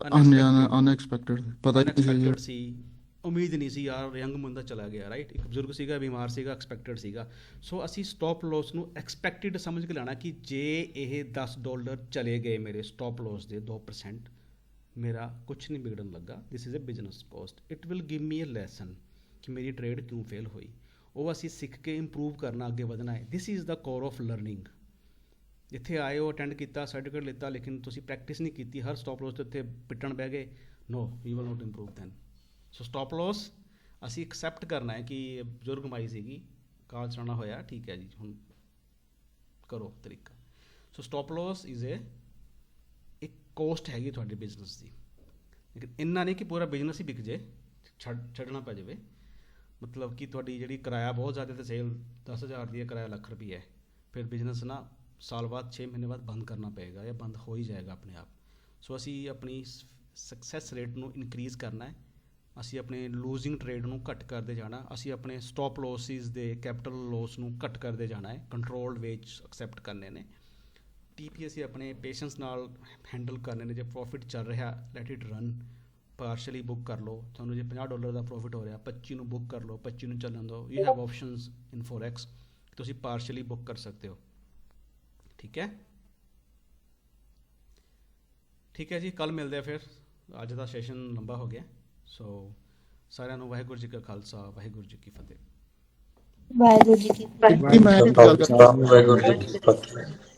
ਅਨਐਕਸਪੈਕਟਡ ਪਤਾ ਨਹੀਂ ਅਨਐਕਸਪੈਕਟਡ ਸੀ। ਸੀ, ਉਮੀਦ ਨਹੀਂ ਸੀ ਯਾਰ, ਯੰਗ ਬੰਦਾ ਚਲਾ ਗਿਆ, ਰਾਈਟ। ਇੱਕ ਬਜ਼ੁਰਗ ਸੀਗਾ, ਬਿਮਾਰ ਸੀਗਾ, ਐਕਸਪੈਕਟਡ ਸੀਗਾ। ਸੋ ਅਸੀਂ ਸਟਾਪ ਲੋਸ ਨੂੰ ਐਕਸਪੈਕਟਿਡ ਸਮਝ ਕੇ ਲੈਣਾ ਕਿ ਜੇ ਇਹ $10 ਚਲੇ ਗਏ ਮੇਰੇ ਸਟਾਪ ਲੋਸ ਦੇ 2%, ਮੇਰਾ ਕੁਛ ਨਹੀਂ ਵਿਗੜਨ ਲੱਗਾ। This is a business cost, it will give me a lesson ਕਿ ਮੇਰੀ ਟਰੇਡ ਕਿਉਂ ਫੇਲ ਹੋਈ। ਉਹ ਅਸੀਂ ਸਿੱਖ ਕੇ ਇੰਪਰੂਵ ਕਰਨਾ, ਅੱਗੇ ਵਧਣਾ ਹੈ। This is the core of learning. ਜਿੱਥੇ ਆਏ ਹੋ, ਅਟੈਂਡ ਕੀਤਾ, ਸਰਟੀਫਿਕੇਟ ਲਿੱਤਾ, ਲੇਕਿਨ ਤੁਸੀਂ ਪ੍ਰੈਕਟਿਸ ਨਹੀਂ ਕੀਤੀ, ਹਰ ਸਟਾਪ ਲੋਸ ਦੇ ਉੱਤੇ ਪਿੱਟਣ ਬਹਿ ਗਏ, no, you will not improve then. So stop loss ਅਸੀਂ ਐਕਸੈਪਟ ਕਰਨਾ ਹੈ ਕਿ ਬਜ਼ੁਰਗ ਮਾਈ ਸੀਗੀ, ਕਾਲ ਚਲਾਉਣਾ ਹੋਇਆ, ਠੀਕ ਹੈ ਜੀ, ਹੁਣ ਕਰੋ ਤਰੀਕਾ। ਸੋ ਸਟਾਪ ਲੋਸ ਇਜ਼ ਇੱਕ ਕੋਸਟ ਹੈਗੀ ਤੁਹਾਡੇ ਬਿਜ਼ਨਸ ਦੀ, ਲੇਕਿਨ ਇੰਨਾ ਨਹੀਂ ਕਿ ਪੂਰਾ ਬਿਜ਼ਨਸ ਹੀ ਵਿਕ ਜੇ, ਛੱਡਣਾ ਪੈ ਜਾਵੇ। ਮਤਲਬ ਕਿ ਤੁਹਾਡੀ ਜਿਹੜੀ ਕਿਰਾਇਆ ਬਹੁਤ ਜ਼ਿਆਦਾ, ਤੇ ਸੇਲ 10,000 ਦੀ ਹੈ, ਕਿਰਾਇਆ $1,00,000 ਹੈ, ਫਿਰ ਬਿਜ਼ਨਸ ਨਾ ਸਾਲ ਬਾਅਦ 6 ਮਹੀਨੇ ਬਾਅਦ ਬੰਦ ਕਰਨਾ ਪਏਗਾ, ਜਾਂ ਬੰਦ ਹੋ ਹੀ ਜਾਏਗਾ ਆਪਣੇ ਆਪ। ਸੋ ਅਸੀਂ ਆਪਣੀ ਸਕਸੈਸ ਰੇਟ ਨੂੰ ਇਨਕਰੀਜ਼ ਕਰਨਾ ਹੈ, ਅਸੀਂ ਆਪਣੇ ਲੂਜ਼ਿੰਗ ਟ੍ਰੇਡ ਨੂੰ ਘੱਟ ਕਰਦੇ ਜਾਣਾ, ਅਸੀਂ ਆਪਣੇ ਸਟਾਪ ਲੋਸਿਸ ਦੇ ਕੈਪੀਟਲ ਲੋਸ ਨੂੰ ਘੱਟ ਕਰਦੇ ਜਾਣਾ ਹੈ, ਕੰਟਰੋਲਡ ਵੇਚ ਐਕਸੈਪਟ ਕਰਨੇ ਨੇ। TP ਅਸੀਂ ਆਪਣੇ ਪੇਸ਼ੈਂਸ ਨਾਲ ਹੈਂਡਲ ਕਰਨੇ ਨੇ। ਜੇ ਪ੍ਰੋਫਿਟ ਚੱਲ ਰਿਹਾ ਲੈਟ ਇਟ ਰਨ, ਪਾਰਸ਼ਲੀ ਬੁੱਕ ਕਰ ਲਓ। ਤੁਹਾਨੂੰ ਜੇ $50 ਦਾ ਪ੍ਰੋਫਿਟ ਹੋ ਰਿਹਾ 25 ਨੂੰ ਬੁੱਕ ਕਰ ਲਓ, 25 ਨੂੰ ਚੱਲਣ ਦਿਓ। You have options in forex, ਤੁਸੀਂ ਪਾਰਸ਼ਲੀ ਬੁੱਕ ਕਰ ਸਕਦੇ ਹੋ। ਠੀਕ ਹੈ, ਠੀਕ ਹੈ ਜੀ, ਕੱਲ ਮਿਲਦੇ ਆ ਫਿਰ। ਅੱਜ ਦਾ ਸੈਸ਼ਨ ਲੰਬਾ ਹੋ ਗਿਆ, ਸੋ ਸਾਰਿਆਂ ਨੂੰ ਵਾਹਿਗੁਰੂ ਜੀ ਕਾ ਖਾਲਸਾ, ਵਾਹਿਗੁਰੂ ਜੀ ਕੀ ਫਤਿਹ। ਵਾਹਿਗੁਰੂ ਜੀ ਕੀ ਮੈਂ ਇੱਕ ਗੱਲ ਵਾਹਿਗੁਰੂ ਜੀ ਕੀ ਫਤਿਹ।